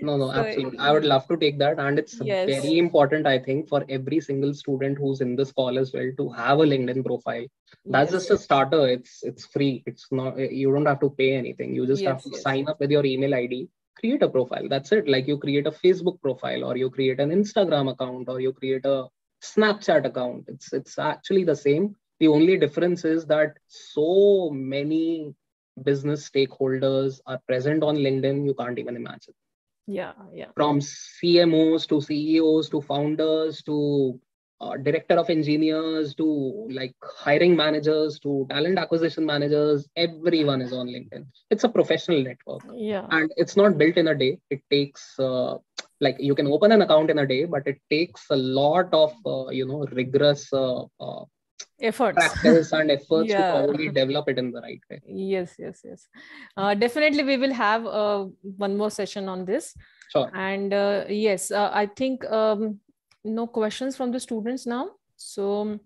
No, absolutely. I would love to take that. And it's very important, I think, for every single student who's in this call as well to have a LinkedIn profile. That's just a starter. It's free. It's not, you don't have to pay anything. You just have to sign up with your email ID, create a profile. That's it. Like you create a Facebook profile or you create an Instagram account or you create a Snapchat account. It's actually the same. The only difference is that so many business stakeholders are present on LinkedIn, you can't even imagine. Yeah. From CMOs to CEOs to founders to director of engineers to like hiring managers to talent acquisition managers, everyone is on LinkedIn. It's a professional network. Yeah. And it's not built in a day. It takes like you can open an account in a day, but it takes a lot of rigorous efforts, practice and efforts to yeah, probably develop it in the right way. Yes. Definitely we will have one more session on this. Sure. And yes, I think no questions from the students now. So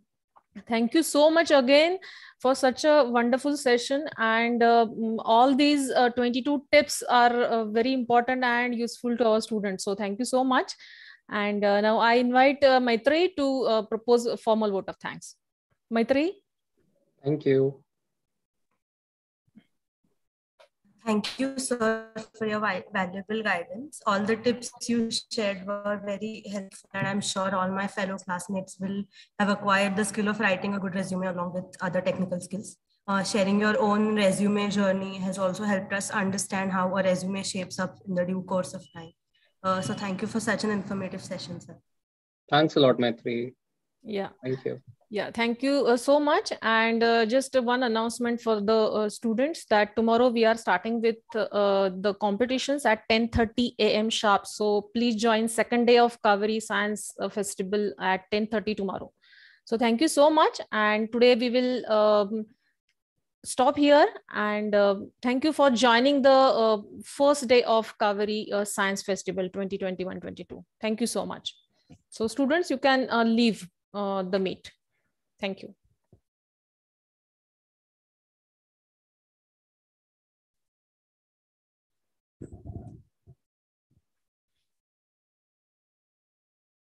thank you so much again for such a wonderful session. And all these 22 tips are very important and useful to our students. So thank you so much. And now I invite Maitreyi to propose a formal vote of thanks. Maitreyi? Thank you. Thank you, sir, for your valuable guidance. All the tips you shared were very helpful, and I'm sure all my fellow classmates will have acquired the skill of writing a good resume along with other technical skills. Sharing your own resume journey has also helped us understand how a resume shapes up in the due course of time. So thank you for such an informative session, sir. Thanks a lot, Maitreyi. Yeah. Thank you. Yeah, thank you so much. And just one announcement for the students that tomorrow we are starting with the competitions at 10:30 a.m. sharp. So please join second day of Kaveri Science Festival at 10:30 tomorrow. So thank you so much. And today we will stop here. And thank you for joining the first day of Kaveri Science Festival 2021-22. Thank you so much. So students, you can leave the meet. Thank you.